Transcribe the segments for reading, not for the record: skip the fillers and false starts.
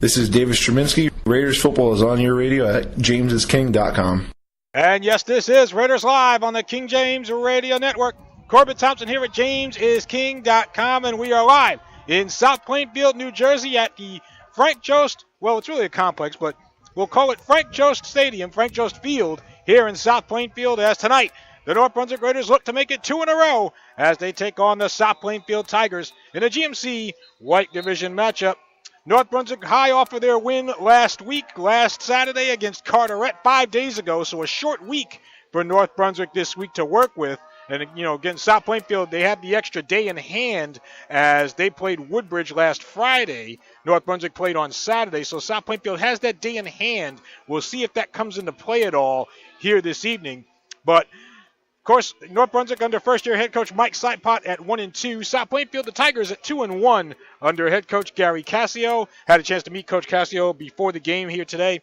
This is David Straminsky. Raiders football is on your radio at jamesisking.com. And yes, this is Raiders Live on the King James Radio Network. Corbett Thompson here at jamesisking.com, and we are live in South Plainfield, New Jersey at the Frank Jost, well, it's really a complex, but we'll call it Frank Jost Stadium, Frank Jost Field, here in South Plainfield, as tonight the North Brunswick Raiders look to make it 2 in a row as they take on the South Plainfield Tigers in a GMC White Division matchup. North Brunswick high off of their win last Saturday against Carteret 5 days ago, so a short week for North Brunswick this week to work with. And, again, South Plainfield, they had the extra day in hand as they played Woodbridge last Friday. North Brunswick played on Saturday, so South Plainfield has that day in hand. We'll see if that comes into play at all here this evening. But, of course, North Brunswick under first-year head coach Mike Cipot at 1-2. South Plainfield, the Tigers at 2-1 under head coach Gary Cassio. Had a chance to meet Coach Cassio before the game here today.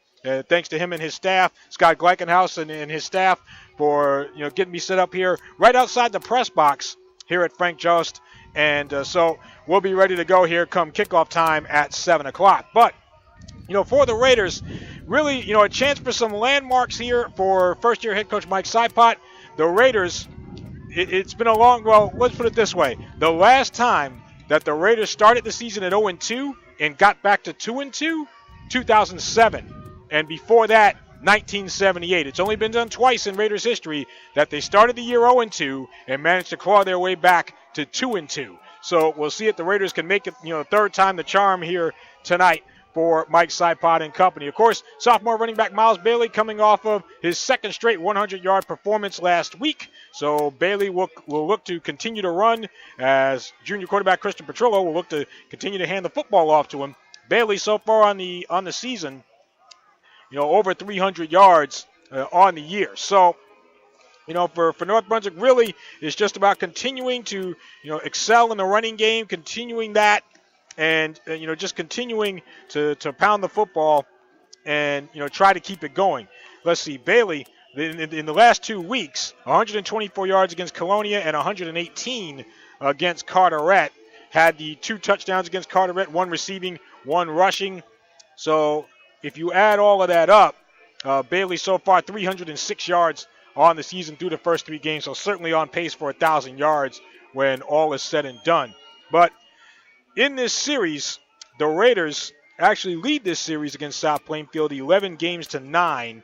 Thanks to him and his staff, Scott Gleichenhaus and his staff, for getting me set up here right outside the press box here at Frank Jost. And so we'll be ready to go here come kickoff time at 7 o'clock. But, for the Raiders, really, a chance for some landmarks here for first-year head coach Mike Cipot. The Raiders, it's been a long, well, let's put it this way. The last time that the Raiders started the season at 0-2 and got back to 2-2, 2007. And before that, 1978. It's only been done twice in Raiders history that they started the year 0-2 and managed to claw their way back to 2-2. So we'll see if the Raiders can make it, third time the charm here tonight for Mike Cipot and company. Of course, sophomore running back Miles Bailey coming off of his second straight 100-yard performance last week. So Bailey will look to continue to run as junior quarterback Christian Petrillo will look to continue to hand the football off to him. Bailey so far on the season, over 300 yards on the year. So, for North Brunswick, really, it's just about continuing to, excel in the running game, continuing that, and, just continuing to pound the football and, try to keep it going. Let's see, Bailey, in the last 2 weeks, 124 yards against Colonia and 118 against Carteret. Had the 2 touchdowns against Carteret, 1 receiving, 1 rushing. So, if you add all of that up, Bailey so far 306 yards on the season through the first 3 games, so certainly on pace for 1,000 yards when all is said and done. But in this series, the Raiders actually lead this series against South Plainfield 11-9.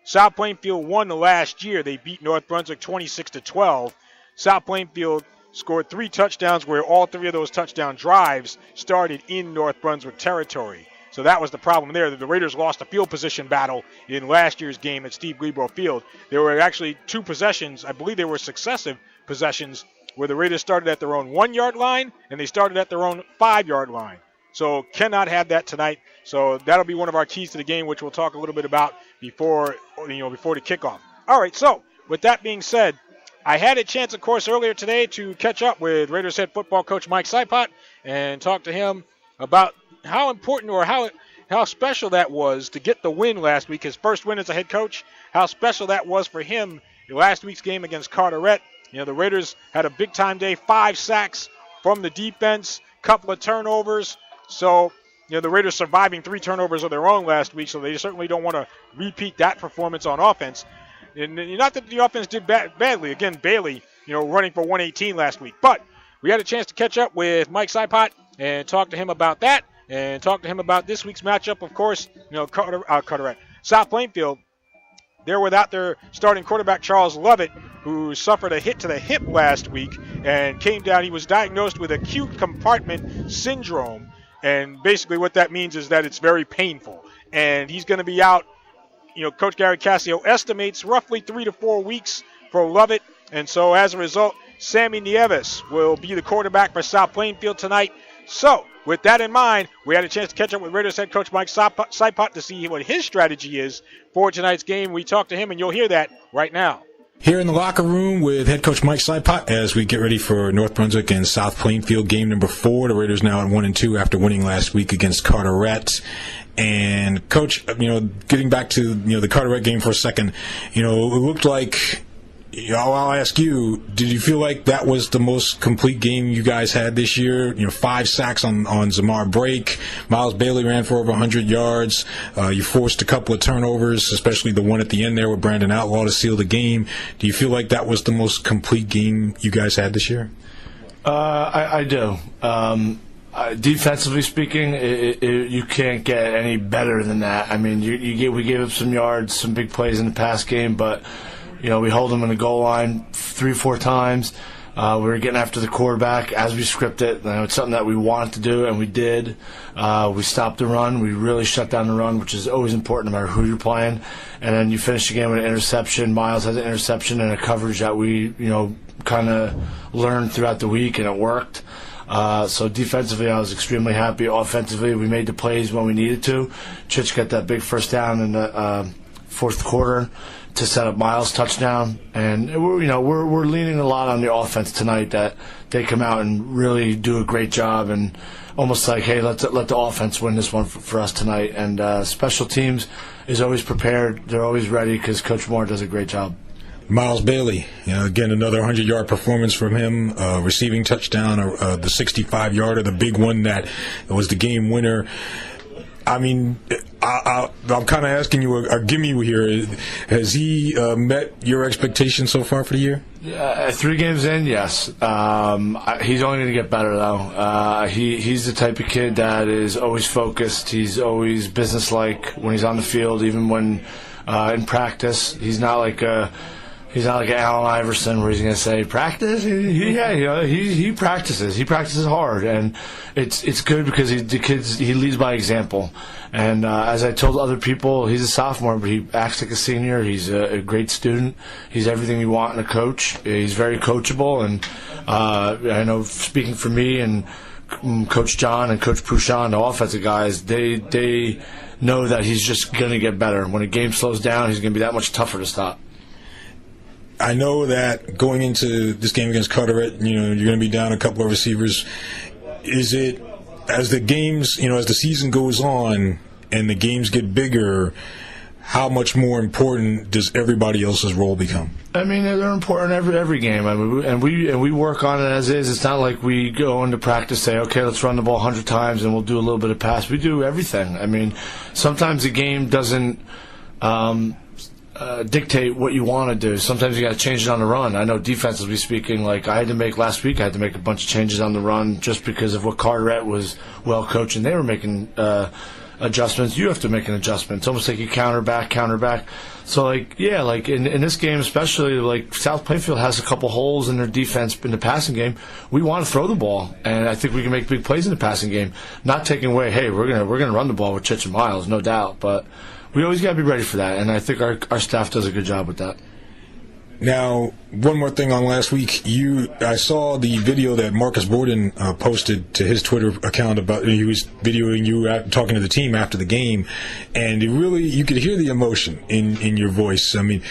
South Plainfield won the last year. They beat North Brunswick 26-12. South Plainfield scored 3 touchdowns where all 3 of those touchdown drives started in North Brunswick territory. So that was the problem there. The Raiders lost a field position battle in last year's game at Steve Glebro Field. There were actually 2 possessions. I believe they were successive possessions where the Raiders started at their own 1-yard line and they started at their own 5-yard line. So cannot have that tonight. So that'll be one of our keys to the game, which we'll talk a little bit about before the kickoff. All right. So with that being said, I had a chance, of course, earlier today to catch up with Raiders head football coach Mike Cipot and talk to him about how important or how special that was to get the win last week, his first win as a head coach, how special that was for him in last week's game against Carteret. The Raiders had a big-time day, 5 sacks from the defense, couple of turnovers. So, the Raiders surviving 3 turnovers of their own last week, so they certainly don't want to repeat that performance on offense. And not that the offense did badly. Again, Bailey, running for 118 last week. But we had a chance to catch up with Mike Cipot and talk to him about that. And talk to him about this week's matchup, of course, Carteret. South Plainfield, they're without their starting quarterback, Charles Lovett, who suffered a hit to the hip last week and came down. He was diagnosed with acute compartment syndrome. And basically what that means is that it's very painful. And he's going to be out, Coach Gary Cassio estimates roughly 3 to 4 weeks for Lovett. And so as a result, Sammy Nieves will be the quarterback for South Plainfield tonight. So, with that in mind, we had a chance to catch up with Raiders head coach Mike Cipot to see what his strategy is for tonight's game. We talked to him, and you'll hear that right now. Here in the locker room with head coach Mike Cipot as we get ready for North Brunswick and South Plainfield game number 4. The Raiders now at 1-2 after winning last week against Carteret. And coach, getting back to the Carteret game for a second, it looked like I'll ask you, did you feel like that was the most complete game you guys had this year? 5 sacks on Zamar break. Miles Bailey ran for over 100 yards. You forced a couple of turnovers, especially the one at the end there with Brandon Outlaw to seal the game. Do you feel like that was the most complete game you guys had this year? I do. Defensively speaking, you can't get any better than that. I mean, we gave up some yards, some big plays in the pass game, but we hold them in the goal line 3-4 times. We were getting after the quarterback as we scripted. It's something that we wanted to do, and we did. We stopped the run. We really shut down the run, which is always important no matter who you're playing. And then you finish the game with an interception. Miles has an interception and a coverage that we, kind of learned throughout the week, and it worked. So defensively, I was extremely happy. Offensively, we made the plays when we needed to. Chich got that big first down in the fourth quarter to set up Miles' touchdown, and we're leaning a lot on the offense tonight, that they come out and really do a great job, and almost like, hey, let the offense win this one for us tonight. And special teams is always prepared; they're always ready because Coach Moore does a great job. Miles Bailey, again, another 100-yard performance from him, receiving touchdown, the 65-yarder, the big one that was the game winner. I mean, I'm kind of asking you a gimme here. Has he met your expectations so far for the year? 3 games in, yes. He's only going to get better, though. He's the type of kid that is always focused. He's always businesslike when he's on the field, even when in practice. He's not like an Allen Iverson where he's going to say, practice? He practices. He practices hard, and it's good because he leads by example. And as I told other people, he's a sophomore, but he acts like a senior. He's a great student. He's everything you want in a coach. He's very coachable, and I know, speaking for me and Coach John and Coach Pouchon, the offensive guys, they know that he's just going to get better. When a game slows down, he's going to be that much tougher to stop. I know that going into this game against Carteret, you're going to be down a couple of receivers. Is it, as the games, as the season goes on and the games get bigger, how much more important does everybody else's role become? I mean, they're important every game. I mean, and we work on it as is. It's not like we go into practice, say, okay, let's run the ball 100 times and we'll do a little bit of pass. We do everything. I mean, sometimes the game doesn't dictate what you want to do. Sometimes you got to change it on the run. I know defensively speaking, like last week, I had to make a bunch of changes on the run just because of what Carteret was well coached, and they were making adjustments. You have to make an adjustment. It's almost like you counter back. So, in this game especially, South Plainfield has a couple holes in their defense in the passing game. We want to throw the ball, and I think we can make big plays in the passing game. Not taking away, hey, we're gonna run the ball with Chich and Miles, no doubt, but we always got to be ready for that, and I think our staff does a good job with that. Now, one more thing on last week. I saw the video that Marcus Borden posted to his Twitter account about, he was videoing you talking to the team after the game, and you could hear the emotion in your voice. I mean,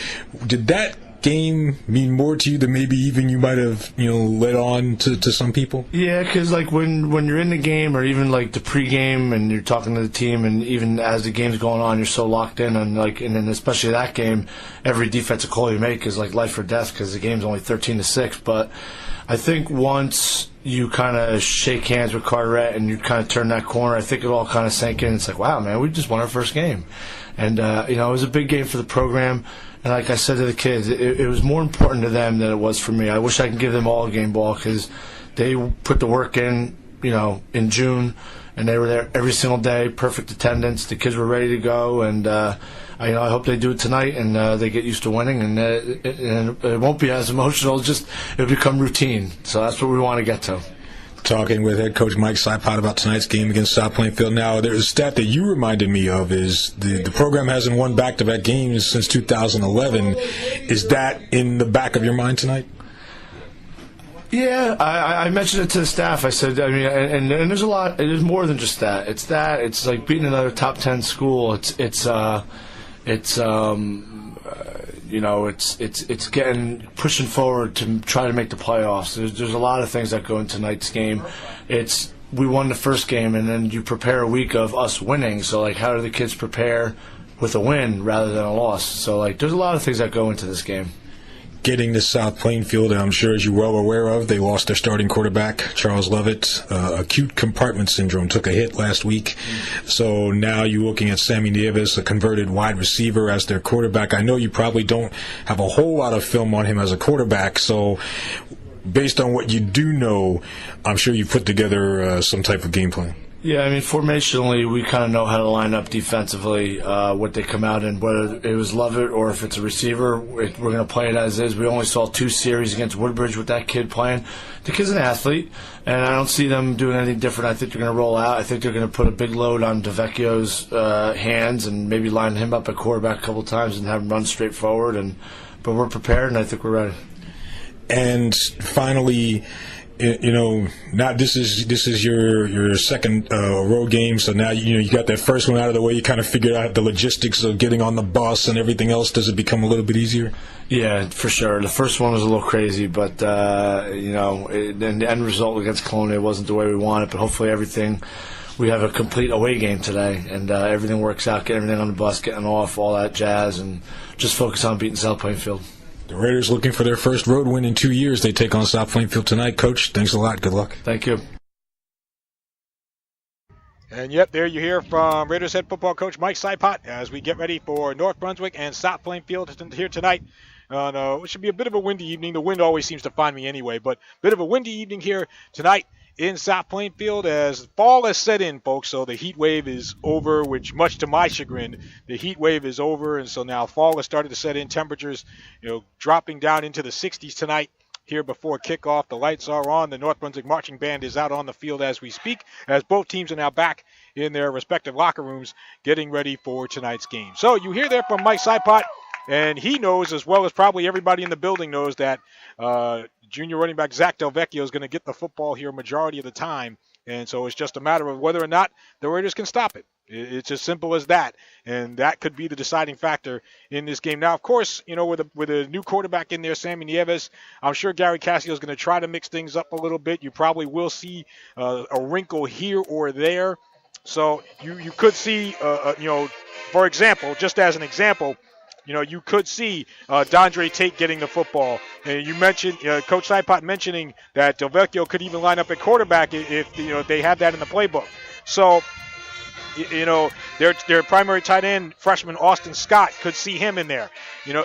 did that game mean more to you than maybe even you might have let on to some people? Yeah, because when you're in the game, or even the pregame, and you're talking to the team, and even as the game's going on, you're so locked in, and then especially that game, every defensive call you make is life or death because the game's only 13-6. But I think once you kind of shake hands with Carteret and you kind of turn that corner, I think it all kind of sank in. It's like, wow, man, we just won our first game, and it was a big game for the program. And like I said to the kids, it was more important to them than it was for me. I wish I could give them all a game ball because they put the work in, in June, and they were there every single day, perfect attendance. The kids were ready to go, and I hope they do it tonight and they get used to winning, and it won't be as emotional. It'll become routine. So that's what we want to get to. Talking with head coach Mike Cipot about tonight's game against South Plainfield. Now, there's a stat that you reminded me of is the program hasn't won back-to-back games since 2011. Is that in the back of your mind tonight? Yeah, I mentioned it to the staff. I said, and there's a lot. It is more than just that. It's like beating another top 10 school. It's pushing forward to try to make the playoffs. There's a lot of things that go into tonight's game. We won the first game, and then you prepare a week of us winning. So how do the kids prepare with a win rather than a loss? So there's a lot of things that go into this game. getting to South Plainfield, and I'm sure, as you're well aware of, they lost their starting quarterback, Charles Lovett. Acute compartment syndrome, took a hit last week. So now you're looking at Sammy Nieves, a converted wide receiver, as their quarterback. I know you probably don't have a whole lot of film on him as a quarterback, so based on what you do know, I'm sure you put together some type of game plan. Yeah, I mean, formationally, we kind of know how to line up defensively, what they come out in, whether it was Lovett or if it's a receiver. We're going to play it as is. We only saw 2 series against Woodbridge with that kid playing. The kid's an athlete, and I don't see them doing anything different. I think they're going to roll out. I think they're going to put a big load on DeVecchio's hands and maybe line him up at quarterback a couple times and have him run straight forward. But we're prepared, and I think we're ready. And finally, now this is your second road game, so now you got that first one out of the way. You kind of figured out the logistics of getting on the bus and everything else. Does it become a little bit easier? Yeah, for sure. The first one was a little crazy, but then the end result against Colonia wasn't the way we wanted. But hopefully we have a complete away game today, and everything works out. Get everything on the bus, getting off, all that jazz, and just focus on beating South Plainfield. The Raiders looking for their first road win in 2 years. They take on South Plainfield tonight. Coach, thanks a lot. Good luck. Thank you. And yep, there you hear from Raiders head football coach Mike Cipot as we get ready for North Brunswick and South Plainfield here tonight. It should be a bit of a windy evening. The wind always seems to find me anyway, but a bit of a windy evening here tonight in South Plainfield as fall has set in, folks. So the heat wave is over, which much to my chagrin, the heat wave is over. And so now fall has started to set in. Temperatures, dropping down into the 60s tonight here before kickoff. The lights are on. The North Brunswick Marching Band is out on the field as we speak, as both teams are now back in their respective locker rooms getting ready for tonight's game. So you hear there from Mike Cipot, and he knows, as well as probably everybody in the building knows, that junior running back Zach DelVecchio is going to get the football here majority of the time. And so it's just a matter of whether or not the Raiders can stop it. It's as simple as that. And that could be the deciding factor in this game. Now, of course, with a new quarterback in there, Sammy Nieves, I'm sure Gary Cassio is going to try to mix things up a little bit. You probably will see a wrinkle here or there. So you could see, for example, just as an example, you could see Dondre Tate getting the football. And you mentioned, Coach Cipot mentioning that DelVecchio could even line up at quarterback if they have that in the playbook. So, their primary tight end, freshman Austin Scott, could see him in there.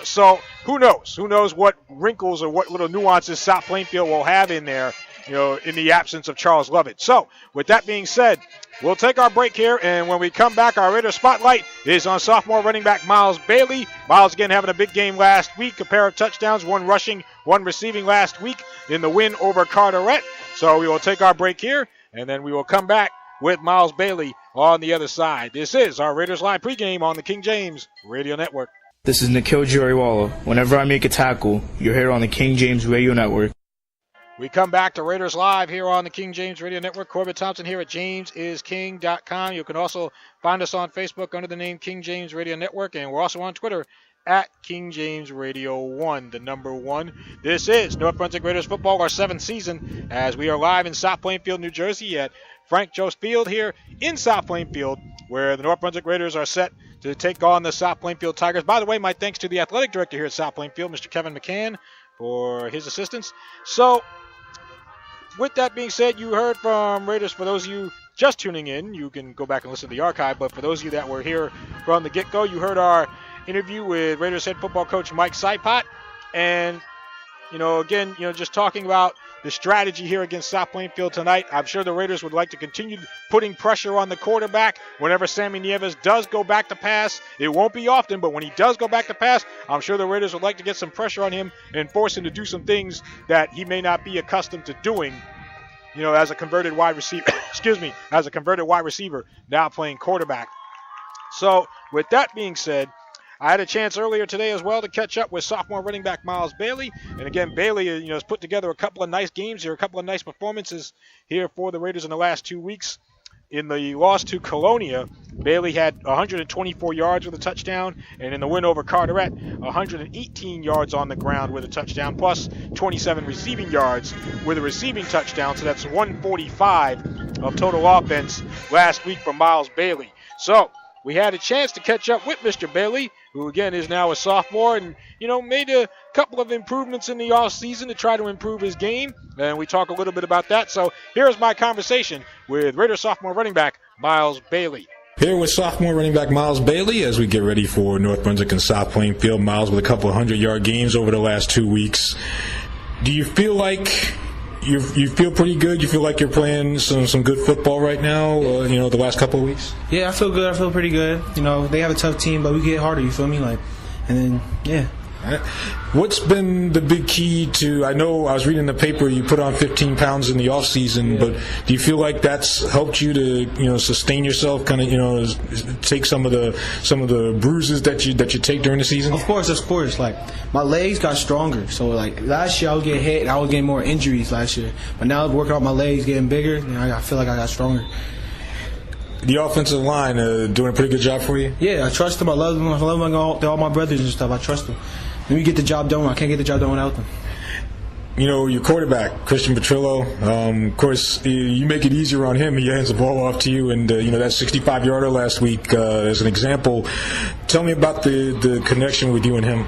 So who knows? Who knows what wrinkles or what little nuances South Plainfield will have in there, in the absence of Charles Lovett. So, with that being said, we'll take our break here, and when we come back, our Raider Spotlight is on sophomore running back Miles Bailey. Miles, again, having a big game last week, a pair of touchdowns, 1 rushing, 1 receiving last week in the win over Carteret. So we will take our break here, and then we will come back with Miles Bailey on the other side. This is our Raiders Live pregame on the King James Radio Network. This is Nikhil Jariwala. Whenever I make a tackle, you're here on the King James Radio Network. We come back to Raiders Live here on the King James Radio Network. Corbett Thompson here at jamesisking.com. You can also find us on Facebook under the name King James Radio Network, and we're also on Twitter at King James Radio 1, the number 1. This is North Brunswick Raiders football, our 7th season, as we are live in South Plainfield, New Jersey at Frank Jost Field here in South Plainfield, where the North Brunswick Raiders are set to take on the South Plainfield Tigers. By the way, my thanks to the athletic director here at South Plainfield, Mr. Kevin McCann, for his assistance. So, with that being said, you heard from Raiders. For those of you just tuning in, you can go back and listen to the archive. But for those of you that were here from the get-go, you heard our interview with Raiders head football coach Mike Cipot. And, again, just talking about the strategy here against South Plainfield tonight. I'm sure the Raiders would like to continue putting pressure on the quarterback whenever Sammy Nieves does go back to pass. It won't be often, but when he does go back to pass, I'm sure the Raiders would like to get some pressure on him and force him to do some things that he may not be accustomed to doing, as a converted wide receiver. As a converted wide receiver, now playing quarterback. So, with that being said, I had a chance earlier today as well to catch up with sophomore running back Miles Bailey. And again, Bailey, has put together a couple of nice games here, a couple of nice performances here for the Raiders in the last 2 weeks. In the loss to Colonia, Bailey had 124 yards with a touchdown, and in the win over Carteret, 118 yards on the ground with a touchdown, plus 27 receiving yards with a receiving touchdown. So that's 145 of total offense last week for Miles Bailey. So, we had a chance to catch up with Mr. Bailey, who again is now a sophomore and, made a couple of improvements in the offseason to try to improve his game. And we talk a little bit about that. So here's my conversation with Raiders sophomore running back Miles Bailey. Here with sophomore running back Miles Bailey as we get ready for North Brunswick and South Plainfield. Miles with a couple of 100-yard games over the last 2 weeks. Do you feel like you feel pretty good? You feel like you're playing some good football right now, the last couple of weeks? Yeah, I feel good. I feel pretty good. They have a tough team, but we get harder, you feel me? And then, yeah. What's been the big key to, I know I was reading the paper, you put on 15 pounds in the off season, but do you feel like that's helped you to, sustain yourself, kind of, take some of the bruises that you take during the season? Of course. Like, my legs got stronger. So, like, last year I would get hit and I was getting more injuries last year. But now working out my legs, getting bigger, and I feel like I got stronger. The offensive line doing a pretty good job for you? Yeah, I trust them. I love them. They're all my brothers and stuff. I trust them. Let me get the job done. I can't get the job done without them. Your quarterback, Christian Petrillo, of course, you make it easier on him. He hands the ball off to you, and, that 65-yarder last week as an example. Tell me about the connection with you and him.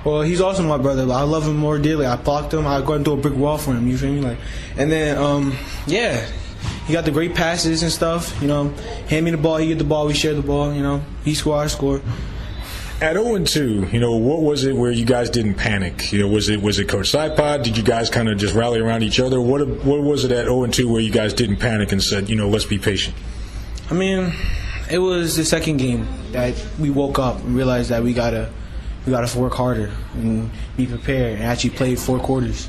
Well, he's also my brother. I love him more dearly. I blocked him. I go and do a brick wall for him. You feel me? And then, he got the great passes and stuff. Hand me the ball, he get the ball, we share the ball. He score, I score. At 0-2, what was it where you guys didn't panic? Was it Coach Cipot? Did you guys kind of just rally around each other? What was it at 0-2 where you guys didn't panic and said, let's be patient? I mean, it was the second game that we woke up and realized that we gotta work harder and be prepared and actually play 4 quarters.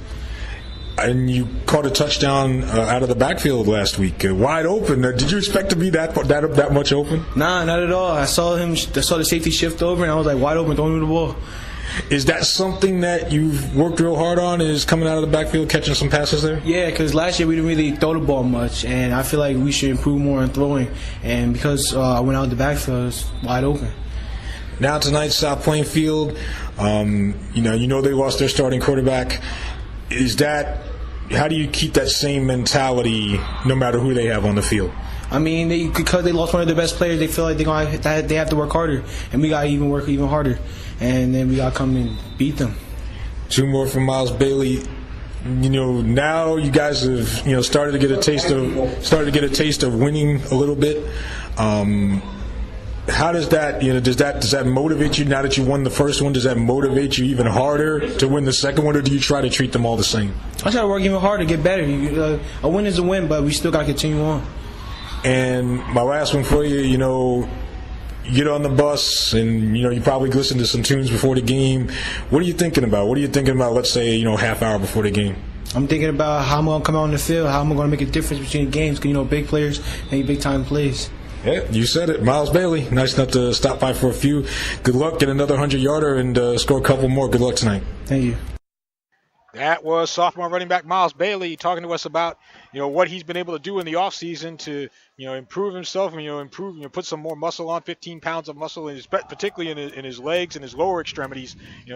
And you caught a touchdown out of the backfield last week, wide open. Did you expect to be that much open? Nah, not at all. I saw the safety shift over, and I was like, wide open, throw me the ball. Is that something that you've worked real hard on, is coming out of the backfield, catching some passes there? Yeah, because last year we didn't really throw the ball much, and I feel like we should improve more in throwing. And because I went out of the backfield, it was wide open. Now tonight, South Plainfield, they lost their starting quarterback. How do you keep that same mentality no matter who they have on the field? I mean, because they lost one of their best players, they feel like they have to work harder, and we got to work even harder, and then we got to come and beat them. 2 more from Miles Bailey. Now you guys have started to get a taste of winning a little bit. How does that, does that motivate you now that you won the first one? Does that motivate you even harder to win the second one, or do you try to treat them all the same? I try to work even harder, get better. A win is a win, but we still got to continue on. And my last one for you, you get on the bus and, you probably listen to some tunes before the game. What are you thinking about? Let's say, half hour before the game? I'm thinking about how I'm going to come out on the field, how I'm going to make a difference between the games, because, big players make big-time plays. Yeah, you said it. Miles Bailey, nice enough to stop by for a few. Good luck. Get another 100-yarder and score a couple more. Good luck tonight. Thank you. That was sophomore running back Miles Bailey talking to us about, what he's been able to do in the offseason to, improve himself and, put some more muscle on, 15 pounds of muscle, particularly in his legs and his lower extremities,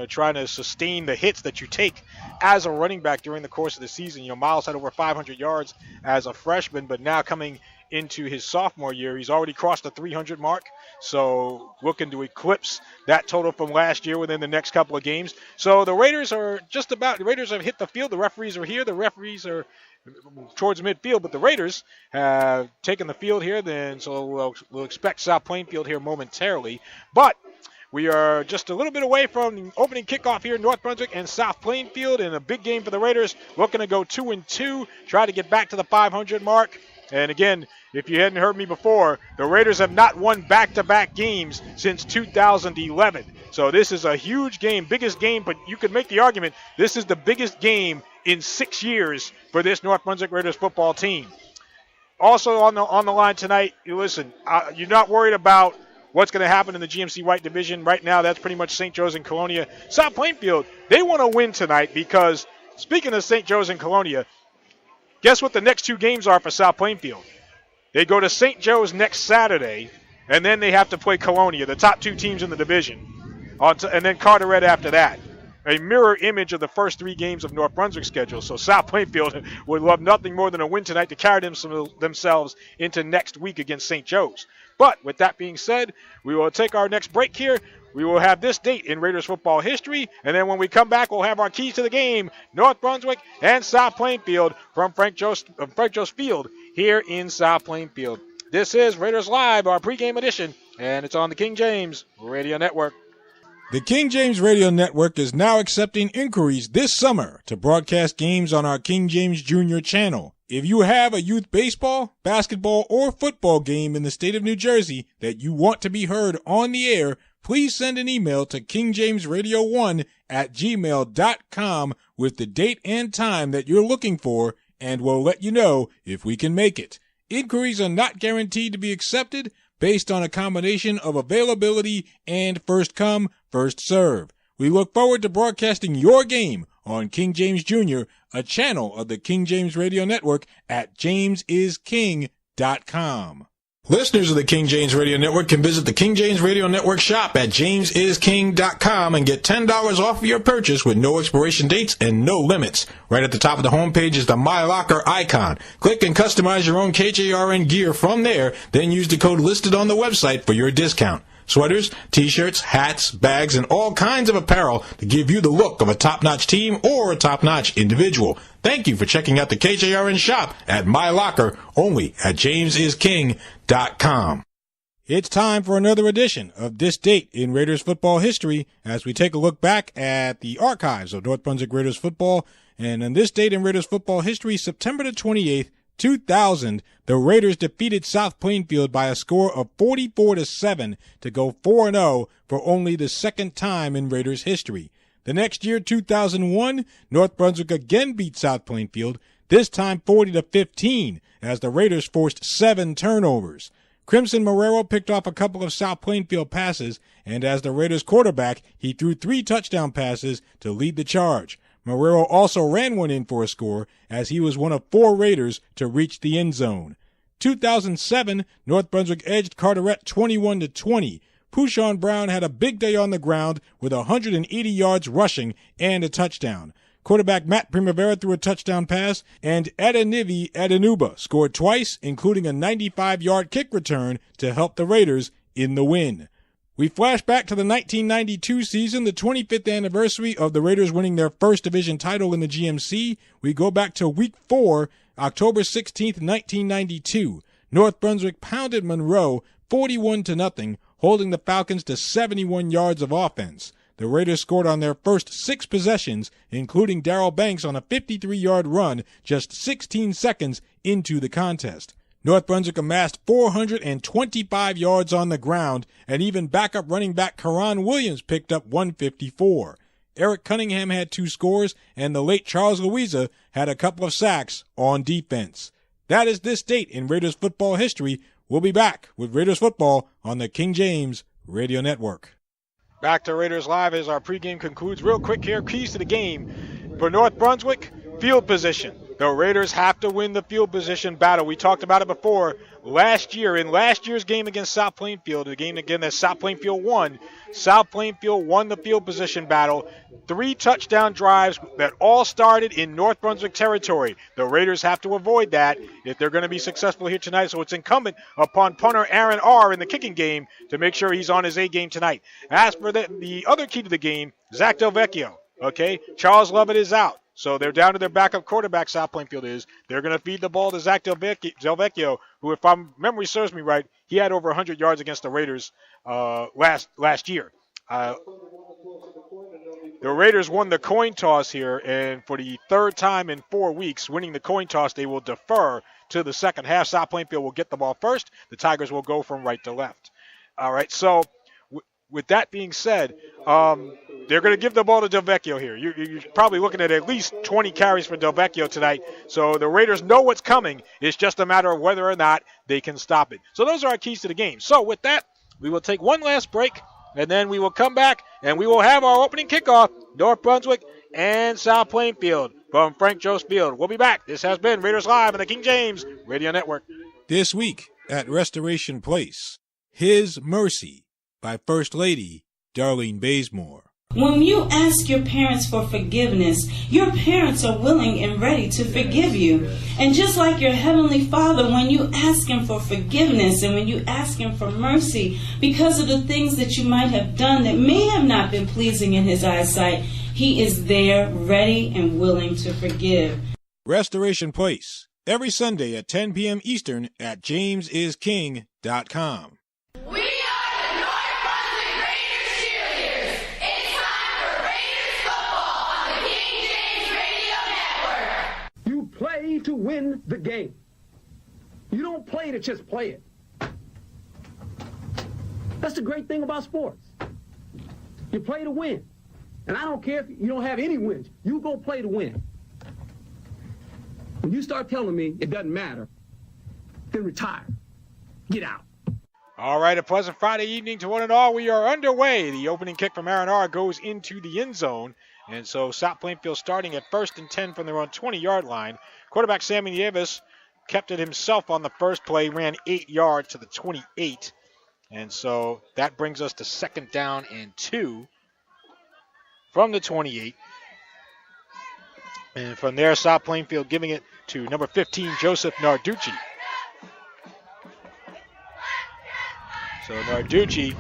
trying to sustain the hits that you take as a running back during the course of the season. Miles had over 500 yards as a freshman, but now coming into his sophomore year, he's already crossed the 300 mark, so looking to eclipse that total from last year within the next couple of games. So the Raiders have hit the field. The referees are here. The referees are towards midfield, but the Raiders have taken the field here, so we'll expect South Plainfield here momentarily. But we are just a little bit away from the opening kickoff here in North Brunswick and South Plainfield, and a big game for the Raiders, looking to go 2-2, try to get back to the 500 mark. And again, if you hadn't heard me before, the Raiders have not won back-to-back games since 2011. So this is a huge game, biggest game, but you could make the argument this is the biggest game in 6 years for this North Brunswick Raiders football team. Also on the line tonight, you're not worried about what's going to happen in the GMC White Division. Right now, that's pretty much St. Joe's and Colonia. South Plainfield, they want to win tonight because, speaking of St. Joe's and Colonia, guess what the next 2 games are for South Plainfield? They go to St. Joe's next Saturday, and then they have to play Colonia, the top 2 teams in the division, and then Carteret after that. A mirror image of the first 3 games of North Brunswick's schedule. So South Plainfield would love nothing more than a win tonight to carry themselves into next week against St. Joe's. But with that being said, we will take our next break here. We will have this date in Raiders football history, and then when we come back, we'll have our keys to the game, North Brunswick and South Plainfield from Frank Jost Field here in South Plainfield. This is Raiders Live, our pregame edition, and it's on the King James Radio Network. The King James Radio Network is now accepting inquiries this summer to broadcast games on our King James Jr. channel. If you have a youth baseball, basketball, or football game in the state of New Jersey that you want to be heard on the air, please send an email to kingjamesradio1@gmail.com with the date and time that you're looking for, and we'll let you know if we can make it. Inquiries are not guaranteed to be accepted based on a combination of availability and first come, first serve. We look forward to broadcasting your game on King James Jr., a channel of the King James Radio Network at jamesisking.com. Listeners of the King James Radio Network can visit the King James Radio Network shop at jamesisking.com and get $10 off of your purchase with no expiration dates and no limits. Right at the top of the homepage is the My Locker icon. Click and customize your own KJRN gear from there, then use the code listed on the website for your discount. Sweaters, t-shirts, hats, bags, and all kinds of apparel to give you the look of a top-notch team or a top-notch individual. Thank you for checking out the KJRN shop at My Locker, only at jamesisking.com. It's time for another edition of This Date in Raiders Football History as we take a look back at the archives of North Brunswick Raiders football. And on this date in Raiders football history, September the 28th, 2000, the Raiders defeated South Plainfield by a score of 44-7 to go 4-0 for only the second time in Raiders history. The next year, 2001, North Brunswick again beat South Plainfield, this time 40-15, as the Raiders forced 7 turnovers. Crimson Marrero picked off a couple of South Plainfield passes, and as the Raiders quarterback, he threw 3 touchdown passes to lead the charge. Marrero also ran one in for a score, as he was one of 4 Raiders to reach the end zone. 2007, North Brunswick edged Carteret 21-20. Pouchon Brown had a big day on the ground with 180 yards rushing and a touchdown. Quarterback Matt Primavera threw a touchdown pass, and Adenivi Adenuba scored twice, including a 95-yard kick return to help the Raiders in the win. We flash back to the 1992 season, the 25th anniversary of the Raiders winning their first division title in the GMC. We go back to Week 4, October 16th, 1992. North Brunswick pounded Monroe 41-0, holding the Falcons to 71 yards of offense. The Raiders scored on their first 6 possessions, including Darrell Banks on a 53-yard run just 16 seconds into the contest. North Brunswick amassed 425 yards on the ground, and even backup running back Karan Williams picked up 154. Eric Cunningham had 2 scores, and the late Charles Louisa had a couple of sacks on defense. That is this date in Raiders football history. We'll be back with Raiders football on the King James Radio Network. Back to Raiders Live as our pregame concludes. Real quick here, keys to the game. For North Brunswick, field position. The Raiders have to win the field position battle. We talked about it before. Last year, in last year's game against South Plainfield, the game again that South Plainfield won, South Plainfield won the field position battle. 3 touchdown drives that all started in North Brunswick territory. The Raiders have to avoid that if they're going to be successful here tonight. So it's incumbent upon punter Aaron R. in the kicking game to make sure he's on his A game tonight. As for the other key to the game, Zach Del Vecchio. Okay, Charles Lovett is out. So they're down to their backup quarterback, South Plainfield is. They're going to feed the ball to Zach Del Vecchio, who, if my memory serves me right, he had over 100 yards against the Raiders last year. The Raiders won the coin toss here, and for the 3rd time in 4 weeks, winning the coin toss, they will defer to the second half. South Plainfield will get the ball first. The Tigers will go from right to left. All right, so with that being said, they're going to give the ball to Del Vecchio here. You're probably looking at least 20 carries for Del Vecchio tonight. So the Raiders know what's coming. It's just a matter of whether or not they can stop it. So those are our keys to the game. So with that, we will take one last break, and then we will come back, and we will have our opening kickoff, North Brunswick and South Plainfield from Frank Jost Field. We'll be back. This has been Raiders Live on the King James Radio Network. This week at Restoration Place, His Mercy by First Lady Darlene Bazemore. When you ask your parents for forgiveness, your parents are willing and ready to forgive you. And just like your Heavenly Father, when you ask Him for forgiveness and when you ask Him for mercy because of the things that you might have done that may have not been pleasing in His eyesight, He is there, ready and willing to forgive. Restoration Place, every Sunday at 10 p.m. Eastern at jamesisking.com. We are the North Brunswick Raiders cheerleaders. It's time for Raiders football on the King James Radio Network. You play to win the game. You don't play to just play it. That's the great thing about sports. You play to win. And I don't care if you don't have any wins. You go play to win. When you start telling me it doesn't matter, then retire. Get out. All right, a pleasant Friday evening to one and all. We are underway. The opening kick from Marinara goes into the end zone. And so South Plainfield starting at 1st and 10 from their own 20-yard line. Quarterback Sammy Nieves kept it himself on the first play, ran 8 yards to the 28. And so that brings us to 2nd down and 2 from the 28. And from there, South Plainfield giving it to number 15, Joseph Narducci. So Narducci,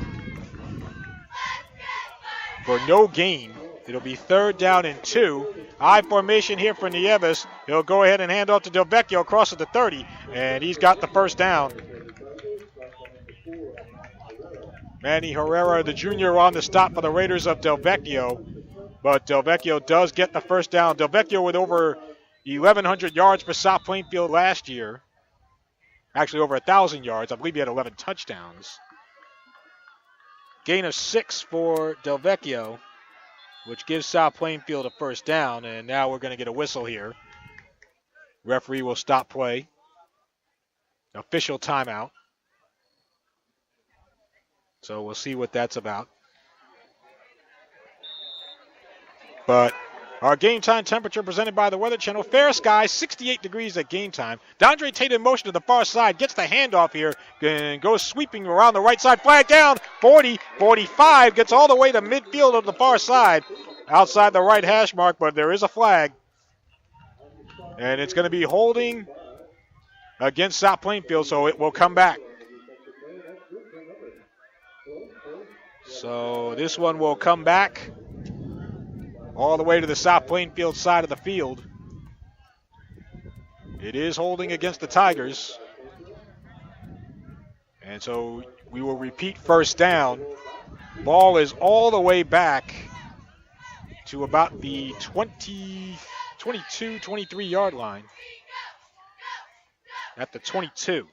for no gain, it'll be 3rd down and 2. I formation here for Nieves. He'll go ahead and hand off to Del Vecchio across at the 30, and he's got the first down. Manny Herrera, the junior, on the stop for the Raiders of Del Vecchio. But Del Vecchio does get the first down. Del Vecchio with over 1,100 yards for South Plainfield last year. Actually over 1,000 yards. I believe he had 11 touchdowns. Gain of 6 for Del Vecchio, which gives South Plainfield a first down. And now we're going to get a whistle here. Referee will stop play. Official timeout. So we'll see what that's about. But our game time temperature presented by the Weather Channel. Fair skies, 68 degrees at game time. Dondre Tate in motion to the far side. Gets the handoff here and goes sweeping around the right side. Flag down, 40, 45. Gets all the way to midfield of the far side. Outside the right hash mark, but there is a flag. And it's going to be holding against South Plainfield, so it will come back. So this one will come back all the way to the South Plainfield side of the field. It is holding against the Tigers. And so we will repeat first down. Ball is all the way back to about the 22, 23-yard line. At the 22.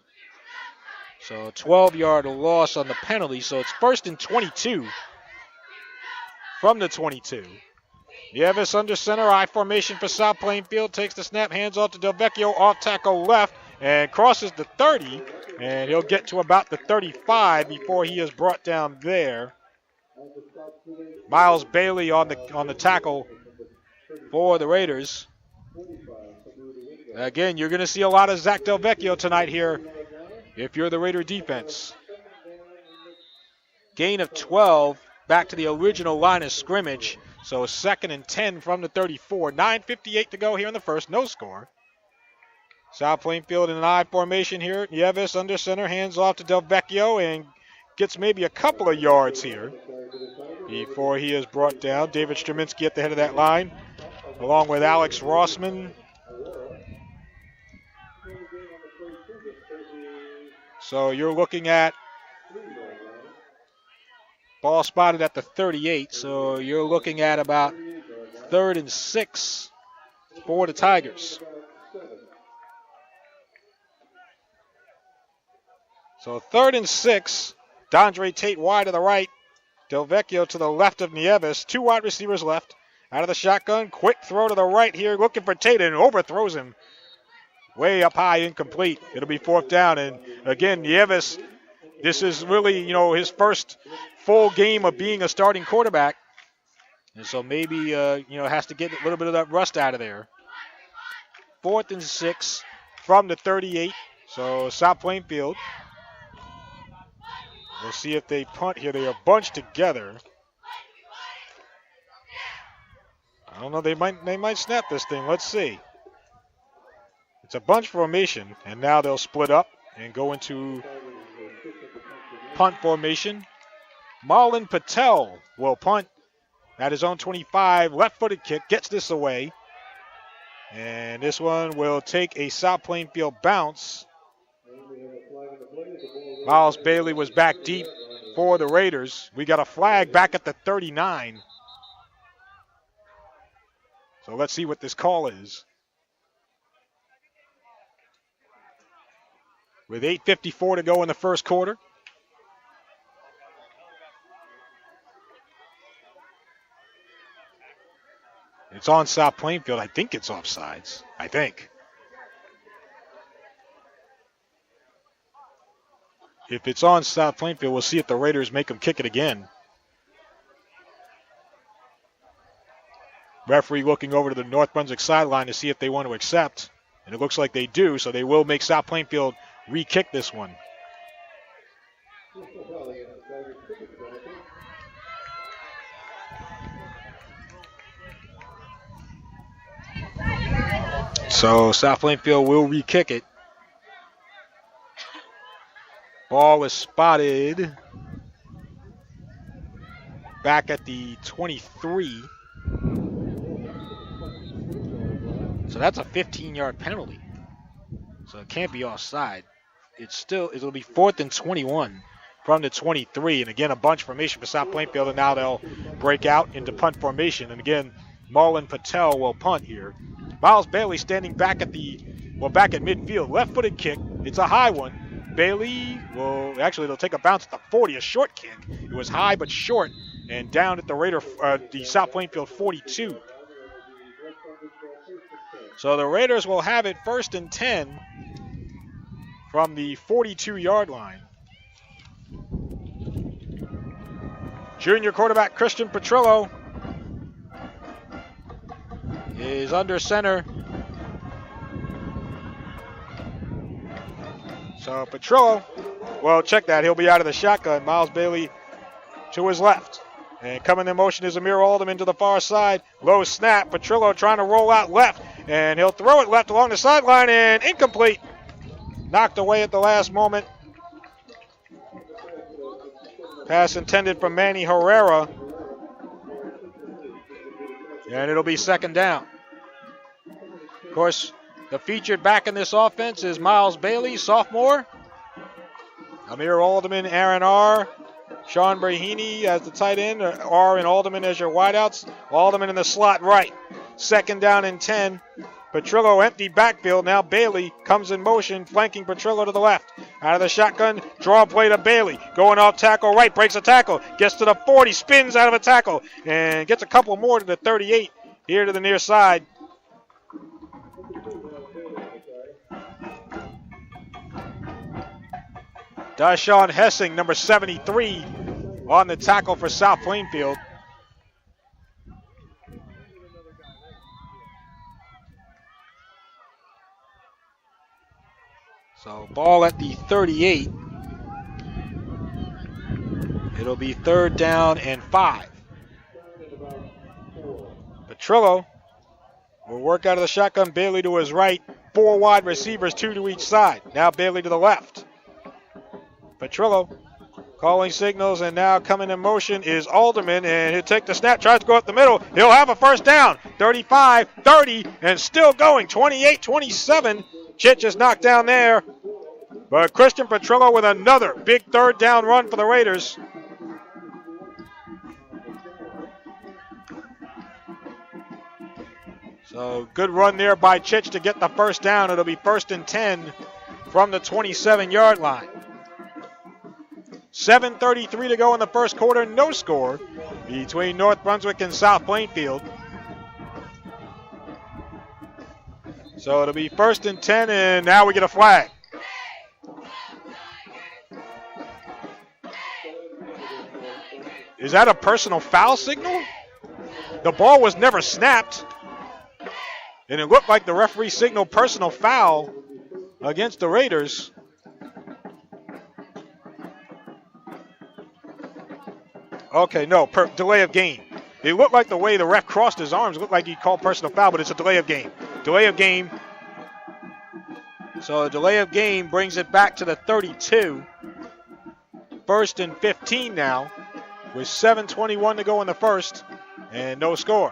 So 12-yard loss on the penalty. So it's 1st and 22 from the 22. Nieves under center, I formation for South Plainfield, takes the snap, hands off to Del Vecchio, off tackle left, and crosses the 30, and he'll get to about the 35 before he is brought down there. Miles Bailey on the tackle for the Raiders. Again, you're going to see a lot of Zach Del Vecchio tonight here if you're the Raider defense. Gain of 12 back to the original line of scrimmage. So 2nd and 10 from the 34. 9:58 to go here in the first. No score. South Plainfield in an I formation here. Nieves under center. Hands off to Del Vecchio and gets maybe a couple of yards here before he is brought down. David Straminsky at the head of that line along with Alex Rossman. So you're looking at ball spotted at the 38, so you're looking at about 3rd and 6 for the Tigers. So 3rd and 6, Dondre Tate wide to the right, Del Vecchio to the left of Nieves. 2 wide receivers left. Out of the shotgun, quick throw to the right here, looking for Tate and overthrows him. Way up high, incomplete. It'll be 4th down, and again, Nieves, this is really, his first full game of being a starting quarterback. And so maybe, has to get a little bit of that rust out of there. 4th and 6 from the 38. So South Plainfield. We'll see if they punt here. They are bunched together. I don't know. They might snap this thing. Let's see. It's a bunch formation, and now they'll split up and go into punt formation. Marlon Patel will punt at his own 25. Left-footed kick gets this away. And this one will take a South Plainfield bounce. Miles Bailey was back deep for the Raiders. We got a flag back at the 39. So let's see what this call is. With 8:54 to go in the first quarter. It's on South Plainfield. I think it's offsides. I think. If it's on South Plainfield, we'll see if the Raiders make them kick it again. Referee looking over to the North Brunswick sideline to see if they want to accept. And it looks like they do, so they will make South Plainfield re-kick this one. So South Plainfield will re-kick it. Ball is spotted back at the 23. So that's a 15-yard penalty. So it can't be offside. It'll be 4th and 21 from the 23. And again, a bunch formation for South Plainfield, and now they'll break out into punt formation. And again, Marlon Patel will punt here. Miles Bailey standing back at midfield. Left-footed kick. It's a high one. Bailey they'll take a bounce at the 40, a short kick. It was high but short, and down at the South Plainfield 42. So the Raiders will have it 1st and 10 from the 42-yard line. Junior quarterback Christian Petrillo is under center. So Petrillo, check that. He'll be out of the shotgun. Miles Bailey to his left. And coming in motion is Amir Alderman to the far side. Low snap. Petrillo trying to roll out left. And he'll throw it left along the sideline and incomplete. Knocked away at the last moment. Pass intended from Manny Herrera. And it'll be 2nd down. Of course, the featured back in this offense is Miles Bailey, sophomore. Amir Alderman, Aaron R. Sean Brahini as the tight end. R and Alderman as your wideouts. Alderman in the slot right. 2nd down and 10. Petrillo empty backfield. Now Bailey comes in motion, flanking Petrillo to the left. Out of the shotgun, draw play to Bailey. Going off tackle right, breaks a tackle. Gets to the 40, spins out of a tackle. And gets a couple more to the 38 here to the near side. Dashawn Hessing, number 73, on the tackle for South Plainfield. So ball at the 38. It'll be 3rd down and 5. Petrillo will work out of the shotgun. Bailey to his right. 4 wide receivers, 2 to each side. Now Bailey to the left. Petrillo calling signals, and now coming in motion is Alderman, and he'll take the snap, tries to go up the middle. He'll have a 1st down. 35, 30, and still going. 28, 27. Chitch is knocked down there. But Christian Petrillo with another big 3rd down run for the Raiders. So good run there by Chitch to get the 1st down. It'll be 1st and 10 from the 27-yard line. 7:33 to go in the first quarter. No score between North Brunswick and South Plainfield. So it'll be 1st and 10, and now we get a flag. Is that a personal foul signal? The ball was never snapped, and it looked like the referee signaled personal foul against the Raiders. Okay, no, delay of game. It looked like the way the ref crossed his arms, looked like he called personal foul, but it's a delay of game. Delay of game. So a delay of game brings it back to the 32. First and 15 now, with 7:21 to go in the first, and no score.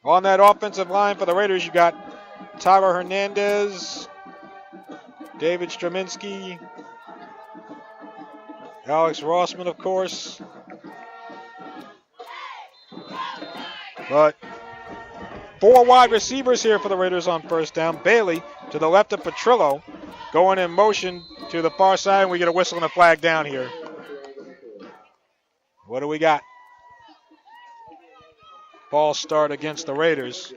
On that offensive line for the Raiders, you got Tyler Hernandez, David Straminsky, Alex Rossman, of course. But 4 wide receivers here for the Raiders on first down. Bailey to the left of Petrillo, going in motion to the far side, and we get a whistle and a flag down here. What do we got? False start against the Raiders.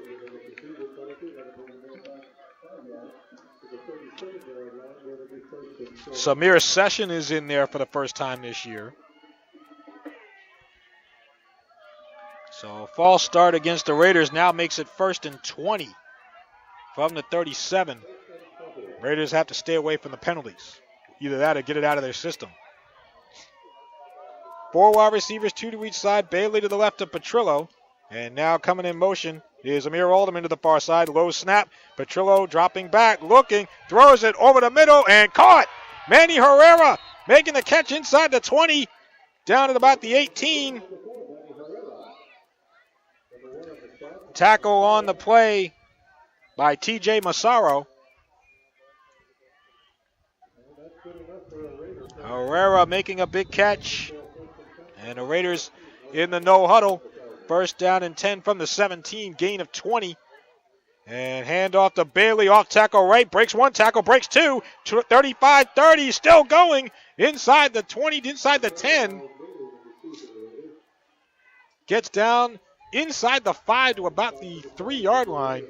Samir Session is in there for the first time this year. So false start against the Raiders now makes it first and 20 from the 37. Raiders have to stay away from the penalties. Either that or get it out of their system. 4 wide receivers, 2 to each side. Bailey to the left of Petrillo. And now coming in motion is Amir Alderman to the far side. Low snap. Petrillo dropping back, looking, throws it over the middle and caught. Manny Herrera making the catch inside the 20, down at about the 18. Tackle on the play by TJ Massaro. Herrera making a big catch. And the Raiders in the no huddle. First down and 10 from the 17, gain of 20. And handoff to Bailey, off tackle right, breaks 1 tackle, breaks 2, 35-30, still going inside the 20, inside the 10. Gets down inside the 5 to about the 3-yard line.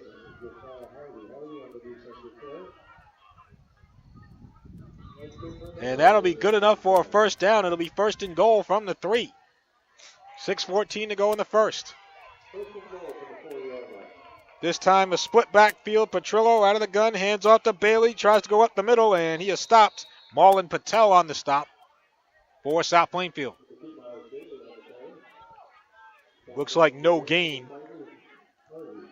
And that'll be good enough for a first down. It'll be first and goal from the 3. 6:14 to go in the first. This time a split backfield. Petrillo out of the gun, hands off to Bailey, tries to go up the middle, and he is stopped. Marlon Patel on the stop for South Plainfield. Looks like no gain.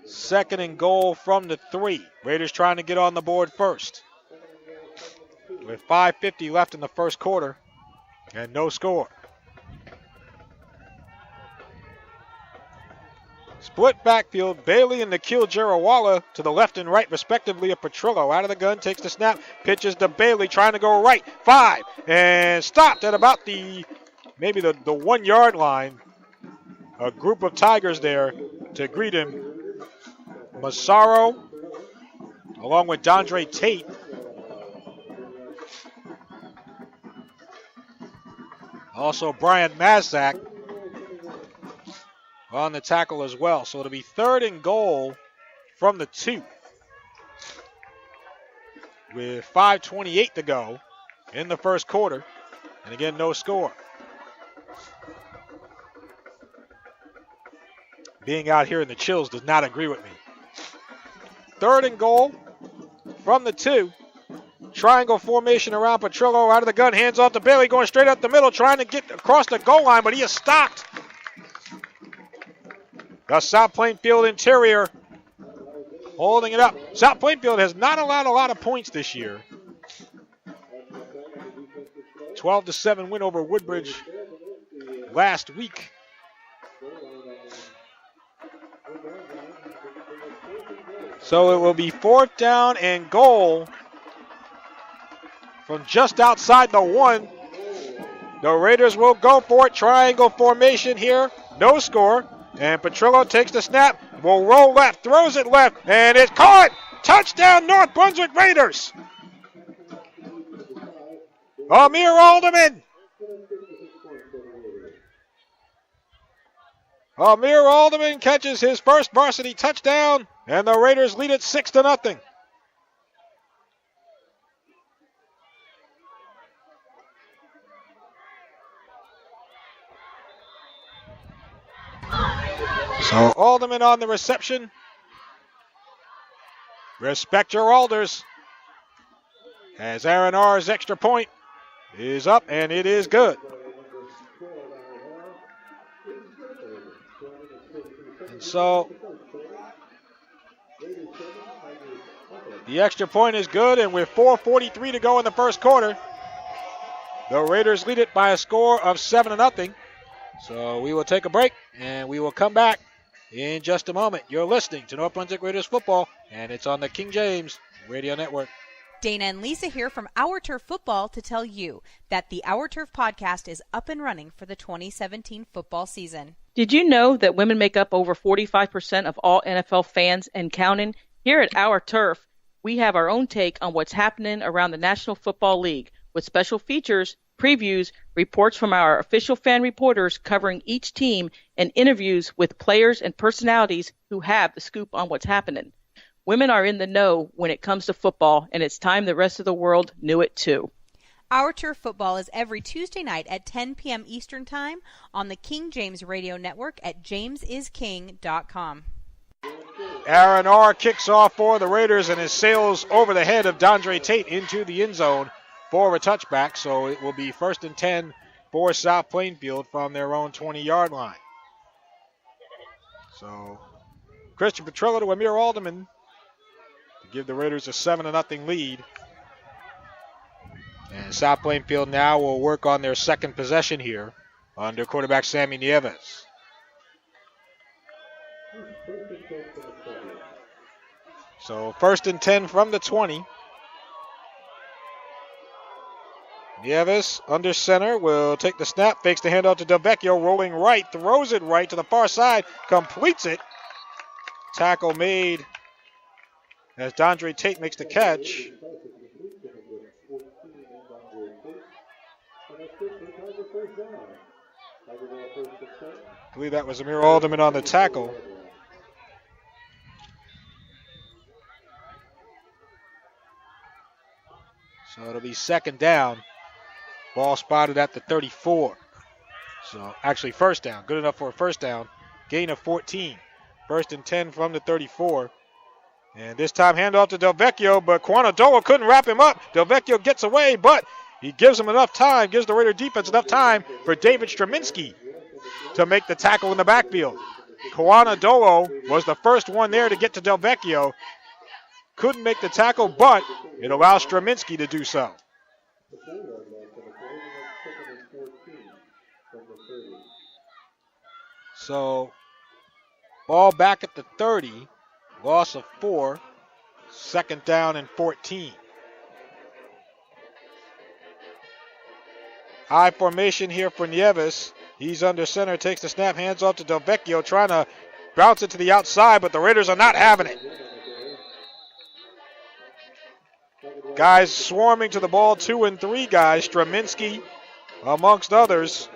Second and goal from the 3. Raiders trying to get on the board first. With 5:50 left in the first quarter and no score. Split backfield, Bailey and Nikhil Jarawala to the left and right respectively of Petrillo. Out of the gun, takes the snap, pitches to Bailey, trying to go right, 5, and stopped at about maybe the 1-yard line. A group of Tigers there to greet him. Massaro, along with Dondre Tate. Also Brian Mazak on the tackle as well. So it'll be third and goal from the 2. With 5:28 to go in the first quarter. And again, no score. Being out here in the chills does not agree with me. Third and goal from the 2. Triangle formation around Petrillo, out of the gun, hands off to Bailey, going straight up the middle, trying to get across the goal line, but he is stopped. The South Plainfield interior holding it up. South Plainfield has not allowed a lot of points this year. 12-7 win over Woodbridge last week. So it will be 4th down and goal from just outside the 1. The Raiders will go for it. Triangle formation here. No score. And Petrillo takes the snap. Will roll left. Throws it left. And it's caught. Touchdown North Brunswick Raiders. Amir Alderman. Amir Alderman catches his first varsity touchdown. And the Raiders lead it 6-0. So Alderman on the reception. Respect your Alders. As Aaron R's extra point is up, and it is good. So the extra point is good, and with 4:43 to go in the first quarter, the Raiders lead it by a score of 7-0. So we will take a break, and we will come back in just a moment. You're listening to North Brunswick Raiders football, and it's on the King James Radio Network. Dana and Lisa here from Our Turf Football to tell you that the Our Turf podcast is up and running for the 2017 football season. Did you know that women make up over 45% of all NFL fans and counting? Here at Our Turf, we have our own take on what's happening around the National Football League with special features, previews, reports from our official fan reporters covering each team, and interviews with players and personalities who have the scoop on what's happening. Women are in the know when it comes to football, and it's time the rest of the world knew it too. Our Turf Football is every Tuesday night at 10 p.m. Eastern Time on the King James Radio Network at jamesisking.com. Aaron R. kicks off for the Raiders and his sails over the head of Dondre Tate into the end zone for a touchback. So it will be 1st and 10 for South Plainfield from their own 20-yard line. So Christian Petrillo to Amir Alderman to give the Raiders a 7-0 lead. And South Plainfield now will work on their second possession here under quarterback Sammy Nieves. So 1st and 10 from the 20. Nieves under center will take the snap, fakes the handoff to Delvecchio, rolling right, throws it right to the far side, completes it. Tackle made as Dondre Tate makes the catch. I believe that was Amir Alderman on the tackle. So it'll be 2nd down. Ball spotted at the 34. So actually 1st down. Good enough for a 1st down. Gain of 14. 1st and 10 from the 34. And this time handoff to Delvecchio, but Quanadoa couldn't wrap him up. Delvecchio gets away, but he gives him enough time, gives the Raider defense enough time for David Straminski to make the tackle in the backfield. Quanadoa was the first one there to get to Delvecchio. Couldn't make the tackle, but it allows Straminski to do so. So, ball back at the 30, loss of 4, 2nd down and 14. High formation here for Nieves. He's under center, takes the snap, hands off to Delvecchio, trying to bounce it to the outside, but the Raiders are not having it. Guys swarming to the ball, 2 and 3 guys. Straminski, amongst others,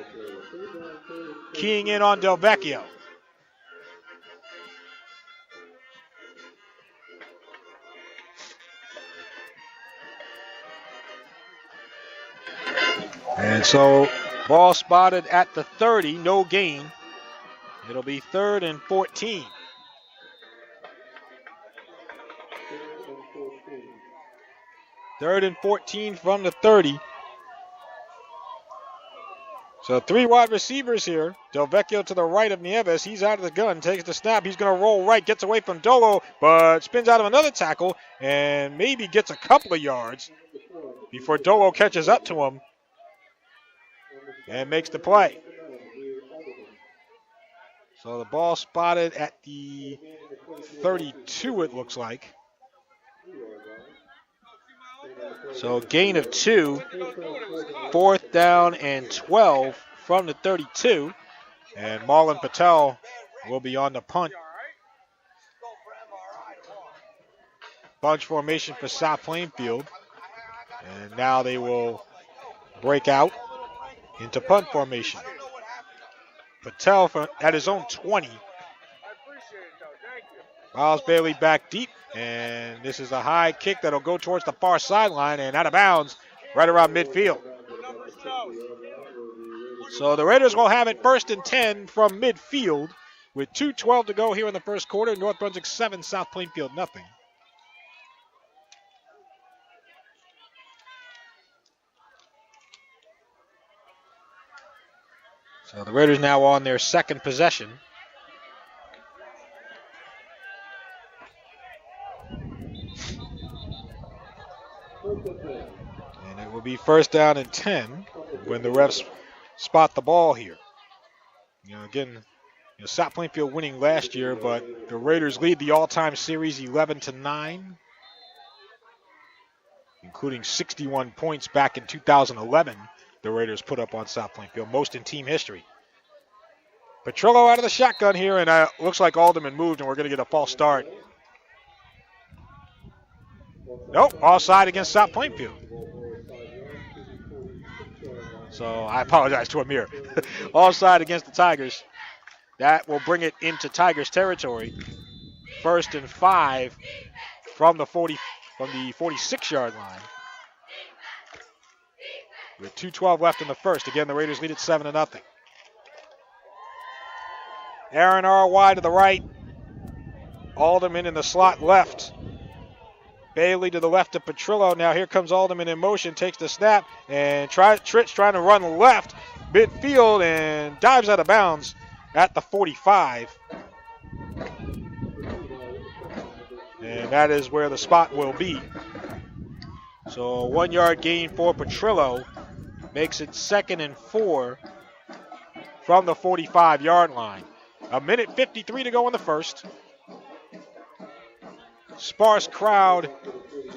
keying in on Delvecchio. And so, ball spotted at the 30, no gain. It'll be 3rd and 14. Third and 14 from the 30. So 3 wide receivers here. Delvecchio to the right of Nieves. He's out of the gun, takes the snap. He's going to roll right, gets away from Dolo, but spins out of another tackle and maybe gets a couple of yards before Dolo catches up to him and makes the play. So the ball spotted at the 32, it looks like. So gain of 2, 4th down and 12 from the 32. And Marlon Patel will be on the punt. Bunch formation for South Plainfield. And now they will break out into punt formation. Patel at his own 20. Miles Bailey back deep. And this is a high kick that'll go towards the far sideline and out of bounds right around midfield. So the Raiders will have it 1st and 10 from midfield with 2:12 to go here in the first quarter. North Brunswick 7, South Plainfield nothing. So the Raiders now on their second possession. first down and 10 when the refs spot the ball here. Again, South Plainfield winning last year, but the Raiders lead the all-time series 11-9, including 61 points back in 2011. The Raiders put up on South Plainfield, most in team history. Petrillo out of the shotgun here, and looks like Alderman moved, and we're going to get a false start. Nope, offside against South Plainfield. So I apologize to Amir. Offside against the Tigers. That will bring it into Tigers territory. 1st and 5 from the 46-yard line. With 2:12 left in the first. Again, the Raiders lead at 7-0. Aaron R. wide to the right. Alderman in the slot left. Bailey to the left of Petrillo. Now here comes Alderman in motion, takes the snap, and Tritch trying to run left midfield and dives out of bounds at the 45. And that is where the spot will be. So a 1-yard gain for Petrillo makes it 2nd and 4 from the 45-yard line. 1:53 to go in the first. Sparse crowd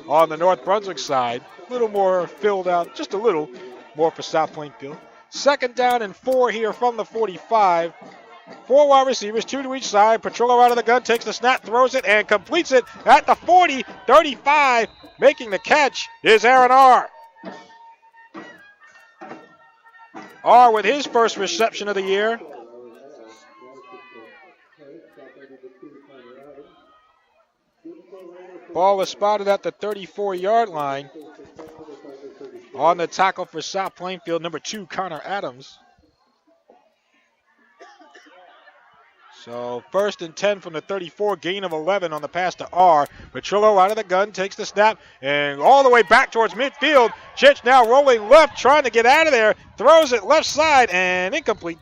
on the North Brunswick side. A little more filled out, just a little more for South Plainfield. 2nd down and 4 here from the 45. 4 wide receivers, 2 to each side. Petrillo out of the gun, takes the snap, throws it, and completes it at the 40, 35. Making the catch is Aaron R. R with his first reception of the year. Ball was spotted at the 34-yard line. On the tackle for South Plainfield, number 2, Connor Adams. So 1st and 10 from the 34, gain of 11 on the pass to R. Petrillo out of the gun, takes the snap, and all the way back towards midfield. Chich now rolling left, trying to get out of there. Throws it left side and incomplete.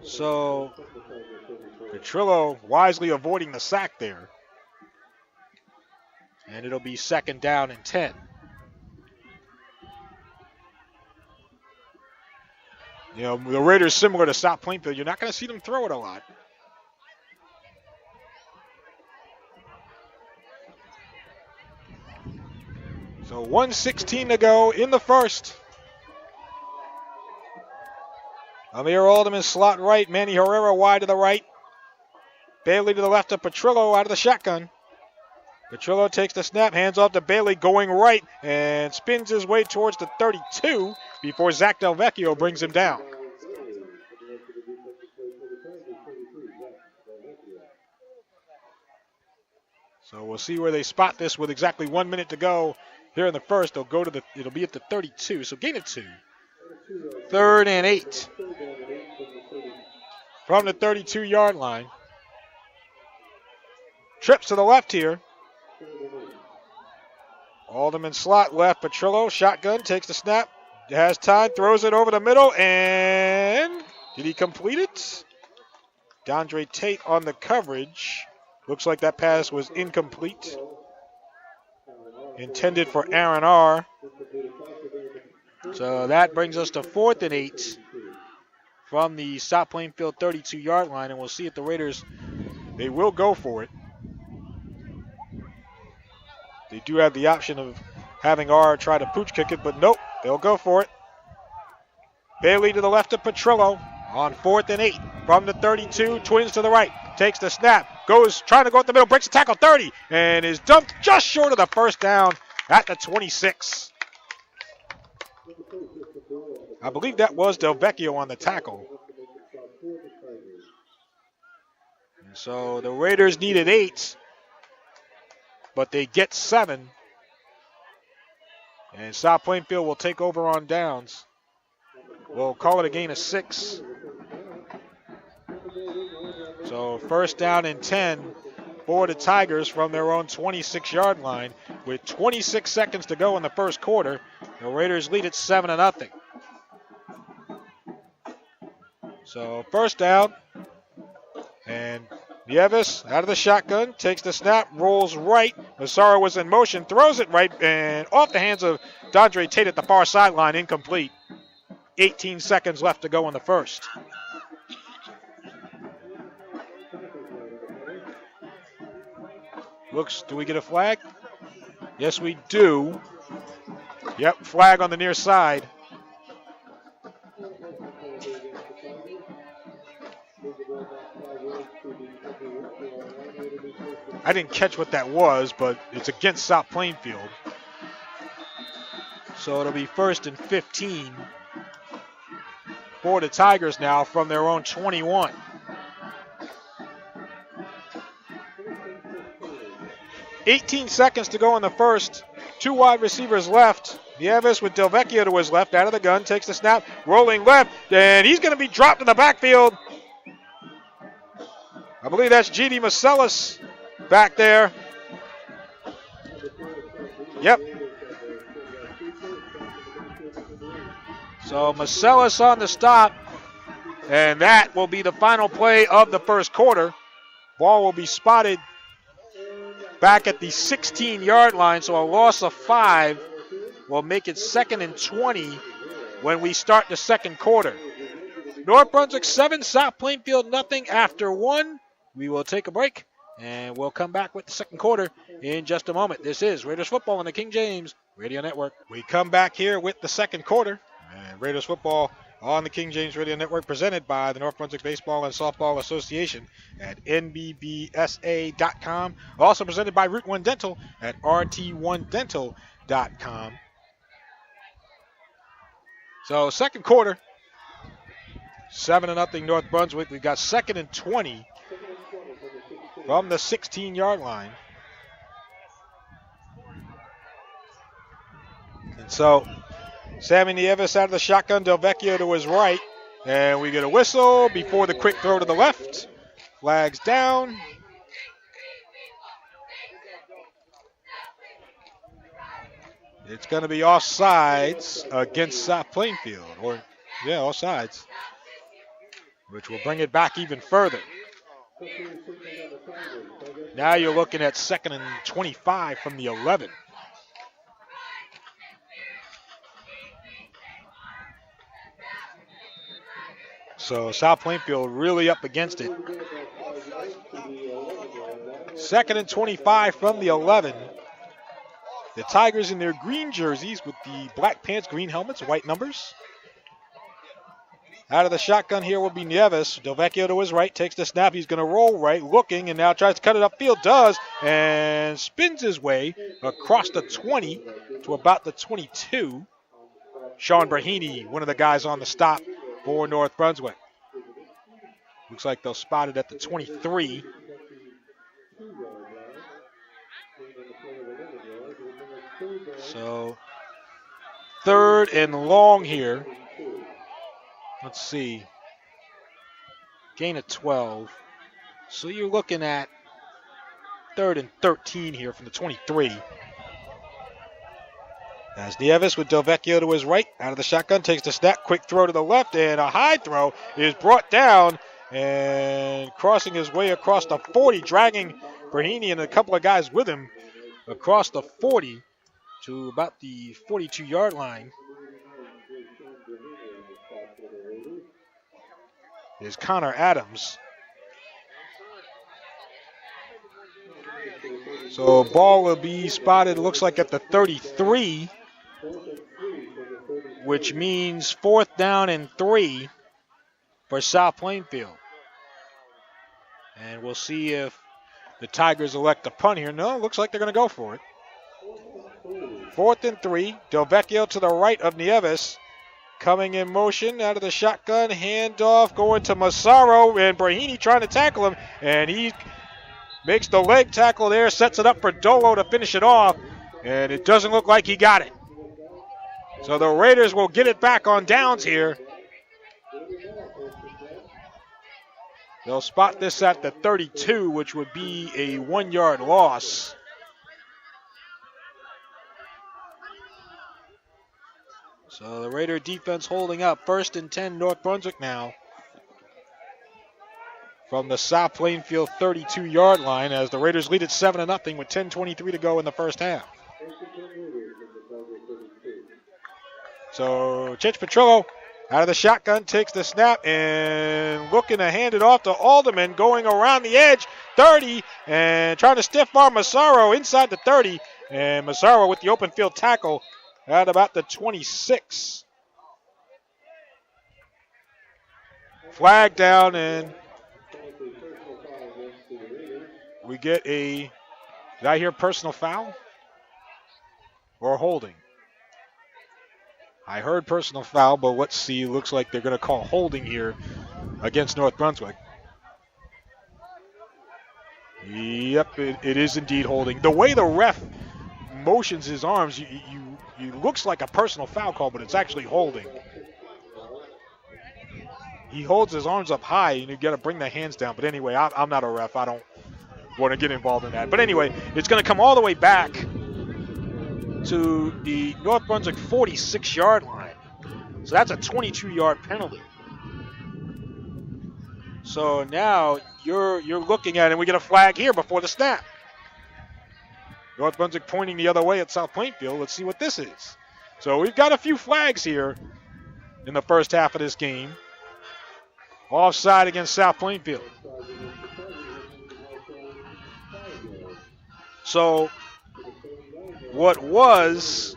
So Petrillo wisely avoiding the sack there. And it'll be 2nd down and 10. The Raiders, similar to South Plainfield, you're not going to see them throw it a lot. So 1:16 to go in the first. Amir Alderman slot right. Manny Herrera wide to the right. Bailey to the left of Petrillo out of the shotgun. Petrillo takes the snap, hands off to Bailey going right and spins his way towards the 32 before Zach Del Vecchio brings him down. So we'll see where they spot this with exactly 1 minute to go here in the first. It'll be at the 32, so gain of 2. 3rd and 8 from the 32-yard line. Trips to the left here. Alderman slot left. Petrillo, shotgun, takes the snap. Has time, throws it over the middle, and did he complete it? DeAndre Tate on the coverage. Looks like that pass was incomplete. Intended for Aaron R. So that brings us to 4th and 8 from the South Plainfield 32-yard line, and we'll see if the Raiders, they will go for it. They do have the option of having R try to pooch kick it, but nope, they'll go for it. Bailey to the left of Petrillo on 4th and 8 from the 32. Twins to the right, takes the snap, goes trying to go up the middle, breaks the tackle 30, and is dumped just short of the first down at the 26. I believe that was Del Vecchio on the tackle. And so the Raiders needed 8. But they get 7. And South Plainfield will take over on downs. We'll call it a gain of 6. So 1st down and 10 for the Tigers from their own 26-yard line. With 26 seconds to go in the first quarter, the Raiders lead at 7-0. So 1st down. And Nieves out of the shotgun, takes the snap, rolls right. Massaro was in motion, throws it right, and off the hands of Dondre Tate at the far sideline, incomplete. 18 seconds left to go in the first. Do we get a flag? Yes, we do. Yep, flag on the near side. I didn't catch what that was, but it's against South Plainfield. So it'll be 1st and 15 for the Tigers now from their own 21. $18 seconds to go in the first. 2 wide receivers left. Nieves with Delvecchio to his left, out of the gun, takes the snap, rolling left, and he's going to be dropped in the backfield. I believe that's G.D. Marcellus back there. Yep. So Marcellus on the stop, and that will be the final play of the first quarter. Ball will be spotted back at the 16-yard line, so a loss of 5 will make it 2nd and 20 when we start the second quarter. North Brunswick 7, South Plainfield nothing after 1. We will take a break, and we'll come back with the second quarter in just a moment. This is Raiders football on the King James Radio Network. We come back here with the second quarter, and Raiders football on the King James Radio Network, presented by the North Brunswick Baseball and Softball Association at nbbsa.com. Also presented by Route 1 Dental at rt1dental.com. So second quarter, 7-0 North Brunswick. We've got 2nd and 20 from the 16-yard line. And so Sammy Nieves out of the shotgun, Delvecchio to his right. And we get a whistle before the quick throw to the left. Flags down. It's going to be offsides against South Plainfield. Offsides. Which will bring it back even further. Now you're looking at 2nd and 25 from the 11. So South Plainfield really up against it. 2nd and 25 from the 11. The Tigers in their green jerseys with the black pants, green helmets, white numbers. Out of the shotgun here will be Nieves. Delvecchio to his right, takes the snap. He's going to roll right, looking, and now tries to cut it upfield. Does, and spins his way across the 20 to about the 22. Sean Brahini, one of the guys on the stop for North Brunswick. Looks like they'll spot it at the 23. So 3rd and long here. Let's see. Gain of 12. So you're looking at 3rd and 13 here from the 23. As Nieves with Delvecchio to his right, out of the shotgun, takes the snap, quick throw to the left, and a high throw is brought down and crossing his way across the 40, dragging Brahini and a couple of guys with him across the 40 to about the 42-yard line. Is Connor Adams. So ball will be spotted, looks like at the 33, which means 4th down and 3 for South Plainfield. And we'll see if the Tigers elect a punt here. No, looks like they're going to go for it. 4th and 3, Delvecchio to the right of Nieves. Coming in motion out of the shotgun, handoff going to Massaro, and Brahini trying to tackle him, and he makes the leg tackle there, sets it up for Dolo to finish it off, and it doesn't look like he got it. So the Raiders will get it back on downs here. They'll spot this at the 32, which would be a 1-yard loss. So the Raider defense holding up. 1st and 10, North Brunswick now. from the South Plainfield 32-yard line as the Raiders lead it 7-0 with 10:23 to go in the first half. So Chich Petrillo out of the shotgun takes the snap and looking to hand it off to Alderman, going around the edge, 30, and trying to stiff arm Massaro inside the 30. And Massaro with the open field tackle at about the 26. Flag down, and we get did I hear personal foul or holding? I heard personal foul, but let's see. Looks like they're going to call holding here against North Brunswick. Yep, it is indeed holding. The way the ref motions his arms, you looks like a personal foul call, but it's actually holding. He holds his arms up high, and you got to bring the hands down. But anyway, I'm not a ref. I don't want to get involved in that. But anyway, it's going to come all the way back to the North Brunswick 46-yard line. So that's a 22-yard penalty. So now you're looking at it, and we get a flag here before the snap. North Brunswick pointing the other way at South Plainfield. Let's see what this is. So we've got a few flags here in the first half of this game. Offside against South Plainfield. So what was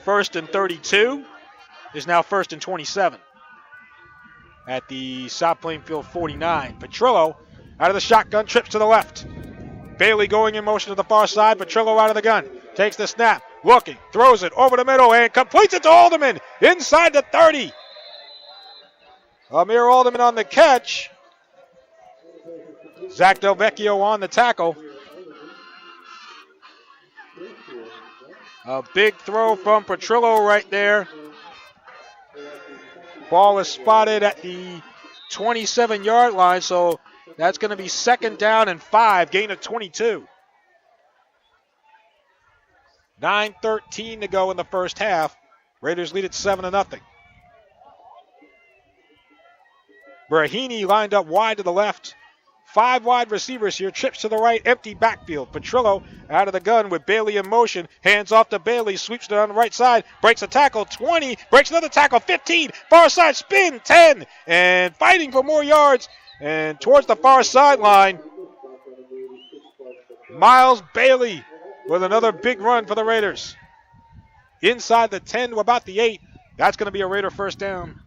first and 32 is now first and 27 at the South Plainfield 49. Petrillo out of the shotgun, trips to the left. Bailey going in motion to the far side. Petrillo out of the gun, takes the snap, looking, throws it over the middle, and completes it to Alderman inside the 30. Amir Alderman on the catch. Zach Del Vecchio on the tackle. A big throw from Petrillo right there. Ball is spotted at the 27-yard line, so that's going to be 2nd down and 5, gain of 22. 9:13 to go in the first half. Raiders lead it 7-0. Brahini lined up wide to the left. 5 wide receivers here. Trips to the right. Empty backfield. Petrillo out of the gun with Bailey in motion. Hands off to Bailey. Sweeps it on the right side. Breaks a tackle. 20. Breaks another tackle. 15. Far side spin. 10. And fighting for more yards. And towards the far sideline, Miles Bailey with another big run for the Raiders. Inside the 10 to about the 8. That's going to be a Raider first down.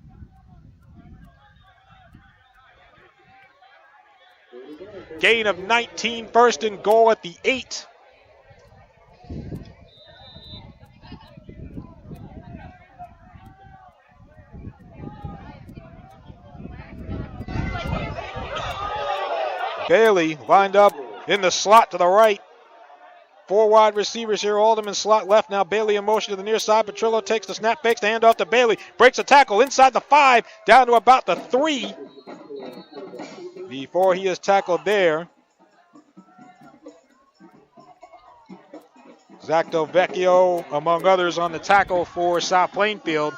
Gain of 19, first and goal at the 8. Bailey lined up in the slot to the right. 4 wide receivers here. Alderman slot left. Now Bailey in motion to the near side. Petrillo takes the snap, fakes the handoff to Bailey. Breaks a tackle inside the 5, down to about the 3. Before he is tackled there. Zach Del Vecchio, among others, on the tackle for South Plainfield.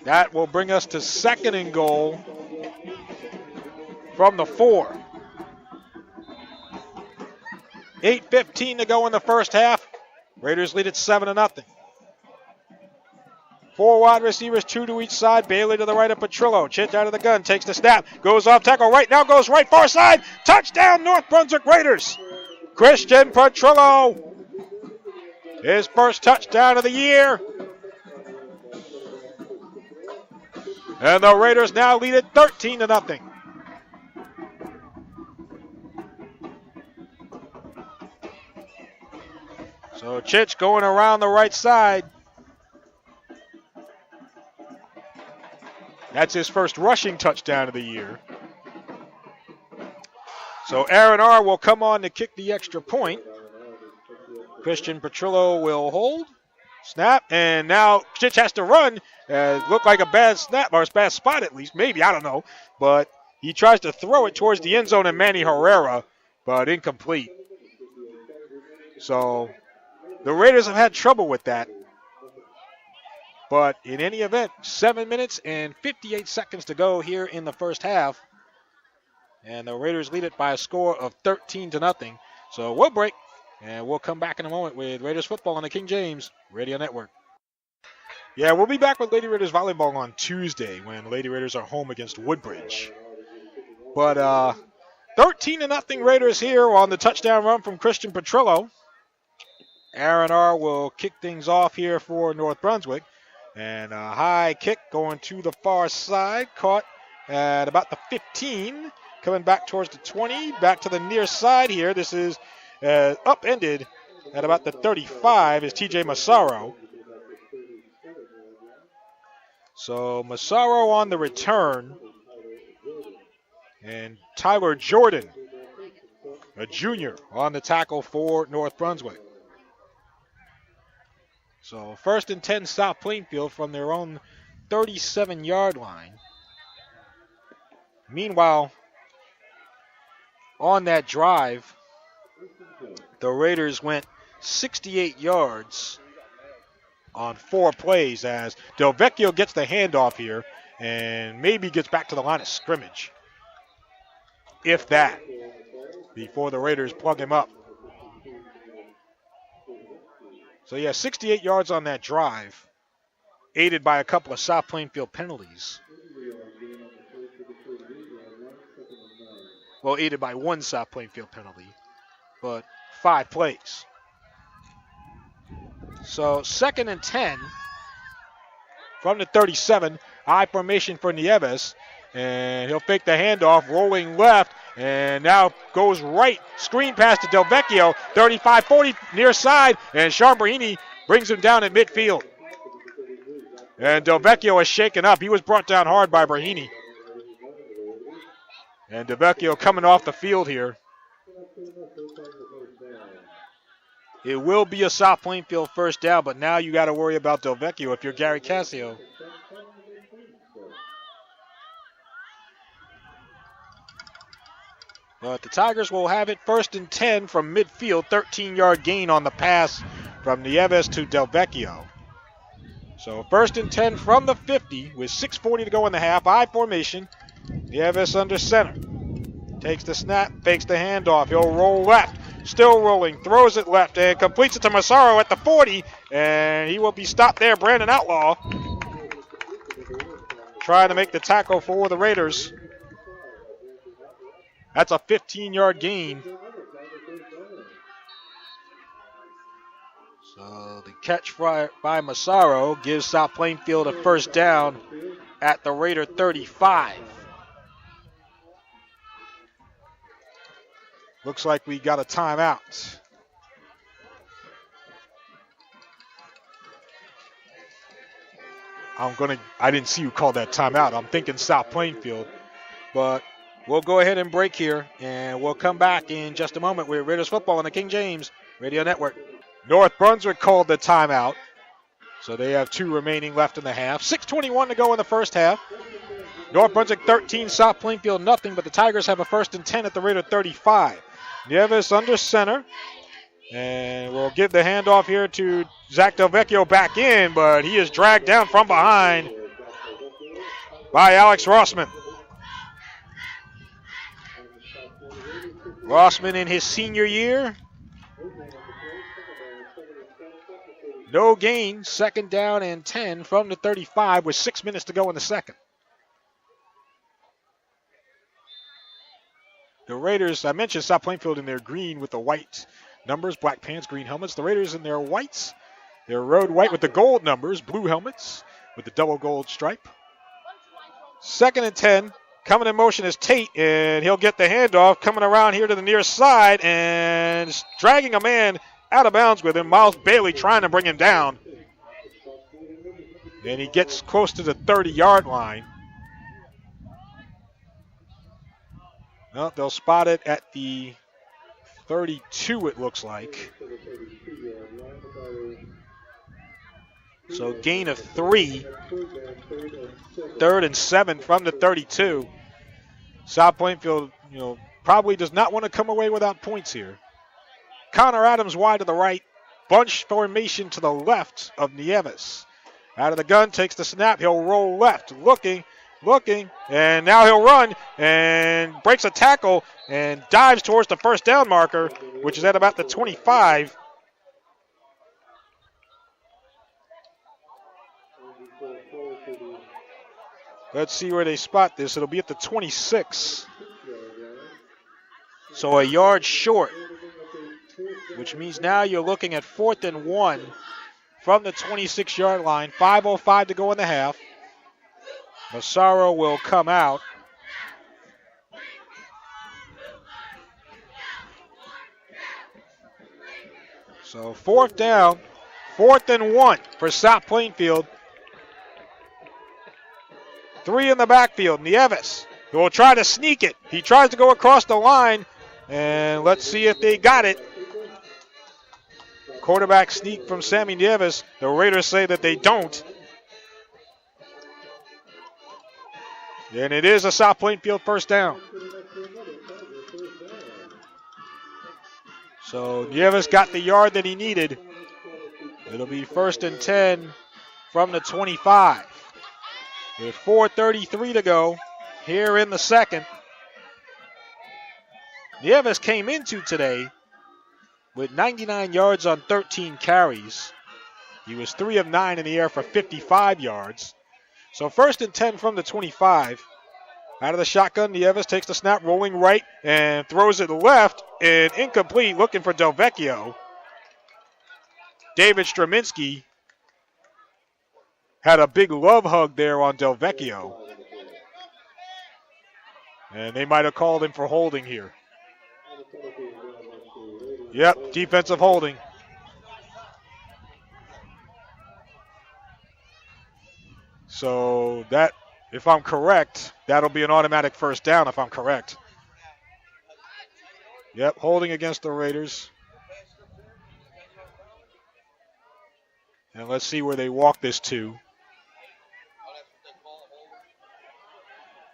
That will bring us to 2nd and goal from the 4. 8:15 to go in the first half. Raiders lead it 7-0. 4 wide receivers, 2 to each side. Bailey to the right of Petrillo. Chich out of the gun, takes the snap, goes off tackle right, now goes right, far side. Touchdown, North Brunswick Raiders. Christian Petrillo. His first touchdown of the year. And the Raiders now lead it 13-0. So Chich going around the right side. That's his first rushing touchdown of the year. So Aaron R. will come on to kick the extra point. Christian Petrillo will hold. Snap, and now Chich has to run. Looked like a bad snap, or a bad spot at least, maybe, I don't know. But he tries to throw it towards the end zone and Manny Herrera, but incomplete. So the Raiders have had trouble with that. But in any event, 7 minutes and 58 seconds to go here in the first half. And the Raiders lead it by a score of 13-0. So we'll break, and we'll come back in a moment with Raiders football on the King James Radio Network. Yeah, we'll be back with Lady Raiders volleyball on Tuesday when Lady Raiders are home against Woodbridge. But 13-0 Raiders here on the touchdown run from Christian Petrillo. Aaron R. will kick things off here for North Brunswick. And a high kick going to the far side, caught at about the 15, coming back towards the 20, back to the near side here. This is upended at about the 35 is TJ Massaro. So Massaro on the return. And Tyler Jordan, a junior, on the tackle for North Brunswick. So 1st and 10 South Plainfield from their own 37-yard line. Meanwhile, on that drive, the Raiders went 68 yards on 4 plays as Del Vecchio gets the handoff here and maybe gets back to the line of scrimmage. If that, before the Raiders plug him up. So, yeah, 68 yards on that drive, aided by a couple of South Plainfield penalties. Well, aided by 1 South Plainfield penalty, but 5 plays. So, 2nd and 10 from the 37, I formation for Nieves, and he'll fake the handoff, rolling left, and now goes right. Screen pass to Del Vecchio, 35-40 near side, and Sean Brahini brings him down at midfield. And Del Vecchio is shaken up. He was brought down hard by Brahini. And Del Vecchio coming off the field here. It will be a South Plainfield first down, but now you got to worry about Del Vecchio if you're Gary Cassio. But the Tigers will have it 1st and 10 from midfield. 13-yard gain on the pass from Nieves to Del Vecchio. So 1st and 10 from the 50 with 6:40 to go in the half. I formation. Nieves under center. Takes the snap, fakes the handoff. He'll roll left. Still rolling. Throws it left and completes it to Massaro at the 40. And he will be stopped there. Brandon Outlaw trying to make the tackle for the Raiders. That's a 15-yard gain. So the catch by Massaro gives South Plainfield a first down at the Raider 35. Looks like we got a timeout. I didn't see who called that timeout. I'm thinking South Plainfield, but we'll go ahead and break here, and we'll come back in just a moment with Raiders football on the King James Radio Network. North Brunswick called the timeout, so they have 2 remaining left in the half. 6:21 to go in the first half. North Brunswick 13, South Plainfield nothing, but the Tigers have a 1st and 10 at the Raider 35. Nieves under center, and we'll give the handoff here to Zach Del Vecchio back in, but he is dragged down from behind by Alex Rossman. Rossman in his senior year. No gain, 2nd down and 10 from the 35 with 6 minutes to go in the second. The Raiders, I mentioned South Plainfield in their green with the white numbers, black pants, green helmets. The Raiders in their whites, their road white with the gold numbers, blue helmets with the double gold stripe. 2nd and 10. Coming in motion is Tate, and he'll get the handoff coming around here to the near side and dragging a man out of bounds with him. Miles Bailey trying to bring him down. And he gets close to the 30-yard line. Well, they'll spot it at the 32, it looks like. So gain of 3. 3rd and 7 from the 32. South Plainfield, probably does not want to come away without points here. Connor Adams wide to the right. Bunch formation to the left of Nieves. Out of the gun, takes the snap. He'll roll left, looking, and now he'll run and breaks a tackle and dives towards the first down marker, which is at about the 25. Let's see where they spot this. It'll be at the 26. So a yard short, which means now you're looking at 4th and 1 from the 26-yard line. 5:05 to go in the half. Massaro will come out. So 4th down, 4th and 1 for South Plainfield. 3 in the backfield. Nieves will try to sneak it. He tries to go across the line, and let's see if they got it. Quarterback sneak from Sammy Nieves. The Raiders say that they don't. And it is a South Plainfield first down. So Nieves got the yard that he needed. It'll be 1st and 10 from the 25. With 4:33 to go here in the second. Nieves came into today with 99 yards on 13 carries. He was 3 of 9 in the air for 55 yards. So 1st and 10 from the 25. Out of the shotgun, Nieves takes the snap, rolling right, and throws it left, and incomplete, looking for Del Vecchio. David Straminski had a big love hug there on Del Vecchio. And they might have called him for holding here. Yep, defensive holding. So that, if I'm correct, that'll be an automatic first down if I'm correct. Yep, holding against the Raiders. And let's see where they walk this to.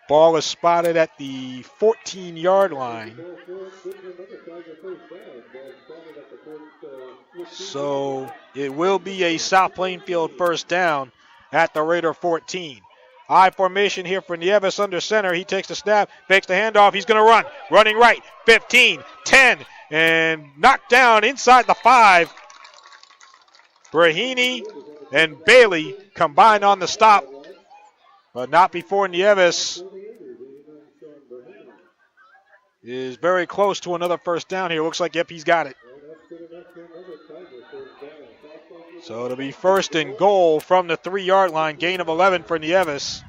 Ball is spotted at the 14-yard line. So it will be a South Plainfield first down at the Raider 14. I formation here for Nieves under center. He takes the snap, fakes the handoff. He's going to run. Running right. 15, 10, and knocked down inside the 5. Brahini and Bailey combined on the stop, but not before Nieves is very close to another first down here. Looks like, yep, he's got it. So it'll be 1st and goal from the 3-yard line. Gain of 11 for Nieves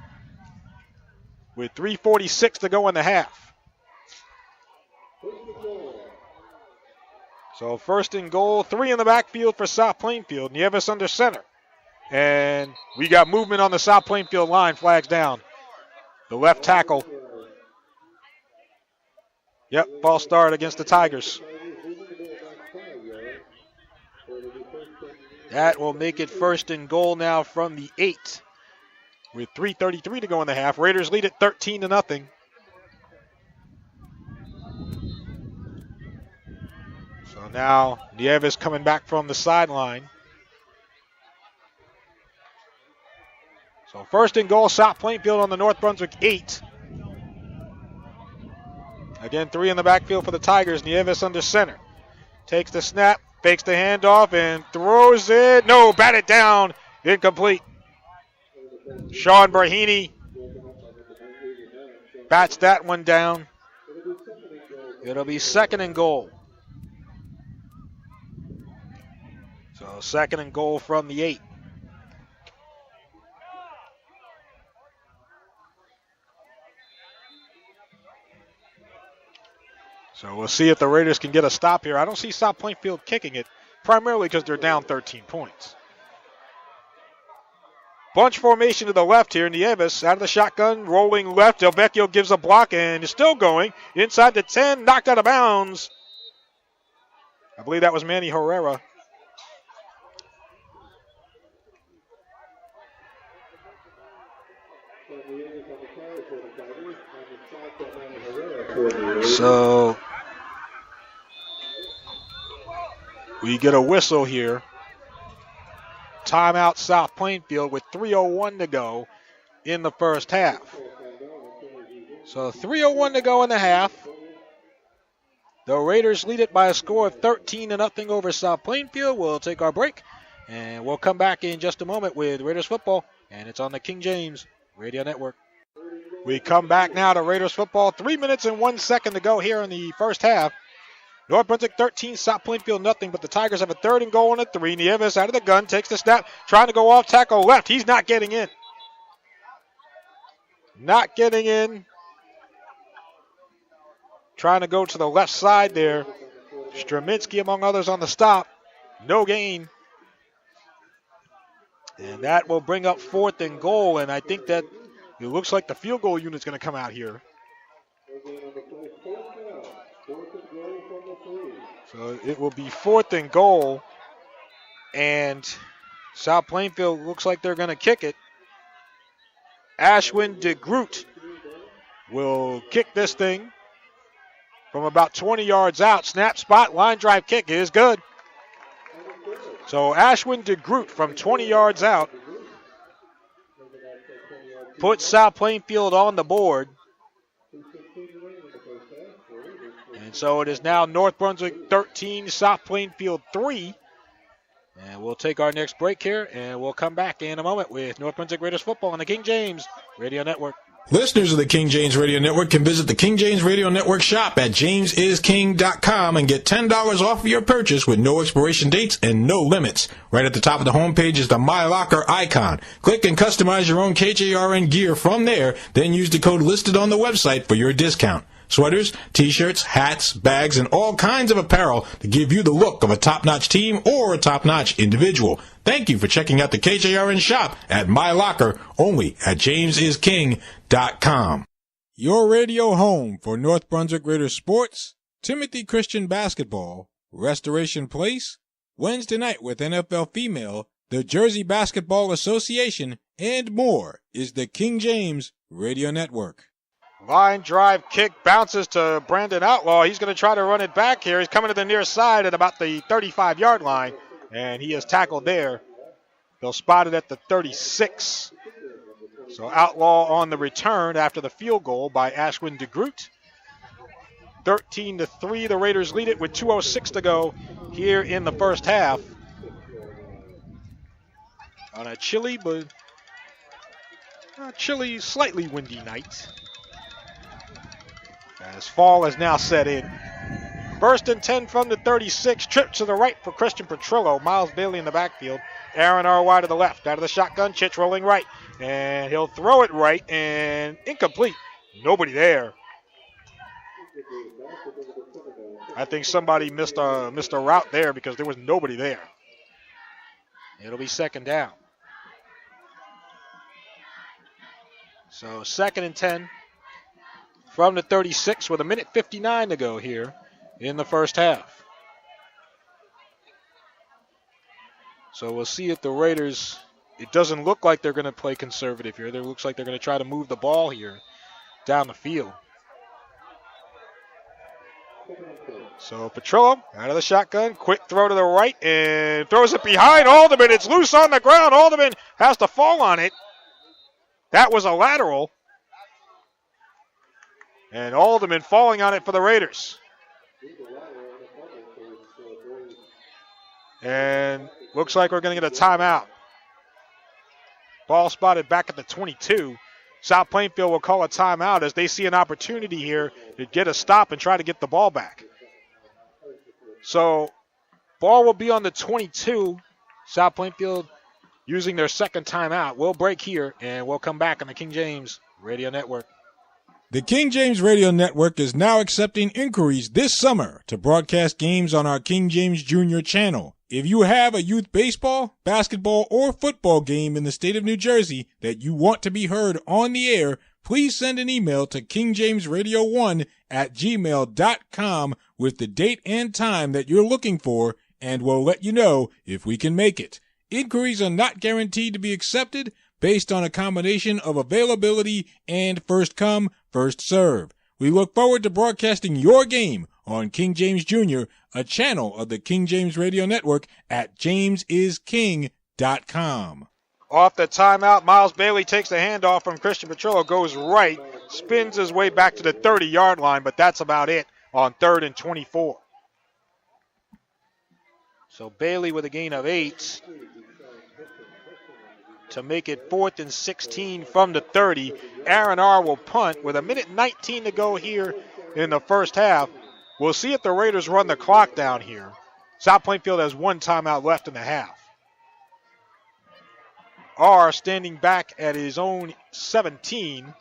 with 3:46 to go in the half. So 1st and goal, 3 in the backfield for South Plainfield. Nieves under center. And we got movement on the South Plainfield line. Flags down. The left tackle. Yep, false start against the Tigers. That will make it 1st and goal now from the 8. With 3:33 to go in the half. Raiders lead it 13-0. So now Nieves coming back from the sideline. So 1st and goal, South Plainfield on the North Brunswick 8. Again, 3 in the backfield for the Tigers. Nieves under center. Takes the snap, fakes the handoff, and throws it. No, batted down. Incomplete. Sean Brahini bats that one down. It'll be 2nd and goal. So 2nd and goal from the 8. So we'll see if the Raiders can get a stop here. I don't see South Plainfield kicking it, primarily because they're down 13 points. Bunch formation to the left here. Nieves out of the shotgun, rolling left. Del Vecchio gives a block and is still going. Inside the 10, knocked out of bounds. I believe that was Manny Herrera. So we get a whistle here timeout South Plainfield with 3:01 to go in the first half. So 3:01 to go in the half. The Raiders lead it by a score of 13-0 over South Plainfield. We'll take our break, and we'll come back in just a moment with Raiders football, and it's on the King James Radio Network. We come back now to Raiders football. 3 minutes and 1 second to go here in the first half. North Brunswick 13, South Plainfield nothing, but the Tigers have a 3rd and goal and a 3. Nieves out of the gun, takes the snap, trying to go off tackle left. He's not getting in. Not getting in. Trying to go to the left side there. Straminsky, among others, on the stop. No gain. And that will bring up 4th and goal, and I think that it looks like the field goal unit's going to come out here. So it will be 4th and goal, and South Plainfield looks like they're going to kick it. Ashwin DeGroot will kick this thing from about 20 yards out. Snap, spot, line drive kick is good. So Ashwin DeGroot from 20 yards out puts South Plainfield on the board. And so it is now North Brunswick 13, South Plainfield 3. And we'll take our next break here, and we'll come back in a moment with North Brunswick Raiders football on the King James Radio Network. Listeners of the King James Radio Network can visit the King James Radio Network shop at jamesisking.com and get $10 off of your purchase with no expiration dates and no limits. Right at the top of the homepage is the My Locker icon. Click and customize your own KJRN gear from there, then use the code listed on the website for your discount. Sweaters, t-shirts, hats, bags, and all kinds of apparel to give you the look of a top-notch team or a top-notch individual. Thank you for checking out the KJRN shop at My Locker, only at jamesisking.com. Your radio home for North Brunswick Raiders sports, Timothy Christian basketball, Restoration Place, Wednesday night with NFL Female, the Jersey Basketball Association, and more is the King James Radio Network. Line drive kick bounces to Brandon Outlaw. He's going to try to run it back here. He's coming to the near side at about the 35-yard line, and he is tackled there. They'll spot it at the 36. So Outlaw on the return after the field goal by Ashwin DeGroot. 13-3, the Raiders lead it with 2:06 to go here in the first half. On a chilly, slightly windy night, as fall has now set in. 1st and 10 from the 36. Trip to the right for Christian Petrillo. Miles Bailey in the backfield. Aaron R.Y. to the left. Out of the shotgun. Chitch rolling right. And he'll throw it right. And incomplete. Nobody there. I think somebody missed a route there because there was nobody there. It'll be 2nd down. So 2nd and 10. From the 36 with 1:59 to go here in the first half. So we'll see if the Raiders, it doesn't look like they're going to play conservative here. It looks like they're going to try to move the ball here down the field. So Petrillo out of the shotgun, quick throw to the right and throws it behind Alderman. It's loose on the ground. Alderman has to fall on it. That was a lateral. And Alderman falling on it for the Raiders. And looks like we're going to get a timeout. Ball spotted back at the 22. South Plainfield will call a timeout as they see an opportunity here to get a stop and try to get the ball back. So ball will be on the 22. South Plainfield using their 2nd timeout. We'll break here and we'll come back on the King James Radio Network. The King James Radio Network is now accepting inquiries this summer to broadcast games on our King James Jr. channel. If you have a youth baseball, basketball, or football game in the state of New Jersey that you want to be heard on the air, please send an email to kingjamesradio1@gmail.com with the date and time that you're looking for, and we'll let you know if we can make it. Inquiries are not guaranteed to be accepted based on a combination of availability and first come, first serve. We look forward to broadcasting your game on King James Jr., a channel of the King James Radio Network at jamesisking.com. KingJamesRadio.com. Off the timeout, Miles Bailey takes the handoff from Christian Petrillo, goes right, spins his way back to the 30-yard line, but that's about it on 3rd and 24. So Bailey with a gain of 8 to make it 4th and 16 from the 30. Aaron R. will punt with 1:19 to go here in the first half. We'll see if the Raiders run the clock down here. South Plainfield has 1 timeout left in the half. R standing back at his own 17.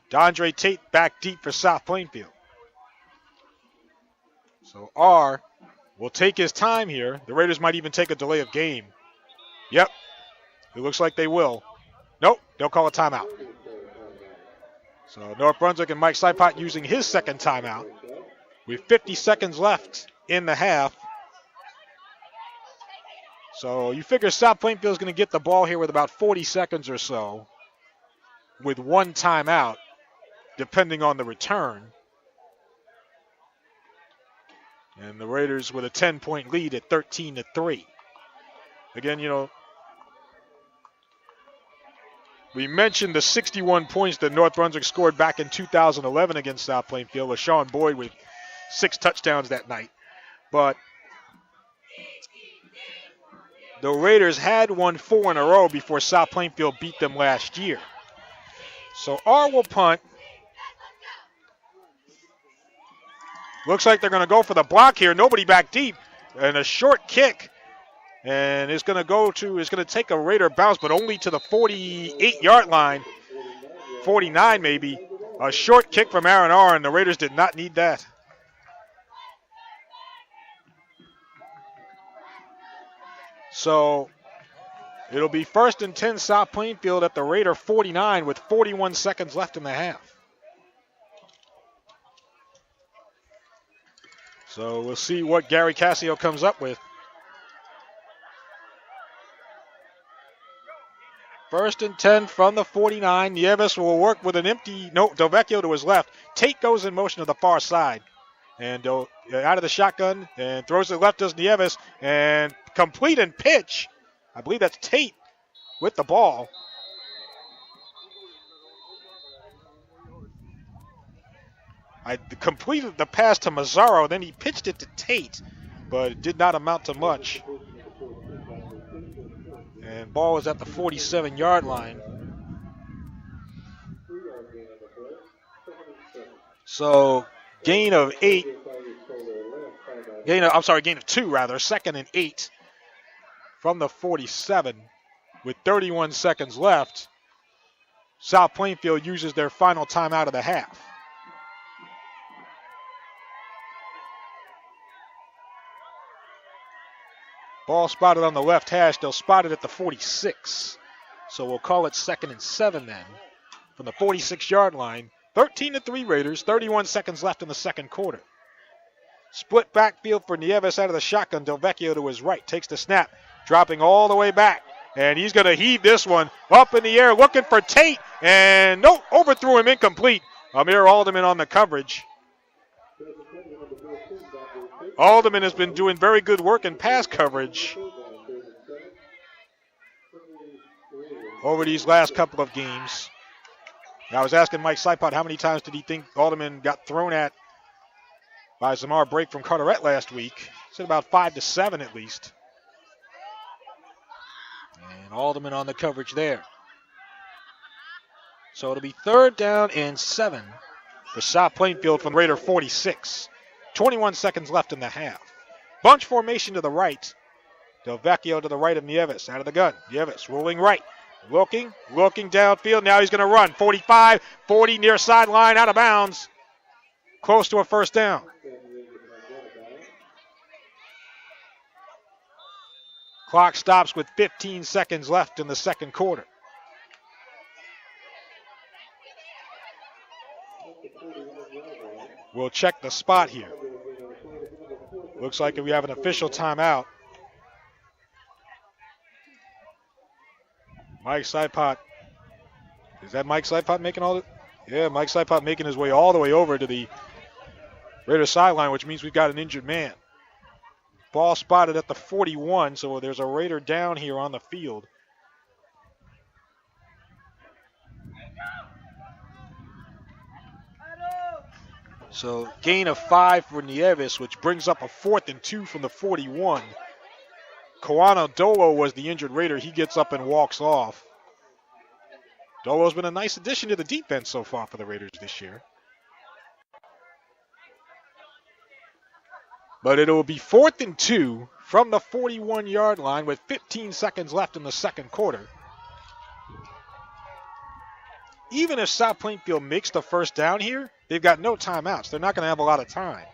DeAndre Tate back deep for South Plainfield. So R will take his time here. The Raiders might even take a delay of game. Yep, it looks like they will. Nope, they'll call a timeout. So North Brunswick and Mike Cipot using his second timeout with 50 seconds left in the half. So you figure South Plainfield is going to get the ball here with about 40 seconds or so with 1 timeout, depending on the return. And the Raiders with a 10-point lead at 13-3. Again, you know, we mentioned the 61 points that North Brunswick scored back in 2011 against South Plainfield, with Sean Boyd with 6 touchdowns that night. But the Raiders had won 4 in a row before South Plainfield beat them last year. So R will punt. Looks like they're going to go for the block here. Nobody back deep. And a short kick. And it's going to take a Raider bounce, but only to the 48-yard line. 49 maybe. A short kick from Aaron R., and the Raiders did not need that. So it'll be 1st and 10 South Plainfield at the Raider 49 with 41 seconds left in the half. So we'll see what Gary Cassio comes up with. 1st and 10 from the 49. Nieves will work with an empty, no, Delvecchio to his left. Tate goes in motion to the far side. And out of the shotgun and throws it left does Nieves. And complete and pitch. I believe that's Tate with the ball. I completed the pass to Mazzaro, then he pitched it to Tate, but it did not amount to much. And ball is at the 47-yard line. So gain of 2 rather, 2nd and 8 from the 47 with 31 seconds left. South Plainfield uses their final timeout of the half. Ball spotted on the left hash. They'll spot it at the 46. So we'll call it 2nd and 7 then from the 46-yard line. 13-3 Raiders, 31 seconds left in the second quarter. Split backfield for Nieves out of the shotgun. Delvecchio to his right, takes the snap, dropping all the way back. And he's going to heave this one up in the air, looking for Tate. And no, overthrew him, incomplete. Amir Alderman on the coverage. Alderman has been doing very good work in pass coverage over these last couple of games. I was asking Mike Cipot how many times did he think Alderman got thrown at by Zamar Brake from Carteret last week. He said about 5 to 7 at least. And Alderman on the coverage there. So it'll be 3rd down and 7 for South Plainfield from Raider 46. 21 seconds left in the half. Bunch formation to the right. Delvecchio to the right of Nieves. Out of the gun. Nieves rolling right. Looking downfield. Now he's going to run. 45, 40 near sideline, out of bounds. Close to a 1st down. Clock stops with 15 seconds left in the second quarter. We'll check the spot here. Looks like we have an official timeout. Mike Cipot. Is that Mike Cipot making all the... Yeah, Mike Cipot making his way all the way over to the Raiders sideline, which means we've got an injured man. Ball spotted at the 41, so there's a Raider down here on the field. So gain of 5 for Nieves, which brings up a 4th and 2 from the 41. Koano Dolo was the injured Raider. He gets up and walks off. Dolo's been a nice addition to the defense so far for the Raiders this year. But it'll be 4th and 2 from the 41-yard line with 15 seconds left in the second quarter. Even if South Plainfield makes the first down here, they've got no timeouts. They're not going to have a lot of time.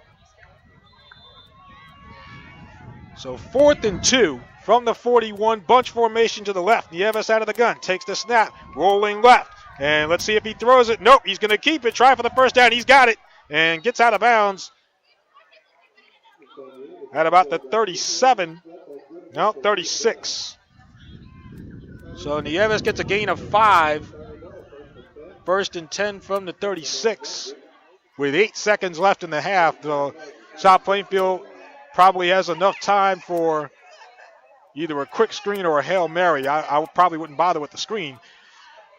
So 4th and 2 from the 41, bunch formation to the left. Nieves out of the gun, takes the snap, rolling left. And let's see if he throws it. Nope, he's going to keep it. Try for the first down. He's got it and gets out of bounds at about the 37. No, 36. So Nieves gets a gain of 5. 1st and 10 from the 36 with 8 seconds left in the half. So South Plainfield probably has enough time for either a quick screen or a Hail Mary. I probably wouldn't bother with the screen.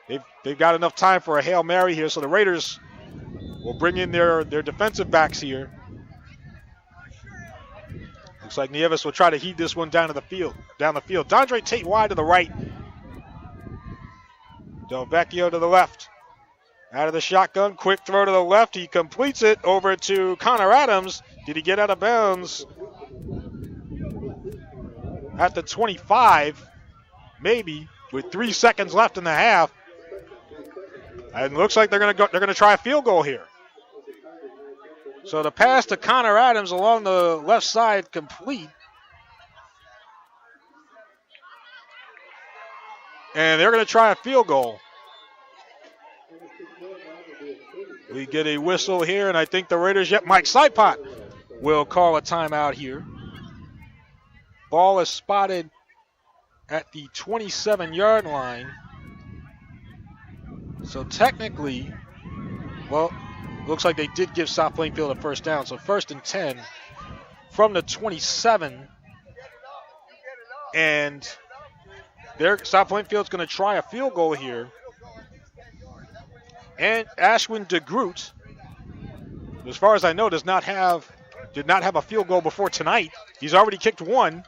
They've got enough time for a Hail Mary here, so the Raiders will bring in their defensive backs here. Looks like Nieves will try to heave this one down the field. Dondre Tate wide to the right. Del Vecchio to the left. Out of the shotgun, quick throw to the left. He completes it over to Connor Adams. Did he get out of bounds? At the 25, maybe, with 3 seconds left in the half. And it looks like they're going to try a field goal here. So the pass to Connor Adams along the left side complete. And they're going to try a field goal. We get a whistle here, and I think the Raiders, Mike Cipot will call a timeout here. Ball is spotted at the 27-yard line. So technically, well, looks like they did give South Plainfield a first down. So 1st and 10 from the 27. And South Plainfield's going to try a field goal here. And Ashwin DeGroot, as far as I know, did not have a field goal before tonight. He's already kicked one.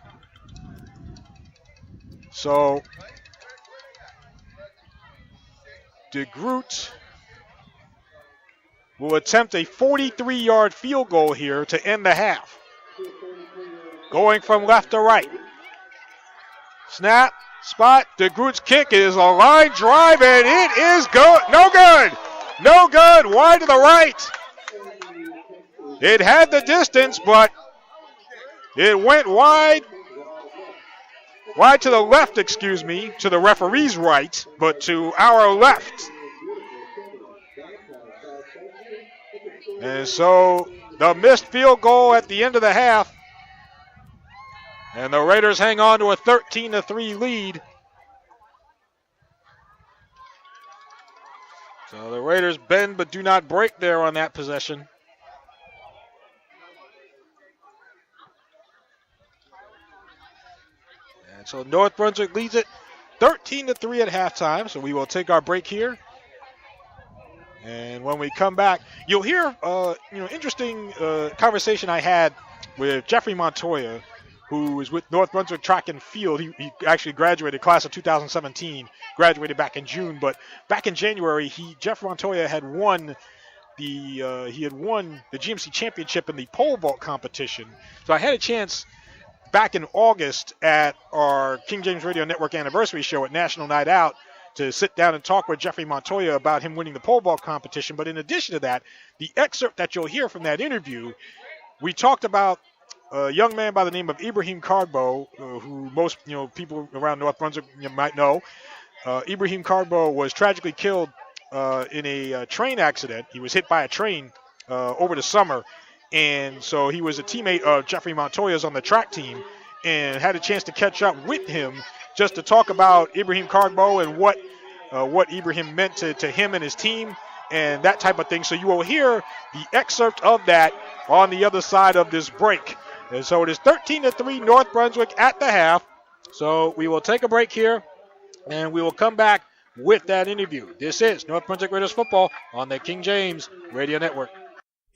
So DeGroot will attempt a 43-yard field goal here to end the half. Going from left to right. Snap. Spot. DeGroot's kick is a line drive, and it is no good. No good. Wide to the right. It had the distance, but it went wide. Wide to the left, to the referee's right, but to our left. And so the missed field goal at the end of the half. And the Raiders hang on to a 13-3 lead. So the Raiders bend but do not break there on that possession. And so North Brunswick leads it 13-3 at halftime. So we will take our break here. And when we come back, you'll hear interesting conversation I had with Jeffrey Montoya, who is with North Brunswick Track and Field. He actually graduated, class of 2017, graduated back in June. But back in January, Jeff Montoya had won the GMC championship in the pole vault competition. So I had a chance back in August at our King James Radio Network anniversary show at National Night Out to sit down and talk with Jeffrey Montoya about him winning the pole vault competition. But in addition to that, the excerpt that you'll hear from that interview, we talked about a young man by the name of Ibrahim Karbo, who most people around North Brunswick might know. Ibrahim Karbo was tragically killed in a train accident. He was hit by a train over the summer, and so he was a teammate of Jeffrey Montoya's on the track team, and had a chance to catch up with him just to talk about Ibrahim Karbo and what Ibrahim meant to him and his team and that type of thing. So you will hear the excerpt of that on the other side of this break. And so it is 13-3 North Brunswick at the half. So we will take a break here, and we will come back with that interview. This is North Brunswick Raiders football on the King James Radio Network.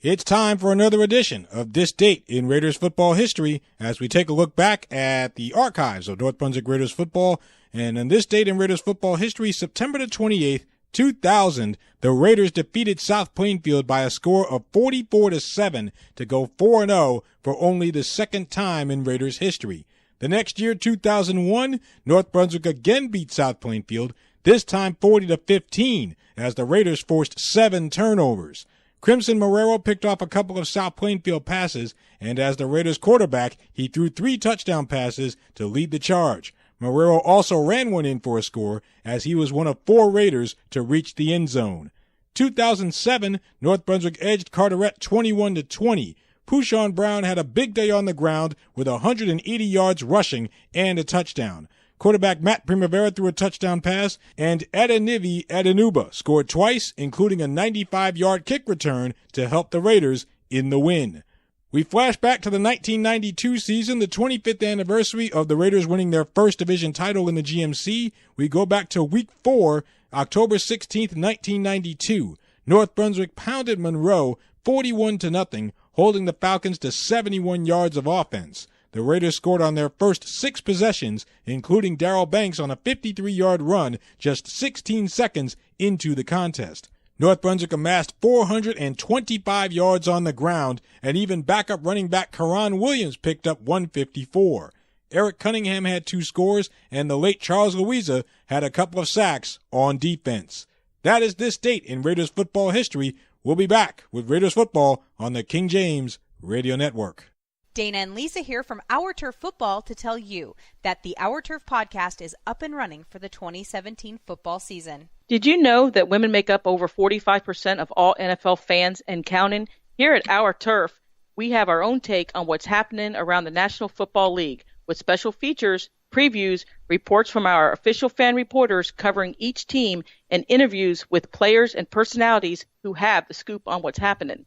It's time for another edition of This Date in Raiders Football History as we take a look back at the archives of North Brunswick Raiders football. And on this date in Raiders football history, September the 28th, 2000, the Raiders defeated South Plainfield by a score of 44-7 to go 4-0 for only the second time in Raiders history. The next year, 2001, North Brunswick again beat South Plainfield, this time 40-15, as the Raiders forced 7 turnovers. Crimson Marrero picked off a couple of South Plainfield passes, and as the Raiders quarterback, he threw 3 touchdown passes to lead the charge. Marrero also ran one in for a score, as he was one of 4 Raiders to reach the end zone. 2007, North Brunswick edged Carteret 21-20. Pouchon Brown had a big day on the ground with 180 yards rushing and a touchdown. Quarterback Matt Primavera threw a touchdown pass, and Adenivi Adenuba scored twice, including a 95-yard kick return to help the Raiders in the win. We flash back to the 1992 season, the 25th anniversary of the Raiders winning their first division title in the GMC. We go back to week 4, October 16th, 1992. North Brunswick pounded Monroe 41-0, holding the Falcons to 71 yards of offense. The Raiders scored on their first 6 possessions, including Darrell Banks on a 53-yard run just 16 seconds into the contest. North Brunswick amassed 425 yards on the ground, and even backup running back Karan Williams picked up 154. Eric Cunningham had 2 scores, and the late Charles Louisa had a couple of sacks on defense. That is this date in Raiders football history. We'll be back with Raiders football on the King James Radio Network. Dana and Lisa here from Our Turf Football to tell you that the Our Turf podcast is up and running for the 2017 football season. Did you know that women make up over 45% of all NFL fans and counting? Here at Our Turf, we have our own take on what's happening around the National Football League with special features, previews, reports from our official fan reporters covering each team, and interviews with players and personalities who have the scoop on what's happening.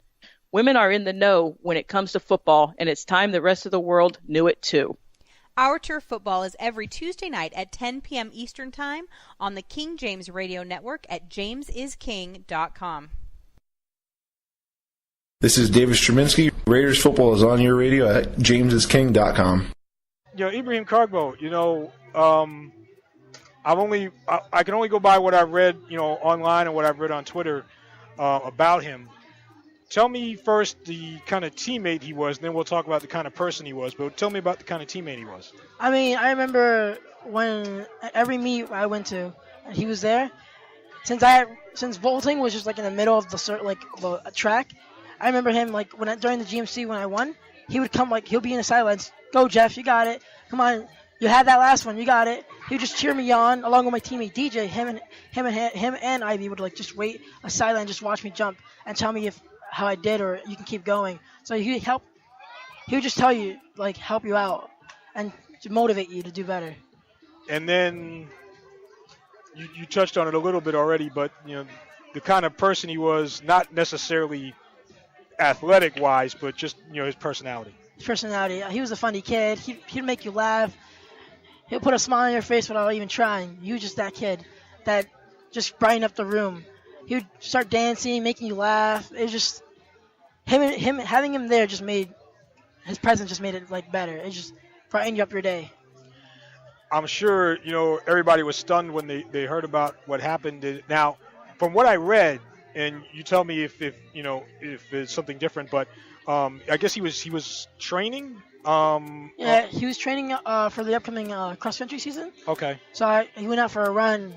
Women are in the know when it comes to football, and it's time the rest of the world knew it too. Our Turf Football is every Tuesday night at 10 p.m. Eastern Time on the King James Radio Network at jamesisking.com. This is David Straminsky. Raiders football is on your radio at jamesisking.com. Ibrahim Kargbo, I can only go by what I've read, online and what I've read on Twitter about him. Tell me first the kind of teammate he was, then we'll talk about the kind of person he was. But tell me about the kind of teammate he was. I mean, I remember when every meet I went to, he was there. Since vaulting was just like in the middle of the track, I remember him during the GMC when I won, he would come he'll be in the sidelines. Go Jeff, you got it. Come on, you had that last one, you got it. He would just cheer me on along with my teammate DJ. Him and Ivy would just wait a sideline, just watch me jump and tell me how I did or you can keep going. So he would just tell you, help you out and to motivate you to do better. And then you touched on it a little bit already, but the kind of person he was, not necessarily athletic wise, but just his personality. His personality. He was a funny kid. He'd make you laugh. He'll put a smile on your face without even trying. He was just that kid that just brightened up the room. He would start dancing, making you laugh. It was just having him there just made his presence just made it better. It just brightened you up your day. I'm sure everybody was stunned when they heard about what happened. Now, from what I read, and you tell me if it's something different, but I guess he was training. He was training for the upcoming cross country season. Okay. So he went out for a run,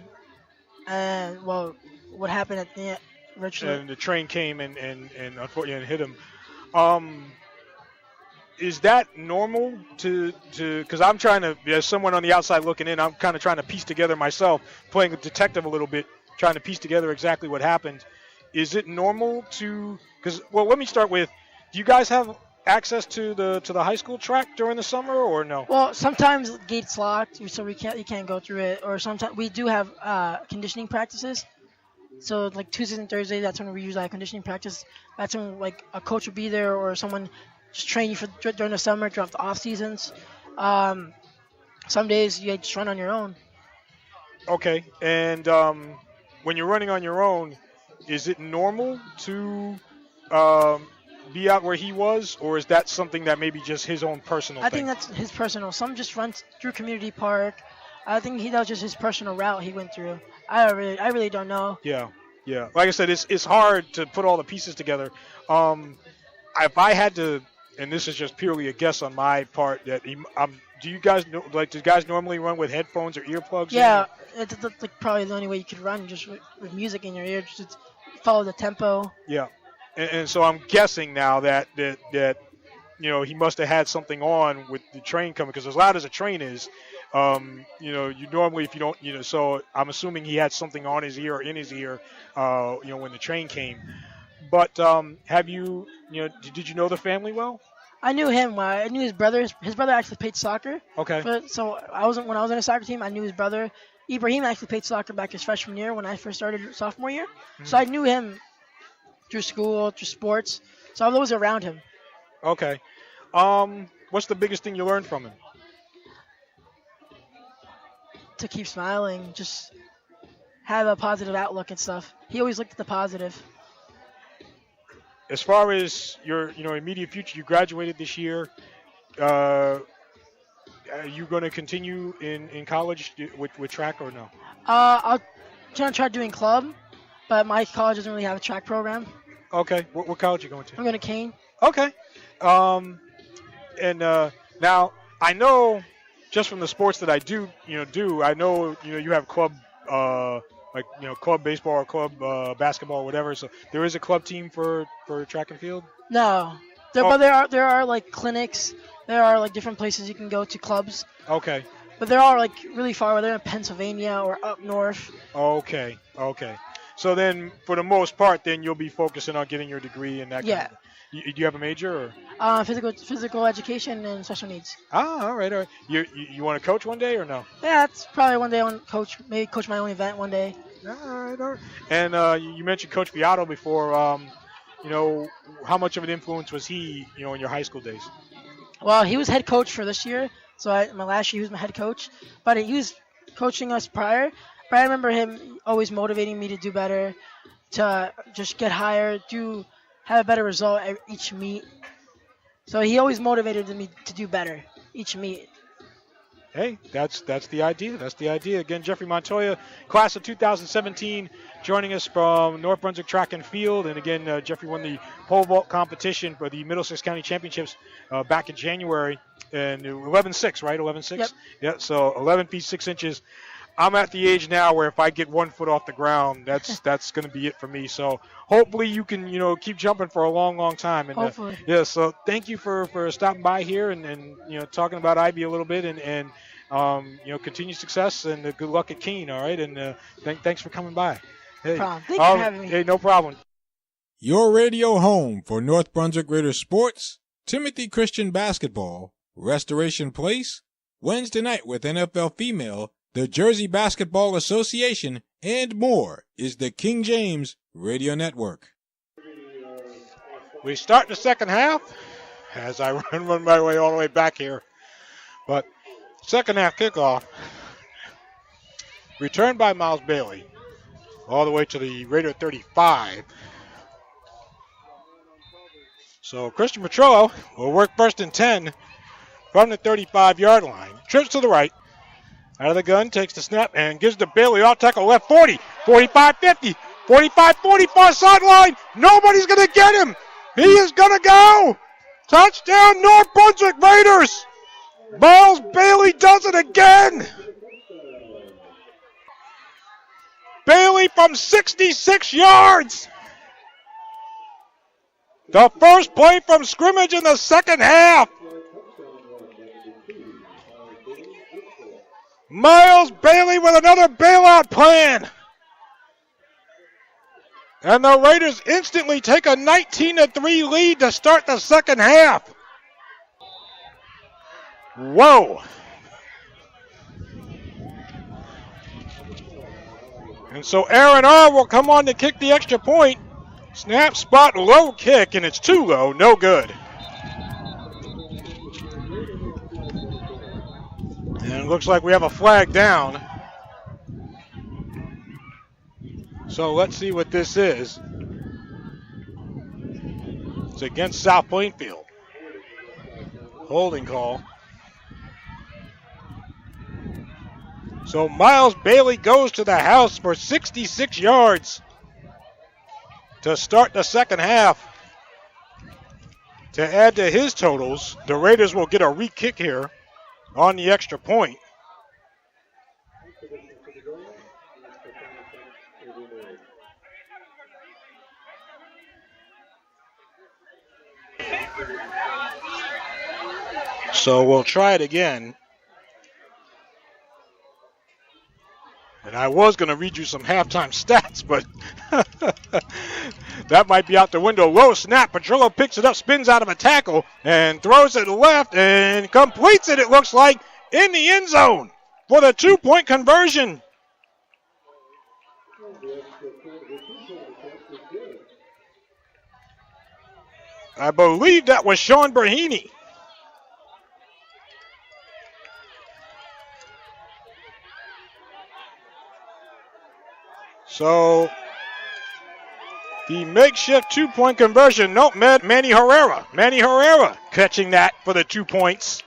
and what happened at the virtually? And the train came and unfortunately hit him. Is that normal because I'm trying to, as someone on the outside looking in, I'm kind of trying to piece together myself, playing a detective a little bit, trying to piece together exactly what happened. Is it normal let me start with, do you guys have access to the high school track during the summer or no? Well, sometimes the gate's locked, so you can't go through it, or sometimes we do have conditioning practices. So Tuesdays and Thursdays, that's when we usually have conditioning practice. That's when a coach will be there or someone just train you during the summer, during the off seasons. Some days you just run on your own. Okay, and when you're running on your own, is it normal to be out where he was, or is that something that maybe just his own personal I thing? think that's his personal. Some just run through Community Park. I think that was just his personal route he went through. I really don't know. Yeah. Like I said, it's hard to put all the pieces together. If I had to, and this is just purely a guess on my part, that do you guys know? Like, do guys normally run with headphones or earplugs? Yeah, it's like probably the only way you could run, just with music in your ear, just follow the tempo. Yeah, and so I'm guessing now that he must have had something on with the train coming, because as loud as a train is, you normally, if you don't, so I'm assuming he had something on his ear or in his ear, when the train came. But did you know the family well? I knew him. I knew his brother. His brother actually played soccer. Okay. When I was on a soccer team, I knew his brother. Ibrahim actually played soccer back his freshman year when I first started sophomore year. Mm-hmm. So I knew him through school, through sports. So I was always around him. Okay. What's the biggest thing you learned from him? To keep smiling, just have a positive outlook and stuff. He always looked at the positive. As far as your immediate future, you graduated this year. Are you going to continue in college with track or no? I'll try doing club, but my college doesn't really have a track program. Okay. What college are you going to? I'm going to Kane. Okay. Now I know just from the sports that I do, I know you have club. Club baseball or club basketball or whatever. So there is a club team for track and field? No. But there are like clinics. There are like different places you can go to, clubs. Okay. But they're all like really far. They're in Pennsylvania or up north. Okay. So then for the most part, then you'll be focusing on getting your degree and that kind of. Do you have a major or? Physical education and special needs. Ah, all right. You want to coach one day or no? Yeah, that's probably one day I want to coach. Maybe coach my own event one day. All right. And you mentioned Coach Beato before. How much of an influence was he, in your high school days? Well, he was head coach for this year. So my last year he was my head coach, but he was coaching us prior. But I remember him always motivating me to do better, to just get higher, have a better result at each meet. So he always motivated me to do better each meet. Hey, that's the idea. That's the idea. Again, Jeffrey Montoya, class of 2017, joining us from North Brunswick Track and Field. And again, Jeffrey won the pole vault competition for the Middlesex County Championships back in January. And 11.6, right? 11.6? Yep. Yeah, so 11 feet 6 inches. I'm at the age now where if I get 1 foot off the ground, that's going to be it for me. So hopefully you can, keep jumping for a long, long time. And, hopefully. So thank you for stopping by here and talking about Ivy a little bit and continued success and good luck at Keene, all right? And thanks for coming by. Hey, Thank you for having me. Hey, no problem. Your radio home for North Brunswick Raiders sports, Timothy Christian basketball, Restoration Place, Wednesday night with NFL female, the Jersey Basketball Association, and more is the King James Radio Network. We start the second half as I run my way all the way back here. But second half kickoff, returned by Miles Bailey, all the way to the Raider 35. So Christian Petrillo will work first and 10 from the 35-yard line. Trips to the right. Out of the gun, takes the snap, and gives to Bailey off tackle left 40, 45, 50, 45, 40, far sideline. Nobody's going to get him. He is going to go. Touchdown, North Brunswick Raiders. Miles Bailey does it again. Bailey from 66 yards. The first play from scrimmage in the second half. Miles Bailey with another bailout plan. And the Raiders instantly take a 19-3 lead to start the second half. Whoa. And so Aaron R. will come on to kick the extra point. Snap, spot, low kick, and it's too low, no good. And it looks like we have a flag down. So let's see what this is. It's against South Plainfield. Holding call. So Miles Bailey goes to the house for 66 yards to start the second half. To add to his totals, the Raiders will get a re-kick here on the extra point. So we'll try it again. And I was going to read you some halftime stats, but that might be out the window. Low snap. Petrillo picks it up, spins out of a tackle, and throws it left and completes it, it looks like, in the end zone for the 2-point conversion. I believe that was Sean Berhini. So the makeshift 2-point conversion. Nope, Manny Herrera. Manny Herrera catching that for the 2 points.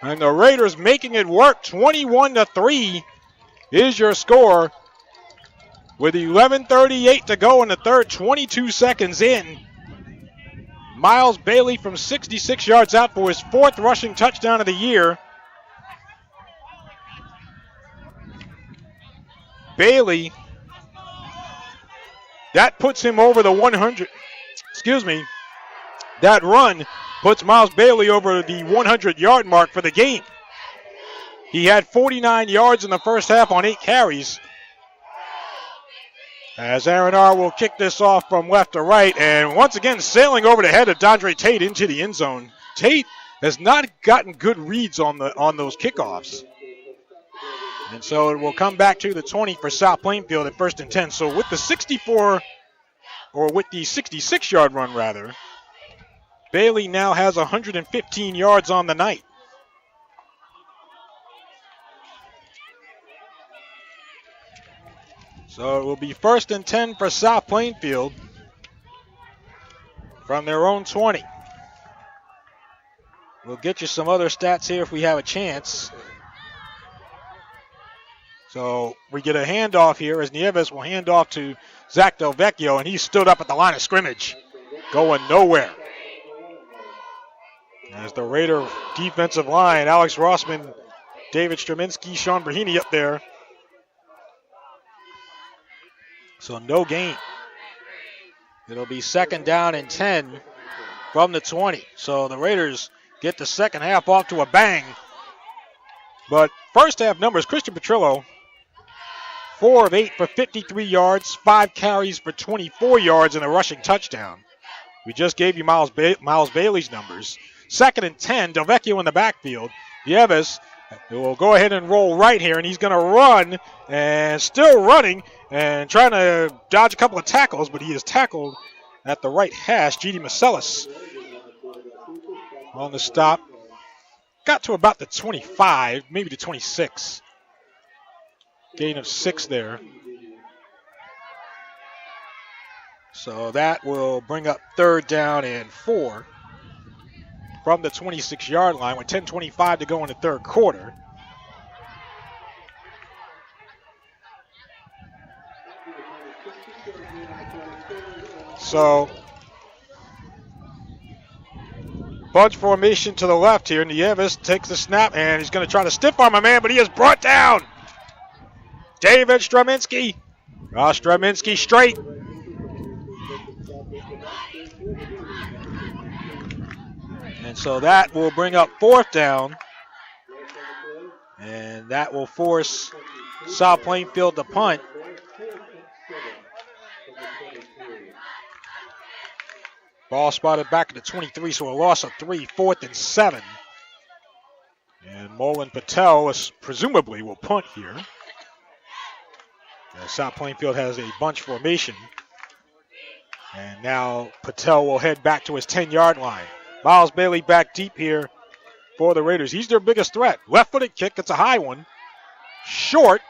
And the Raiders making it work. 21-3 is your score. With 11:38 to go in the third, 22 seconds in. Miles Bailey from 66 yards out for his 4th rushing touchdown of the year. Bailey, that puts him over the 100. Excuse me. That run puts Miles Bailey over the 100-yard mark for the game. He had 49 yards in the first half on 8 carries. As Aaron R. will kick this off from left to right, and once again sailing over the head of Dondre Tate into the end zone. Tate has not gotten good reads on those kickoffs. And so it will come back to the 20 for South Plainfield at 1st and 10. So with the 66-yard run rather, Bailey now has 115 yards on the night. So it will be 1st and 10 for South Plainfield from their own 20. We'll get you some other stats here if we have a chance. So we get a handoff here as Nieves will hand off to Zach Del Vecchio, and he stood up at the line of scrimmage, going nowhere. As the Raider defensive line, Alex Rossman, David Straminsky, Sean Berhini up there. So no gain. It'll be 2nd down and 10 from the 20. So the Raiders get the second half off to a bang. But first half numbers, Christian Petrillo, 4 of 8 for 53 yards, 5 carries for 24 yards and a rushing touchdown. We just gave you Miles Bailey's numbers. 2nd and 10, Del Vecchio in the backfield. Nieves will go ahead and roll right here, and he's going to run, and still running, and trying to dodge a couple of tackles, but he is tackled at the right hash. G.D. Marcellus on the stop. Got to about the 25, maybe the 26. Gain of 6 there. So that will bring up 3rd down and 4 from the 26-yard line with 10:25 to go in the third quarter. So bunch formation to the left here. Nieves takes the snap, and he's going to try to stiff arm a man, but he is brought down. David Straminsky. Straminsky straight. And so that will bring up 4th down. And that will force South Plainfield to punt. Ball spotted back at the 23, so a loss of 3, 4th and 7. And Molan Patel presumably will punt here. South Plainfield has a bunch formation. And now Patel will head back to his 10-yard line. Miles Bailey back deep here for the Raiders. He's their biggest threat. Left-footed kick. It's a high one. Short.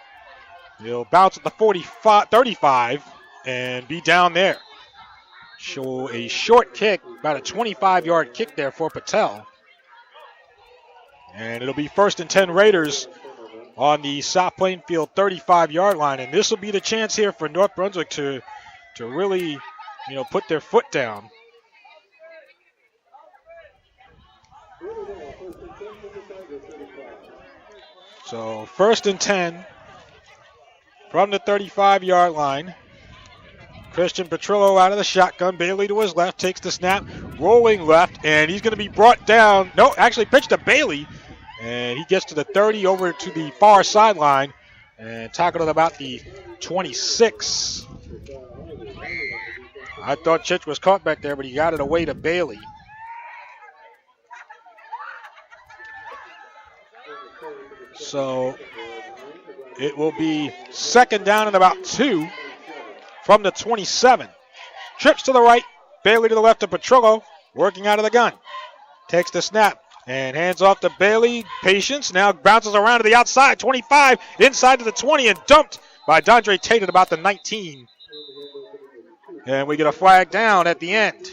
He'll bounce at the 35 and be down there. Show a short kick, about a 25-yard kick there for Patel. And it'll be 1st and 10 Raiders on the South Plainfield 35-yard line. And this will be the chance here for North Brunswick to really, put their foot down. So 1st and 10 from the 35-yard line. Christian Petrillo out of the shotgun. Bailey to his left, takes the snap, rolling left, and he's going to be brought down. No, actually pitched to Bailey, and he gets to the 30 over to the far sideline and tackled at about the 26. I thought Chich was caught back there, but he got it away to Bailey. So it will be 2nd down and about 2 from the 27. Trips to the right, Bailey to the left of Petrillo, working out of the gun. Takes the snap and hands off to Bailey. Patience, now bounces around to the outside, 25, inside to the 20, and dumped by Dondre Tate at about the 19. And we get a flag down at the end.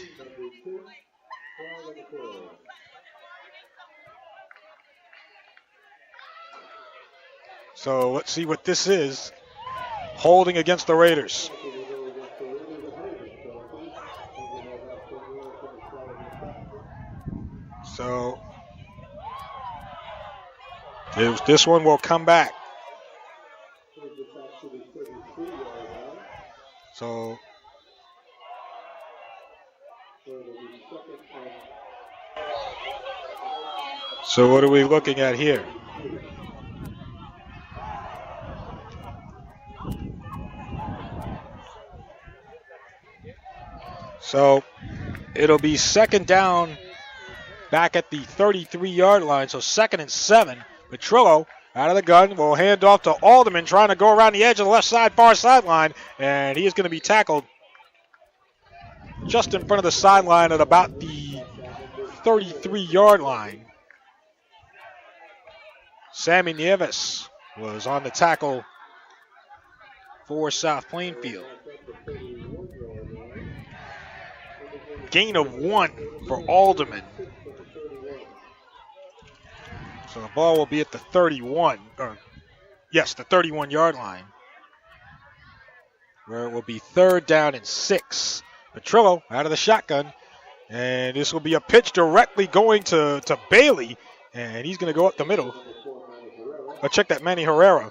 So let's see what this is. Holding against the Raiders. So this one will come back. So what are we looking at here? So it'll be 2nd down back at the 33-yard line. So 2nd and 7. Petrillo out of the gun will hand off to Alderman, trying to go around the edge of the left side, far sideline. And he is going to be tackled just in front of the sideline at about the 33-yard line. Sammy Nieves was on the tackle for South Plainfield. Gain of 1 for Alderman. So the ball will be at the 31, the 31-yard line, where it will be 3rd down and 6. Petrillo out of the shotgun, and this will be a pitch directly going to Bailey, and he's going to go up the middle. Check that, Manny Herrera.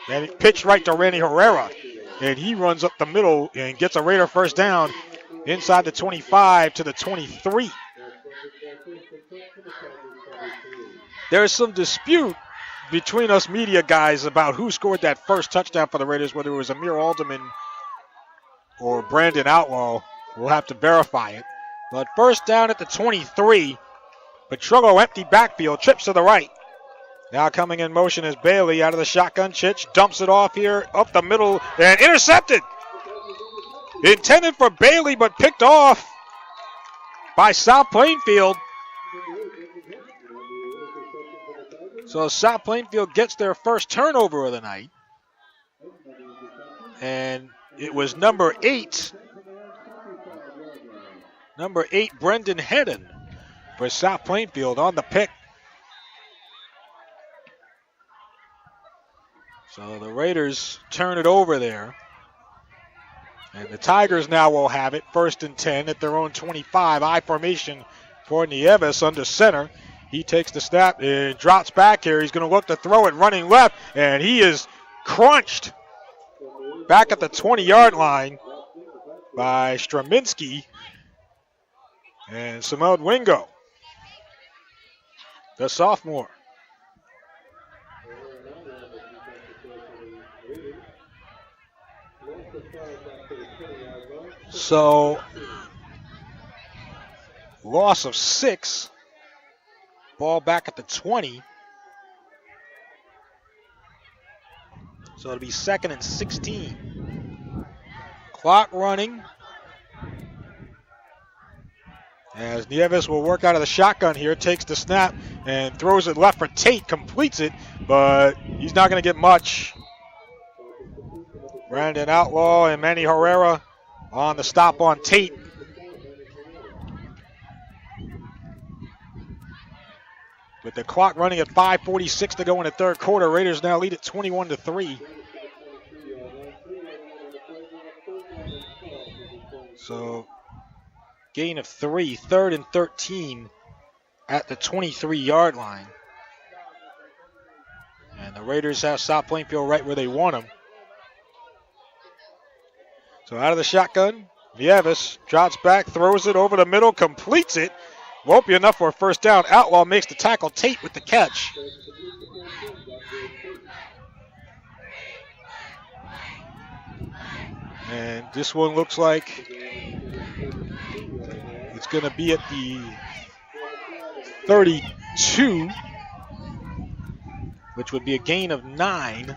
And it pitched right to Randy Herrera, and he runs up the middle and gets a Raider 1st down inside the 25 to the 23. There's some dispute between us media guys about who scored that first touchdown for the Raiders, whether it was Amir Alderman or Brandon Outlaw. We'll have to verify it. But 1st down at the 23. Petrillo empty backfield, trips to the right. Now coming in motion is Bailey out of the shotgun. Chich dumps it off here up the middle and intercepted. Intended for Bailey, but picked off by South Plainfield. So South Plainfield gets their first turnover of the night. And it was number 8. Number 8, Brendan Hedden for South Plainfield on the pick. So the Raiders turn it over there. And the Tigers now will have it 1st and 10 at their own 25. I formation for Nieves under center. He takes the snap and drops back here. He's going to look to throw it running left, and he is crunched back at the 20-yard line by Straminski and Simone Wingo, the sophomore. So, loss of 6. Ball back at the 20. So it'll be 2nd and 16. Clock running. As Nieves will work out of the shotgun here, takes the snap and throws it left for Tate, completes it, but he's not going to get much. Brandon Outlaw and Manny Herrera on the stop on Tate. With the clock running at 5:46 to go in the third quarter, Raiders now lead at 21-3. So, gain of 3, 3rd and 13 at the 23-yard line. And the Raiders have South Plainfield right where they want them. So out of the shotgun, Nieves drops back, throws it over the middle, completes it. Won't be enough for a first down. Outlaw makes the tackle. Tate with the catch. And this one looks like it's going to be at the 32, which would be a gain of 9.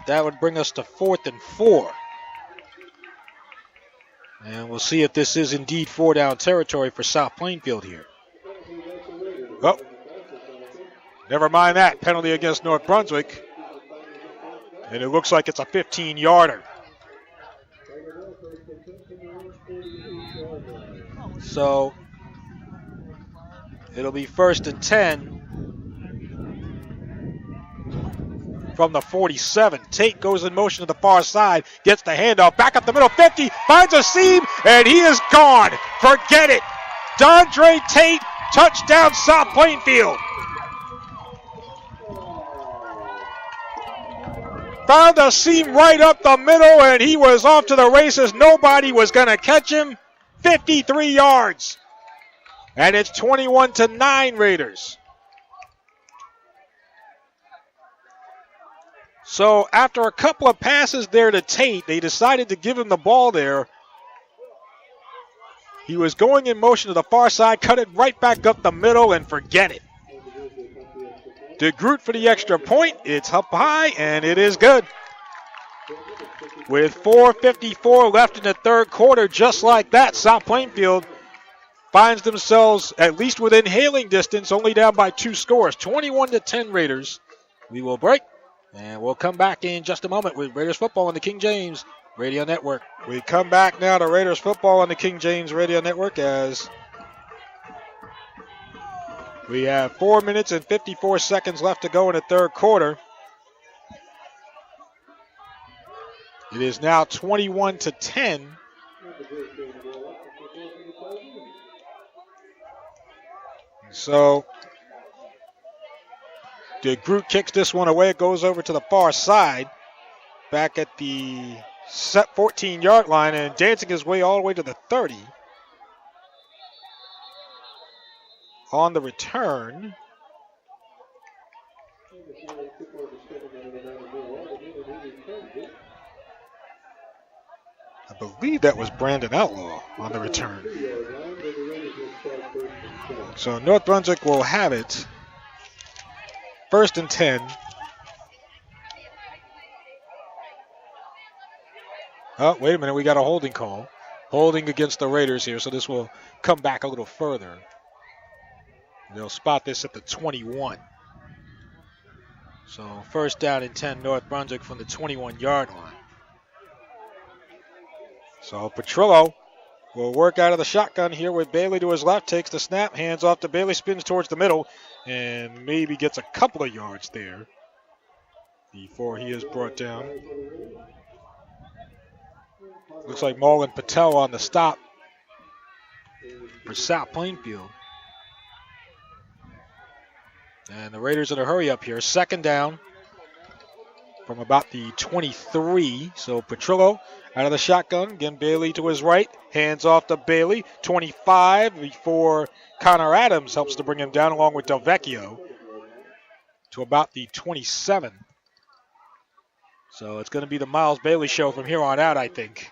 That would bring us to 4th and 4. And we'll see if this is indeed 4-down territory for South Plainfield here. Oh, never mind that. Penalty against North Brunswick. And it looks like it's a 15-yarder. So it'll be 1st and 10 from the 47. Tate goes in motion to the far side, gets the handoff, back up the middle, 50, finds a seam, and he is gone. Forget it. Dondre Tate, touchdown South Plainfield. Found a seam right up the middle, and he was off to the races. Nobody was going to catch him. 53 yards. And it's 21-9 Raiders. So after a couple of passes there to Tate, they decided to give him the ball there. He was going in motion to the far side, cut it right back up the middle, and forget it. DeGroot for the extra point. It's up high, and it is good. With 4:54 left in the third quarter, just like that, South Plainfield finds themselves at least within hailing distance, only down by 2 scores. 21-10 Raiders. We will break, and we'll come back in just a moment with Raiders football on the King James Radio Network. We come back now to Raiders football on the King James Radio Network as we have 4 minutes and 54 seconds left to go in the third quarter. It is now 21-10. So DeGroot kicks this one away. It goes over to the far side, back at the 14-yard line, and dancing his way all the way to the 30. On the return, I believe that was Brandon Outlaw on the return. So North Brunswick will have it. 1st and 10. Oh, wait a minute. We got a holding call. Holding against the Raiders here, so this will come back a little further. They'll spot this at the 21. So 1st down and 10, North Brunswick from the 21-yard line. So Petrillo will work out of the shotgun here with Bailey to his left, takes the snap, hands off to Bailey, spins towards the middle, and maybe gets a couple of yards there before he is brought down. Looks like Marlon Patel on the stop for South Plainfield. And the Raiders in a hurry up here. 2nd down from about the 23. So Petrillo out of the shotgun. Again, Bailey to his right. Hands off to Bailey. 25 before Connor Adams helps to bring him down along with Del Vecchio to about the 27. So it's going to be the Miles Bailey show from here on out, I think.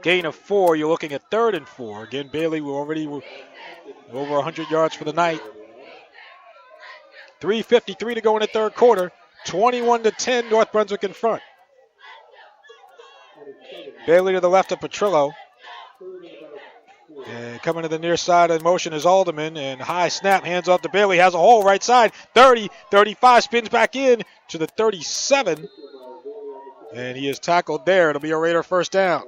Gain of 4. You're looking at 3rd and 4. Again, Bailey will already over 100 yards for the night. 3:53 to go in the third quarter. 21-10, North Brunswick in front. Bailey to the left of Petrillo. And coming to the near side in motion is Alderman, and high snap, hands off to Bailey, has a hole right side, 30, 35, spins back in to the 37, and he is tackled there. It'll be a Raider first down.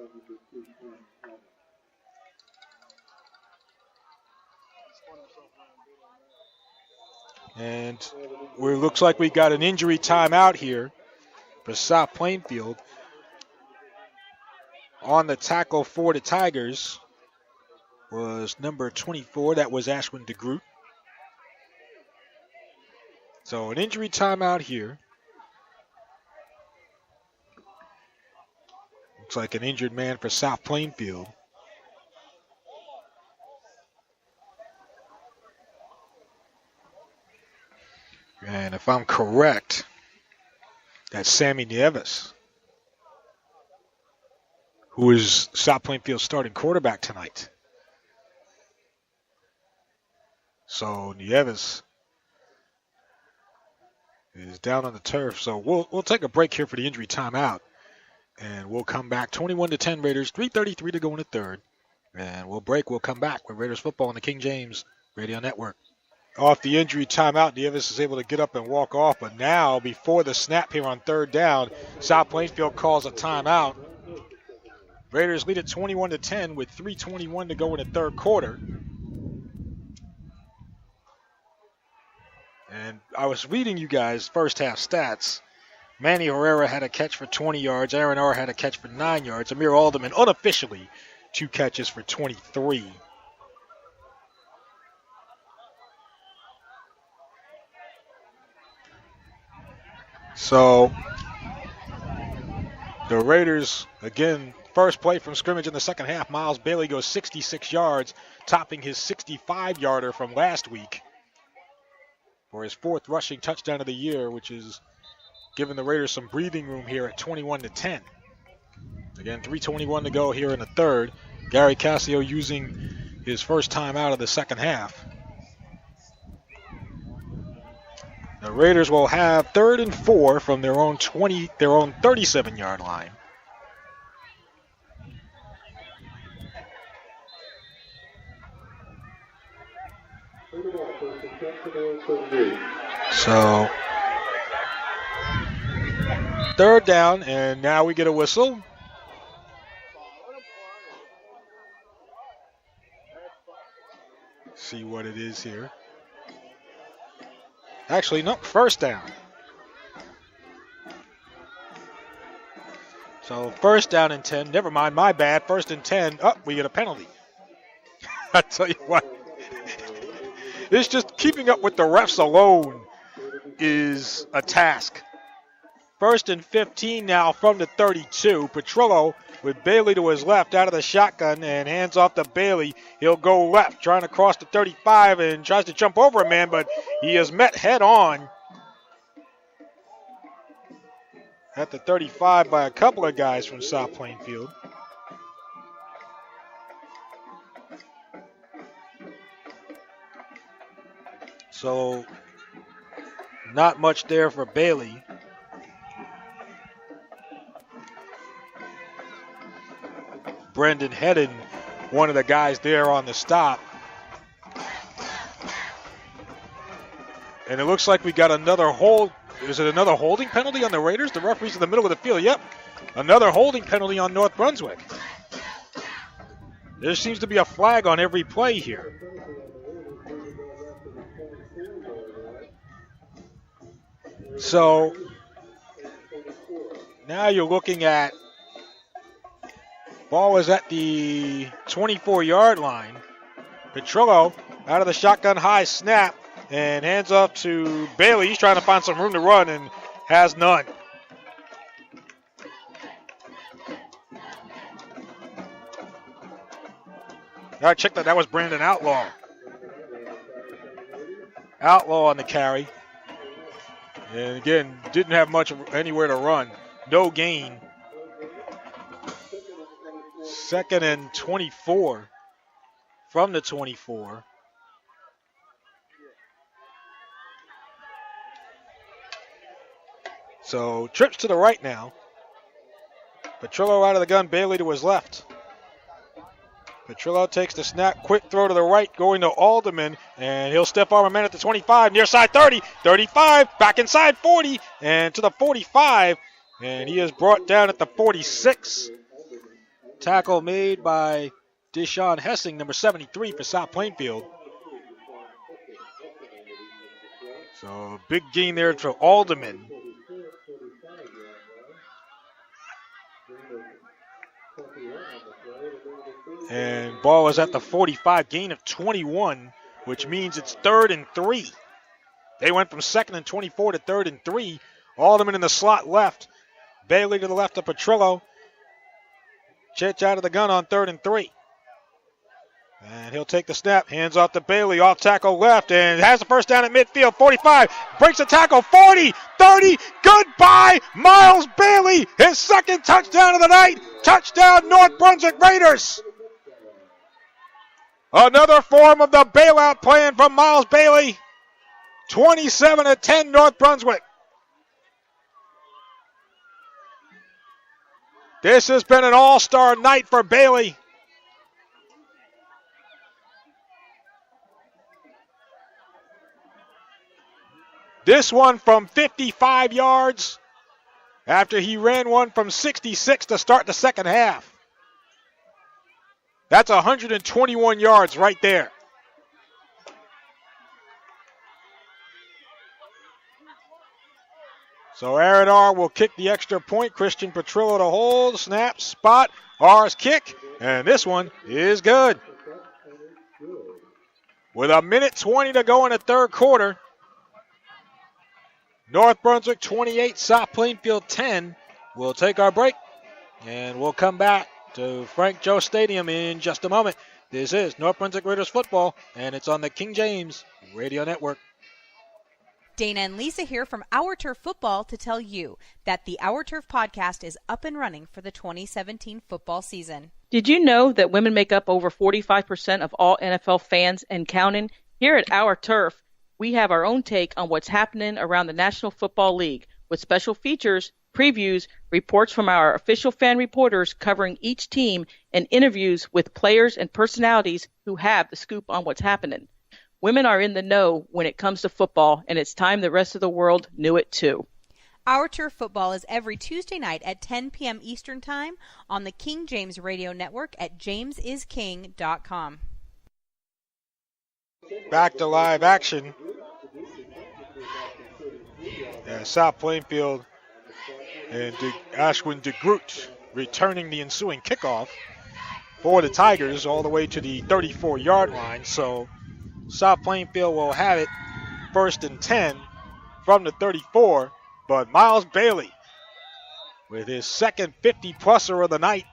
And it looks like we got an injury timeout here for South Plainfield. On the tackle for the Tigers was number 24. That was Ashwin DeGroot. So an injury timeout here. Looks like an injured man for South Plainfield. And if I'm correct, that's Sammy Nieves, who is South Plainfield's starting quarterback tonight. So Nieves is down on the turf. So we'll take a break here for the injury timeout, and we'll come back. 21-10 Raiders, 3:33 to go in the third, and we'll break. We'll come back with Raiders football on the King James Radio Network. Off the injury timeout, Nieves is able to get up and walk off, but now before the snap here on third down, South Plainfield calls a timeout. Raiders lead at 21-10 with 3:21 to go in the third quarter. And I was reading you guys first half stats. Manny Herrera had a catch for 20 yards. Aaron Orr had a catch for 9 yards. Amir Alderman unofficially 2 catches for 23. So the Raiders, again, first play from scrimmage in the second half. Miles Bailey goes 66 yards, topping his 65-yarder from last week for his 4th rushing touchdown of the year, which is giving the Raiders some breathing room here at 21-10. Again, 3:21 to go here in the third. Gary Cassio using his first time out of the second half. The Raiders will have 3rd and 4 from their own 37-yard line. So, 3rd down, and now we get a whistle. See what it is here. Actually, no, first down. So 1st down and 10. Never mind, my bad. 1st and 10. Oh, we get a penalty. I tell you what. It's just keeping up with the refs alone is a task. 1st and 15 now from the 32. Petrillo with Bailey to his left out of the shotgun and hands off to Bailey. He'll go left, trying to cross the 35 and tries to jump over a man, but he is met head on at the 35 by a couple of guys from South Plainfield. So not much there for Bailey. Brendan Hedden, one of the guys there on the stop. And it looks like we got another hold. Is it another holding penalty on the Raiders? The referee's in the middle of the field. Yep, another holding penalty on North Brunswick. There seems to be a flag on every play here. So now you're looking at ball is at the 24-yard line. Petrillo out of the shotgun, high snap, and hands off to Bailey. He's trying to find some room to run and has none. I checked that was Brandon Outlaw. Outlaw on the carry. And again, didn't have much anywhere to run. No gain. 2nd and 24 from the 24. So trips to the right now. Petrillo out of the gun, Bailey to his left. Petrillo takes the snap, quick throw to the right, going to Alderman, and he'll step arm a man at the 25, near side 30, 35, back inside 40, and to the 45, and he is brought down at the 46. Tackle made by Deshaun Hessing, number 73 for South Plainfield. So big gain there for Alderman. And ball is at the 45, gain of 21, which means it's 3rd and 3. They went from 2nd and 24 to 3rd and 3. Alderman in the slot left. Bailey to the left of Petrillo. Chich out of the gun on 3rd and 3. And he'll take the snap, hands off to Bailey, off tackle left, and has the first down at midfield, 45, breaks the tackle, 40, 30, goodbye, Miles Bailey, his 2nd touchdown of the night, touchdown North Brunswick Raiders. Another form of the bailout plan from Miles Bailey, 27-10 North Brunswick. This has been an all-star night for Bailey. This one from 55 yards after he ran one from 66 to start the second half. That's 121 yards right there. So Aaron R. will kick the extra point. Christian Petrillo to hold, snap, spot, R's kick, and this one is good. With 1:20 to go in the third quarter, North Brunswick 28, South Plainfield 10. We'll take our break, and we'll come back to Frank Jost Stadium in just a moment. This is North Brunswick Raiders football, and it's on the King James Radio Network. Dana and Lisa here from Our Turf Football to tell you that the Our Turf podcast is up and running for the 2017 football season. Did you know that women make up over 45% of all NFL fans and counting? Here at Our Turf, we have our own take on what's happening around the National Football League with special features, previews, reports from our official fan reporters covering each team, and interviews with players and personalities who have the scoop on what's happening. Women are in the know when it comes to football, and it's time the rest of the world knew it too. Our Turf Football is every Tuesday night at 10 p.m. Eastern Time on the King James Radio Network at jamesisking.com. Back to live action. South Plainfield and Ashwin DeGroot returning the ensuing kickoff for the Tigers all the way to the 34-yard line. So South Plainfield will have it 1st and 10 from the 34. But Miles Bailey with his second 50-pluser of the night.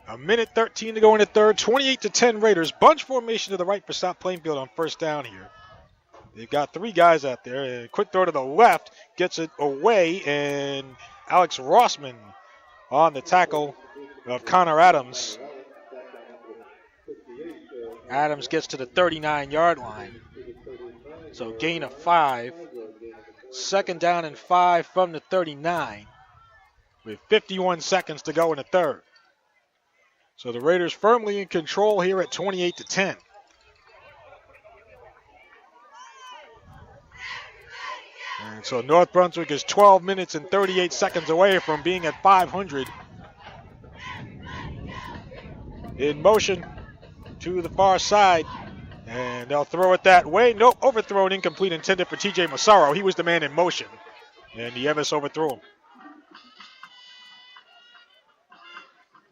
A minute 13 to go in the third. 28-10 Raiders. Bunch formation to the right for South Plainfield on first down here. They've got 3 guys out there. A quick throw to the left. Gets it away. And Alex Rossman on the tackle of Connor Adams. Adams gets to the 39-yard line. So gain of 5. 2nd down and 5 from the 39. With 51 seconds to go in the third. So the Raiders firmly in control here at 28-10. And so North Brunswick is 12 minutes and 38 seconds away from being at 500. In motion to the far side. And they'll throw it that way. Nope, overthrown, incomplete, intended for TJ Massaro. He was the man in motion. And the Evis overthrew him.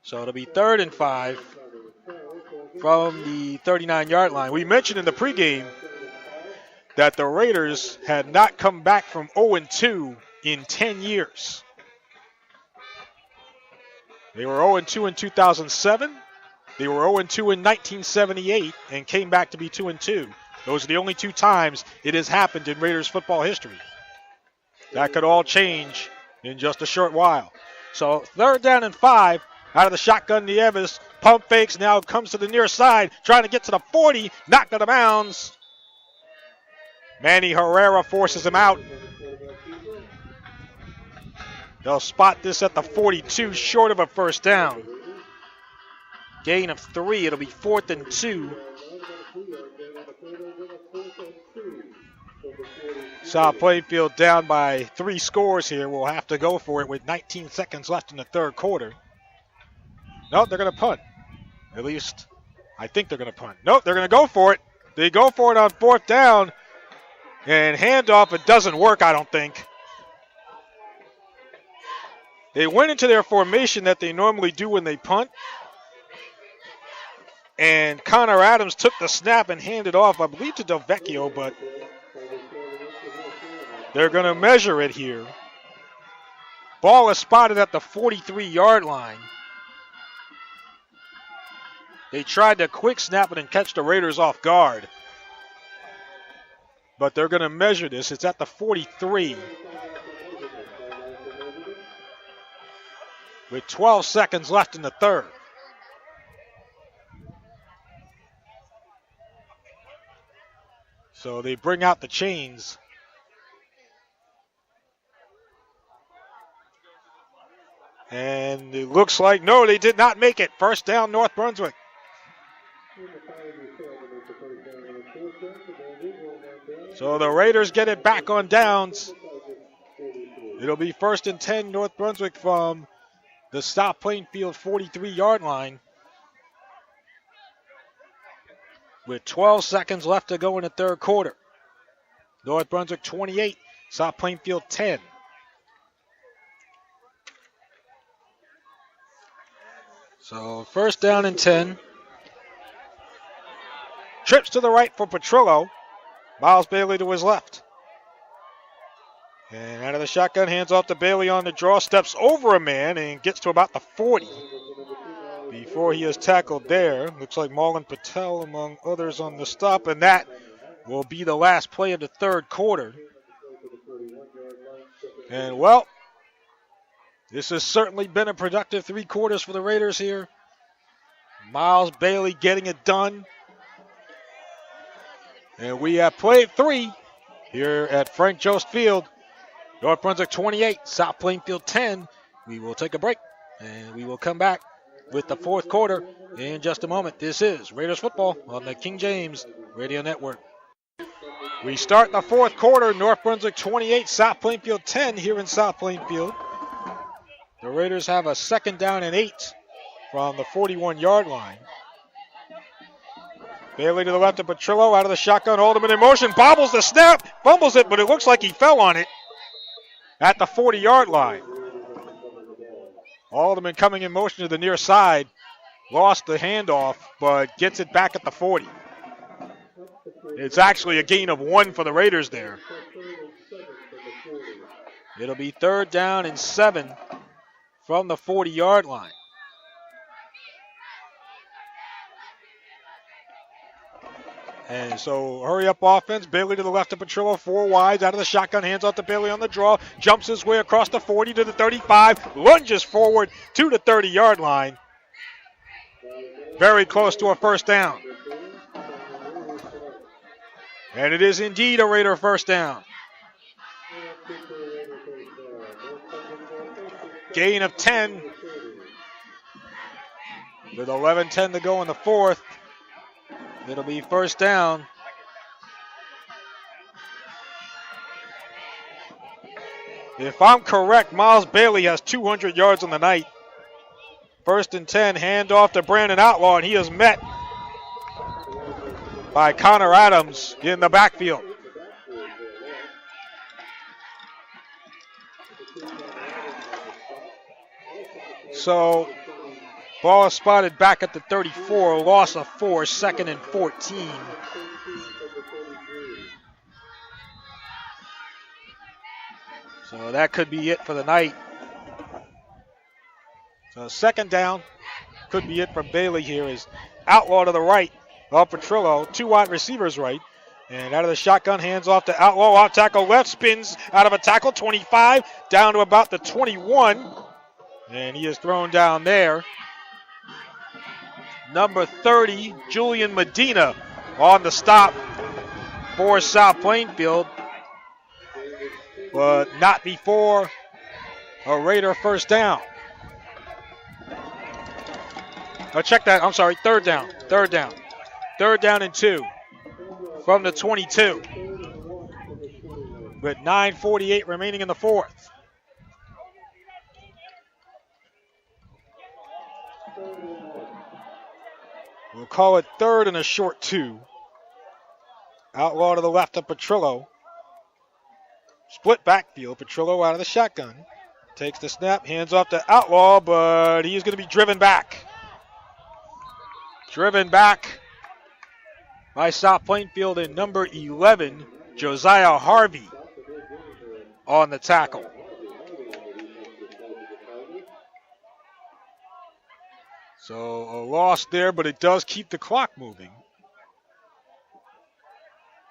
So it'll be 3rd and 5 from the 39-yard line. We mentioned in the pregame that the Raiders had not come back from 0-2 in 10 years. They were 0-2 in 2007. They were 0-2 in 1978 and came back to be 2-2. Those are the only 2 times it has happened in Raiders football history. That could all change in just a short while. So 3rd down and 5. Out of the shotgun, Nieves pump fakes, now comes to the near side, trying to get to the 40, knocked out of bounds. Manny Herrera forces him out. They'll spot this at the 42, short of a first down. Gain of 3. It'll be 4th and 2. South Plainfield down by 3 scores here. We'll have to go for it with 19 seconds left in the third quarter. No, they're going to punt. At least, I think they're going to punt. Nope, they're going to go for it. They go for it on 4th down. And handoff, it doesn't work, I don't think. They went into their formation that they normally do when they punt. And Connor Adams took the snap and handed off, I believe, to Del Vecchio, but they're going to measure it here. Ball is spotted at the 43-yard line. They tried to quick snap it and catch the Raiders off guard. But they're going to measure this. It's at the 43. With 12 seconds left in the third. So they bring out the chains. And it looks like, no, they did not make it. First down, North Brunswick. So the Raiders get it back on downs. It'll be 1st and 10, North Brunswick from the South Plainfield 43-yard line. With 12 seconds left to go in the third quarter. North Brunswick 28, South Plainfield 10. So first down and 10. Trips to the right for Petrillo. Miles Bailey to his left. And out of the shotgun, hands off to Bailey on the draw, steps over a man and gets to about the 40. Before he is tackled there, looks like Marlon Patel among others on the stop, and that will be the last play of the third quarter. And well, this has certainly been a productive 3 quarters for the Raiders here. Miles Bailey getting it done. And we have played 3 here at Frank Jost Field. North Brunswick 28, South Plainfield 10. We will take a break, and we will come back with the fourth quarter in just a moment. This is Raiders football on the King James Radio Network. We start the fourth quarter, North Brunswick 28, South Plainfield 10 here in South Plainfield. The Raiders have a 2nd down and 8 from the 41-yard line. Bailey to the left of Petrillo, out of the shotgun, Haldeman in motion, bobbles the snap, fumbles it, but it looks like he fell on it at the 40-yard line. Haldeman coming in motion to the near side, lost the handoff, but gets it back at the 40. It's actually a gain of 1 for the Raiders there. It'll be 3rd down and 7 from the 40-yard line. And so hurry up offense. Bailey to the left of Petrillo, 4 wides, out of the shotgun, hands off to Bailey on the draw, jumps his way across the 40 to the 35, lunges forward to the 30-yard line. Very close to a first down. And it is indeed a Raider first down. Gain of 10 with 11:10 to go in the fourth. It'll be first down. If I'm correct, Miles Bailey has 200 yards on the night. 1st and 10, handoff to Brandon Outlaw, and he is met by Connor Adams in the backfield. So, ball is spotted back at the 34, loss of 4, 2nd and 14. So that could be it for the night. So 2nd down could be it for Bailey here is Outlaw to the right of Petrillo, 2 wide receivers right. And out of the shotgun, hands off to Outlaw, out tackle left, spins out of a tackle, 25, down to about the 21. And he is thrown down there. Number 30, Julian Medina on the stop for South Plainfield. But not before a Raider first down. Oh, check that. I'm sorry. Third down. Third down and 2 from the 22. With 9:48 remaining in the fourth. We'll call it third and a short 2. Outlaw to the left of Petrillo. Split backfield. Petrillo out of the shotgun. Takes the snap, hands off to Outlaw, but he's going to be driven back. Driven back by South Plainfield in number 11, Josiah Harvey on the tackle. So a loss there, but it does keep the clock moving.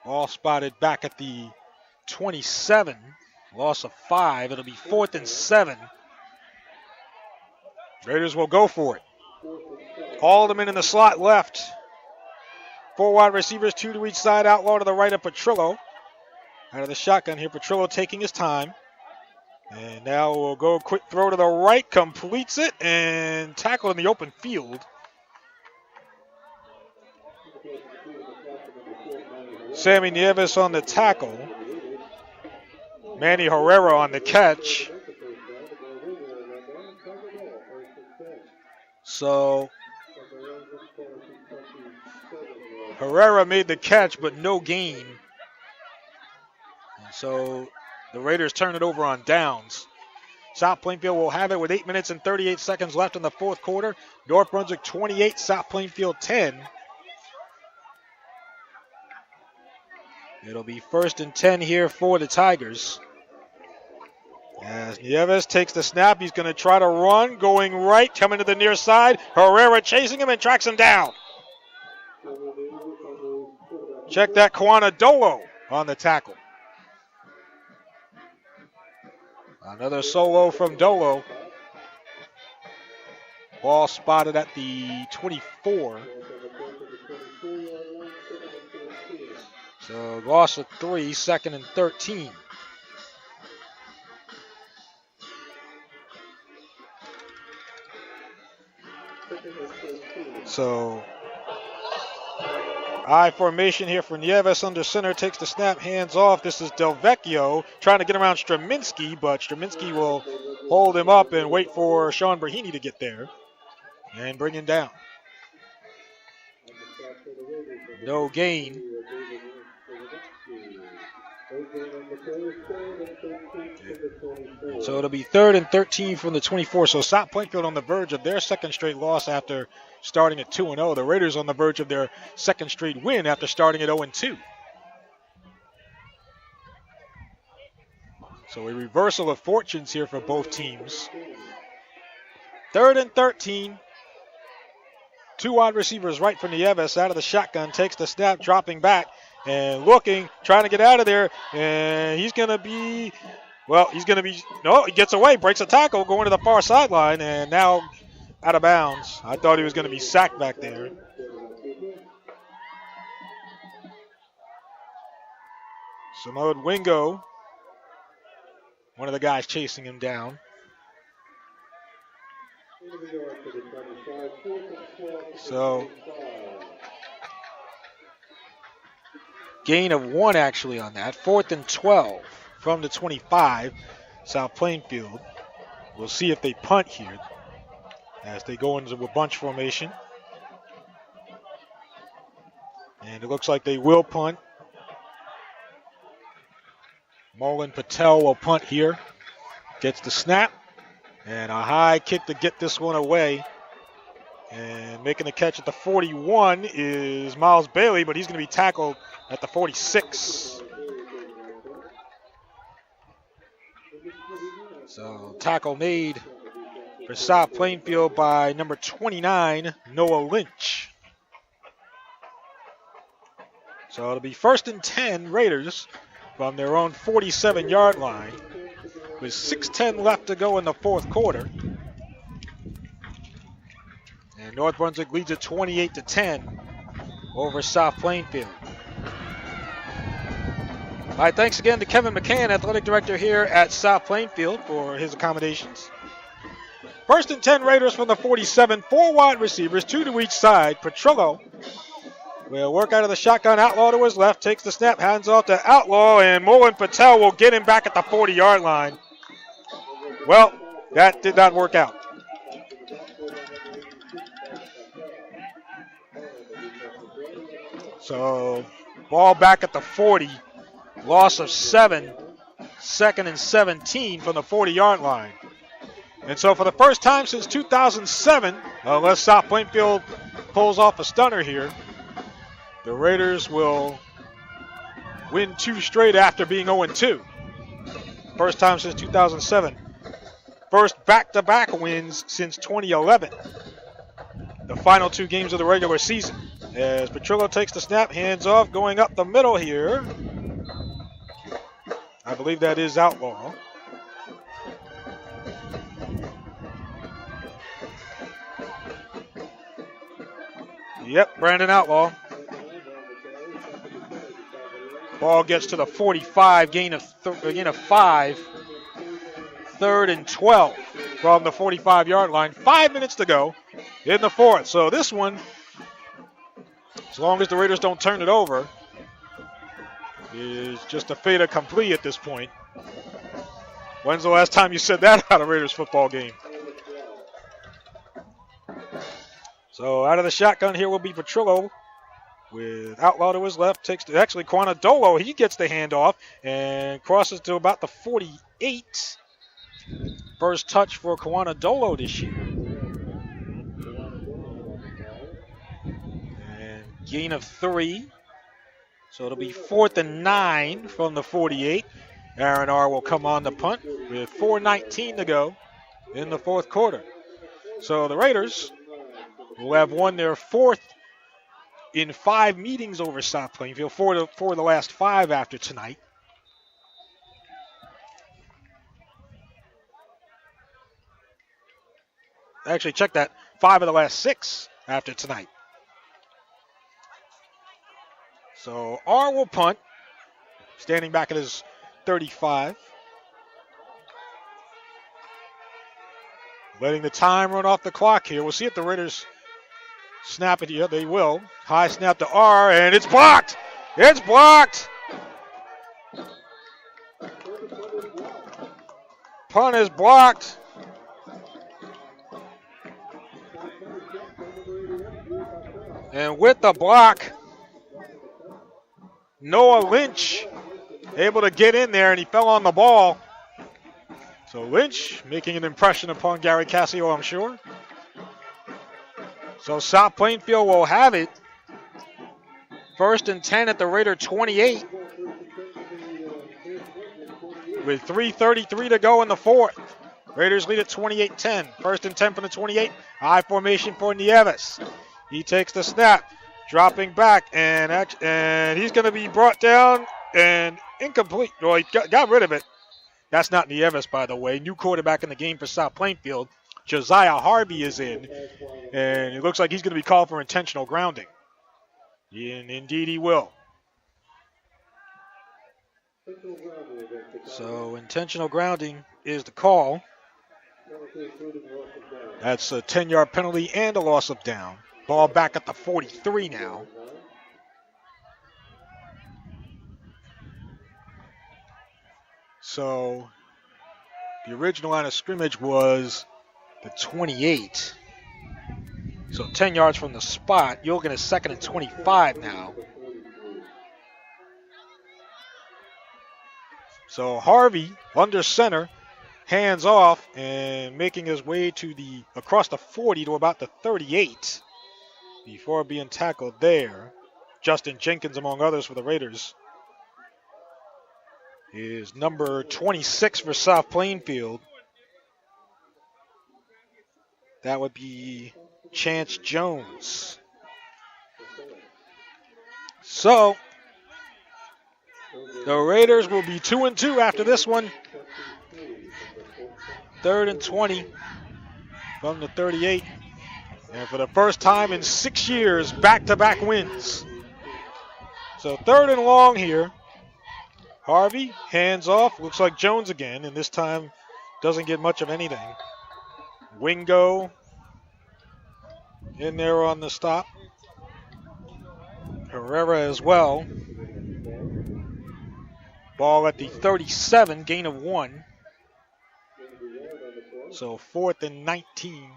All spotted back at the 27. Loss of 5. It'll be 4th and 7. Raiders will go for it. Haldeman in the slot left. 4 wide receivers, 2 to each side. Outlaw to the right of Petrillo. Out of the shotgun here, Petrillo taking his time. And now we'll go quick throw to the right. Completes it and tackle in the open field. Sammy Nieves on the tackle. Manny Herrera on the catch. So Herrera made the catch, but no gain. And so the Raiders turn it over on downs. South Plainfield will have it with 8 minutes and 38 seconds left in the fourth quarter. North Brunswick 28, South Plainfield 10. It'll be 1st and 10 here for the Tigers. As Nieves takes the snap, he's going to try to run, going right, coming to the near side. Herrera chasing him and tracks him down. Check that, Kwana Dolo on the tackle. Another solo from Dolo. Ball spotted at the 24. So loss of 3, 2nd and 13. So I formation here for Nieves under center, takes the snap, hands off. This is Del Vecchio trying to get around Straminski, but Straminski will hold him up and wait for Sean Brahini to get there and bring him down. No gain. So it'll be 3rd and 13 from the 24. So South Plainfield on the verge of their second straight loss after starting at 2-0. The Raiders on the verge of their second straight win after starting at 0-2. So a reversal of fortunes here for both teams. 3rd and 13. 2 wide receivers right for Nieves out of the shotgun. Takes the snap, dropping back and looking, trying to get out of there. And he's going to be, no, he gets away, breaks a tackle, going to the far sideline, and now out of bounds. I thought he was going to be sacked back there. Samod Wingo, one of the guys chasing him down. So gain of 1 actually on that. 4th and 12 from the 25. South Plainfield. We'll see if they punt here as they go into a bunch formation. And it looks like they will punt. Mullen Patel will punt here. Gets the snap. And a high kick to get this one away. And making the catch at the 41 is Miles Bailey, but he's going to be tackled at the 46. So tackle made for South Plainfield by number 29, Noah Lynch. So it'll be 1st and 10 Raiders from their own 47-yard line with 6:10 left to go in the fourth quarter. And North Brunswick leads it 28-10 over South Plainfield. All right, thanks again to Kevin McCann, athletic director here at South Plainfield, for his accommodations. 1st and 10 Raiders from the 47. 4 wide receivers, 2 to each side. Petrillo will work out of the shotgun. Outlaw to his left, takes the snap, hands off to Outlaw, and Mullen Patel will get him back at the 40-yard line. Well, that did not work out. So, ball back at the 40. Loss of 7. 2nd and 17 from the 40-yard line. And so for the first time since 2007, unless South Plainfield pulls off a stunner here, the Raiders will win 2 straight after being 0-2. First time since 2007. First back-to-back wins since 2011. The final 2 games of the regular season. As Petrillo takes the snap, hands off, going up the middle here. I believe that is Outlaw. Yep, Brandon Outlaw. Ball gets to the 45, gain of 5. 3rd and 12 from the 45-yard line. 5 minutes to go in the 4th. So this one, as long as the Raiders don't turn it over, is just a fait accompli at this point. When's the last time you said that out of a Raiders football game? So out of the shotgun here will be Petrillo with Outlaw to his left. Actually, Quanadolo, he gets the handoff and crosses to about the 48. First touch for Quanadolo this year. And gain of 3. So it'll be 4th and 9 from the 48. Aaron R. will come on the punt with 4:19 to go in the 4th quarter. So the Raiders will have won their 4th in 5 meetings over South Plainfield, 4 of the last 5 after tonight. Actually, check that, 5 of the last 6 after tonight. So R will punt, standing back at his 35. Letting the time run off the clock here. We'll see if the Raiders snap it here. They will. High snap to R, and it's blocked. It's blocked. Punt is blocked. And with the block, Noah Lynch able to get in there, and he fell on the ball. So Lynch making an impression upon Gary Cassio, I'm sure. So South Plainfield will have it. 1st and 10 at the Raider 28. With 3:33 to go in the 4th. Raiders lead at 28-10. 1st and 10 from the 28. High formation for Nieves. He takes the snap, dropping back, and he's going to be brought down and incomplete. Well, he got rid of it. That's not Nieves, by the way. New quarterback in the game for South Plainfield. Josiah Harvey is in, and it looks like he's going to be called for intentional grounding. And indeed he will. So intentional grounding is the call. That's a 10-yard penalty and a loss of down. Ball back at the 43 now. So the original line of scrimmage was the 28. So 10 yards from the spot. You're looking at 2nd and 25 now. So Harvey under center, hands off, and making his way to across the 40 to about the 38 before being tackled there. Justin Jenkins, among others, for the Raiders, is number 26 for South Plainfield. That would be Chance Jones. So the Raiders will be 2-2 after this one. 3rd and 20 from the 38. And for the first time in 6 years, back-to-back wins. So 3rd and long here. Harvey, hands off. Looks like Jones again, and this time doesn't get much of anything. Wingo in there on the stop. Herrera as well. Ball at the 37, gain of 1. So 4th and 19,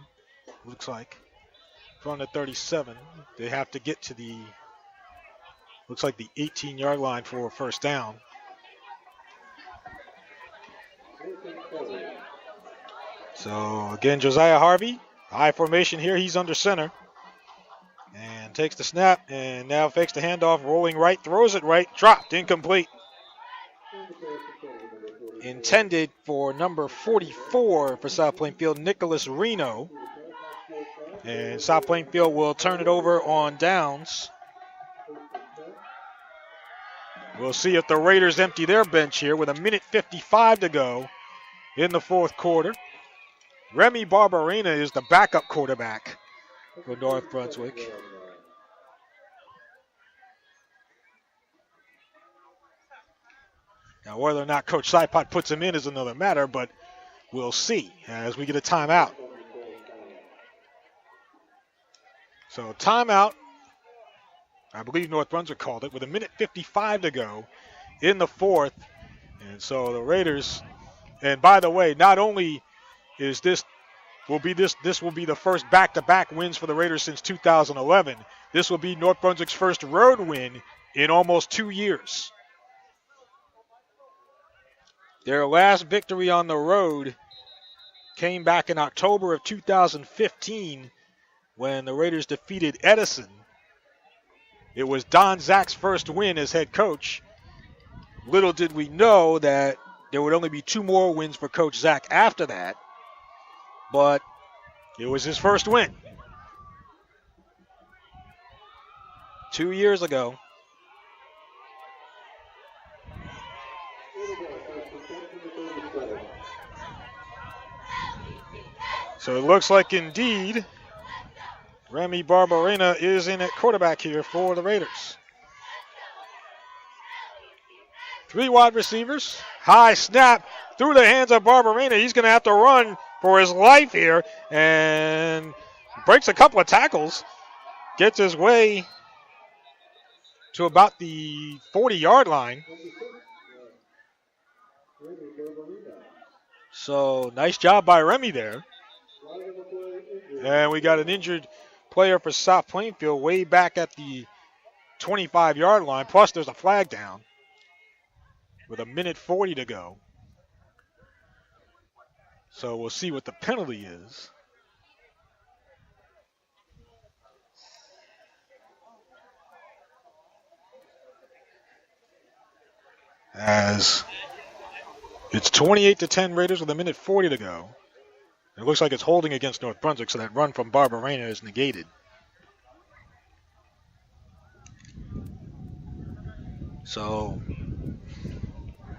looks like, from the 37. They have to get to the, looks like the 18-yard line for a first down. So again, Josiah Harvey, high formation here. He's under center. And takes the snap and now fakes the handoff, rolling right, throws it right, dropped, incomplete. Intended for number 44 for South Plainfield, Nicholas Reno. And South Plainfield will turn it over on downs. We'll see if the Raiders empty their bench here with 1:55 to go in the fourth quarter. Remy Barberena is the backup quarterback for North Brunswick. Now, whether or not Coach Cipot puts him in is another matter, but we'll see as we get a timeout. So, timeout, I believe North Brunswick called it, with 1:55 to go in the fourth. And so the Raiders, and by the way, not only is this will be the first back-to-back wins for the Raiders since 2011. This will be North Brunswick's first road win in almost 2 years. Their last victory on the road came back in October of 2015 when the Raiders defeated Edison. It was Don Zach's first win as head coach. Little did we know that there would only be 2 more wins for Coach Zach after that, but it was his first win 2 years ago. So it looks like indeed Remy Barberena is in at quarterback here for the Raiders. 3 wide receivers. High snap through the hands of Barberena. He's going to have to run for his life here and breaks a couple of tackles. Gets his way to about the 40-yard line. So nice job by Remy there. And we got an injured player for South Plainfield way back at the 25-yard line. Plus there's a flag down with 1:40 to go. So we'll see what the penalty is. As it's 28-10 Raiders with 1:40 to go. It looks like it's holding against North Brunswick, so that run from Barberena is negated. So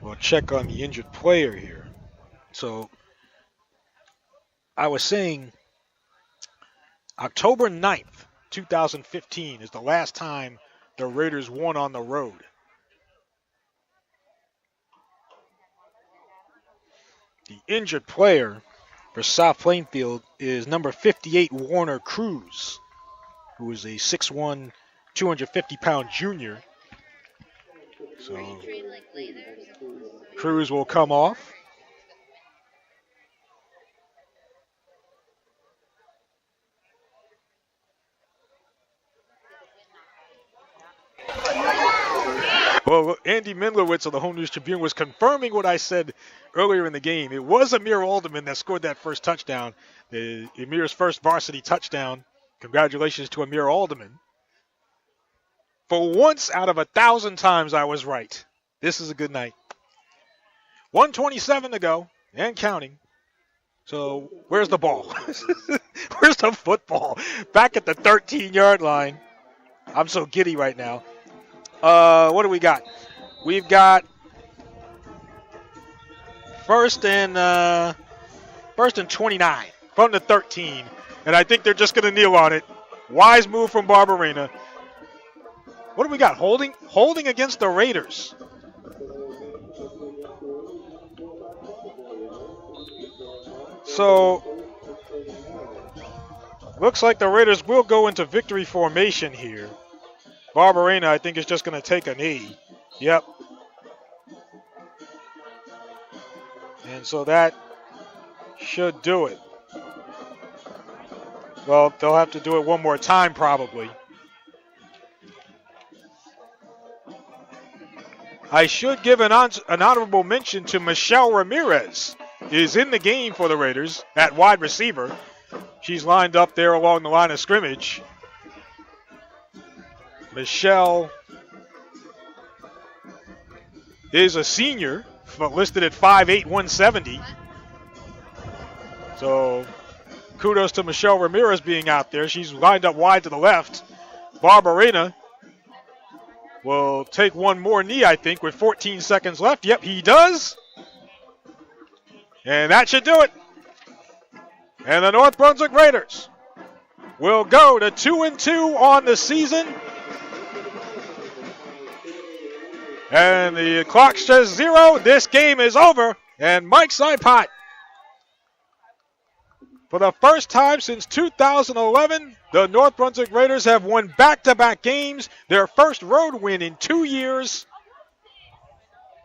we'll check on the injured player here. So I was saying October 9th, 2015 is the last time the Raiders won on the road. The injured player for South Plainfield is number 58, Warner Cruz, who is a 6'1", 250-pound junior. So Cruz will come off. Well, Andy Mindlowitz of the Home News Tribune was confirming what I said earlier in the game. It was Amir Alderman that scored that first touchdown, Amir's first varsity touchdown. Congratulations to Amir Alderman. For once out of 1,000 times I was right. This is a good night. 1:27 to go and counting. So where's the ball? Where's the football? Back at the 13-yard line. I'm so giddy right now. What do we got? We've got first and 29 from the 13. And I think they're just going to kneel on it. Wise move from Barberena. What do we got? Holding against the Raiders. So, looks like the Raiders will go into victory formation here. Barberena, I think, is just going to take a knee. Yep. And so that should do it. Well, they'll have to do it one more time probably. I should give an honorable mention to Michelle Ramirez. Is in the game for the Raiders at wide receiver. She's lined up there along the line of scrimmage. Michelle is a senior, but listed at 5'8", 170. So kudos to Michelle Ramirez being out there. She's lined up wide to the left. Barberena will take one more knee, I think, with 14 seconds left. Yep, he does. And that should do it. And the North Brunswick Raiders will go to 2-2 on the season. And the clock says 0. This game is over. And Mike Cipot, for the first time since 2011, the North Brunswick Raiders have won back-to-back games, their first road win in 2 years.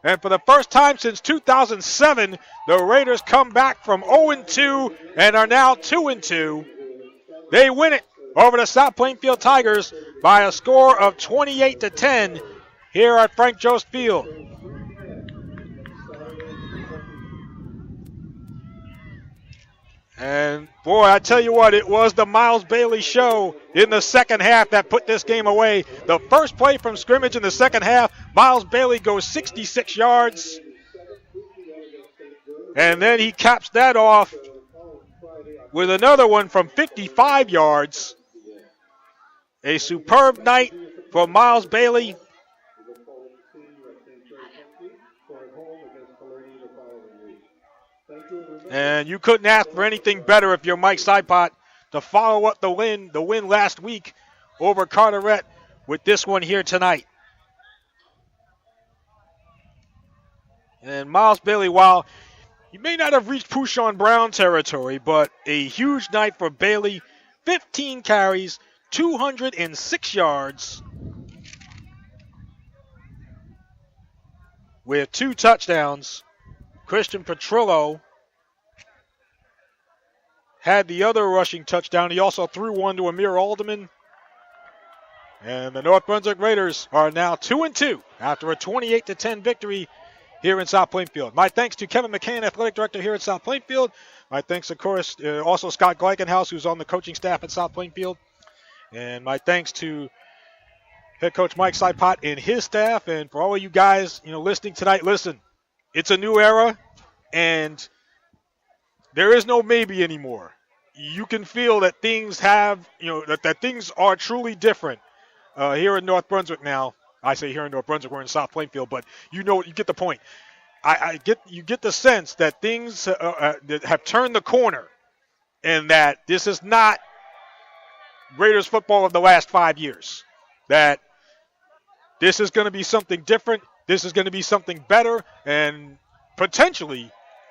And for the first time since 2007, the Raiders come back from 0-2 and are now 2-2. They win it over the South Plainfield Tigers by a score of 28-10 here at Frank Jost Field. And boy, I tell you what, it was the Miles Bailey show in the second half that put this game away. The first play from scrimmage in the second half, Miles Bailey goes 66 yards. And then he caps that off with another one from 55 yards. A superb night for Miles Bailey. And you couldn't ask for anything better if you're Mike Cipot to follow up the win last week over Carteret with this one here tonight. And Miles Bailey, while he may not have reached Pouchon Brown territory, but a huge night for Bailey. 15 carries, 206 yards with 2 touchdowns. Christian Petrillo had the other rushing touchdown. He also threw one to Amir Alderman. And the North Brunswick Raiders are now 2-2 after a 28-10 victory here in South Plainfield. My thanks to Kevin McCann, Athletic Director here at South Plainfield. My thanks, of course, also Scott Gleichenhaus, who's on the coaching staff at South Plainfield. And my thanks to head coach Mike Cipot and his staff. And for all of you guys, listening tonight, listen, it's a new era, and there is no maybe anymore. You can feel that things have, that things are truly different here in North Brunswick now. I say here in North Brunswick, we're in South Plainfield, but you get the point. You get the sense that things that have turned the corner, and that this is not Raiders football of the last 5 years. That this is going to be something different. This is going to be something better, and potentially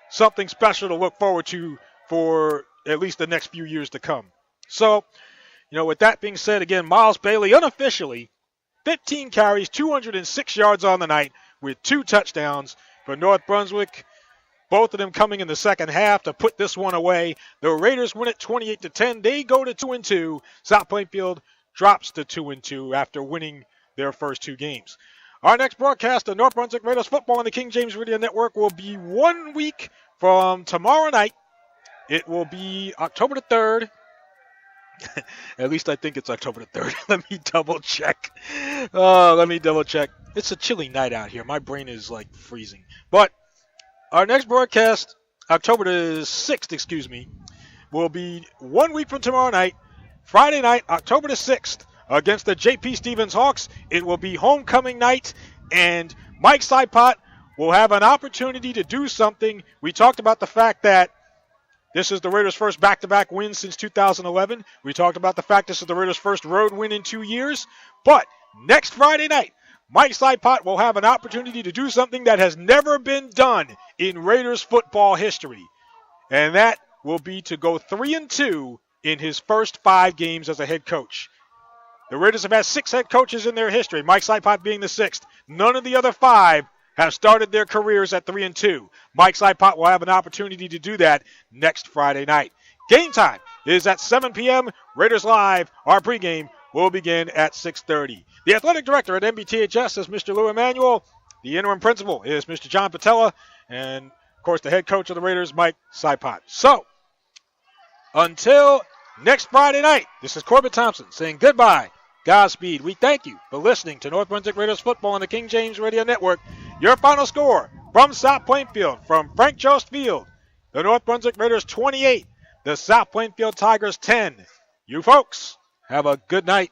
something special to look forward to for at least the next few years to come. So, with that being said, again, Miles Bailey unofficially 15 carries, 206 yards on the night with 2 touchdowns for North Brunswick. Both of them coming in the second half to put this one away. The Raiders win it 28-10. They go to 2-2. South Plainfield drops to 2-2 after winning their first 2 games. Our next broadcast of North Brunswick Raiders football on the King James Radio Network will be 1 week from tomorrow night. It will be October the 3rd. At least I think it's October the 3rd. Let me double check. It's a chilly night out here. My brain is like freezing. But our next broadcast, October the 6th, will be 1 week from tomorrow night, Friday night, October the 6th, against the J.P. Stevens Hawks. It will be homecoming night, and Mike Cipot will have an opportunity to do something. We talked about the fact that this is the Raiders' first back-to-back win since 2011. We talked about the fact this is the Raiders' first road win in 2 years. But next Friday night, Mike Cipot will have an opportunity to do something that has never been done in Raiders football history. And that will be to go 3-2 in his first 5 games as a head coach. The Raiders have had 6 head coaches in their history, Mike Cipot being the 6th. None of the other 5 have started their careers at 3-2. Mike Cipot will have an opportunity to do that next Friday night. Game time is at 7 p.m. Raiders Live, our pregame, will begin at 6:30. The athletic director at MBTHS is Mr. Lou Emanuel. The interim principal is Mr. John Patella. And, of course, the head coach of the Raiders, Mike Cipot. So, until next Friday night, this is Corbett Thompson saying goodbye. Godspeed. We thank you for listening to North Brunswick Raiders football on the King James Radio Network. Your final score from South Plainfield, from Frank Jost Field, the North Brunswick Raiders 28, the South Plainfield Tigers 10. You folks, have a good night.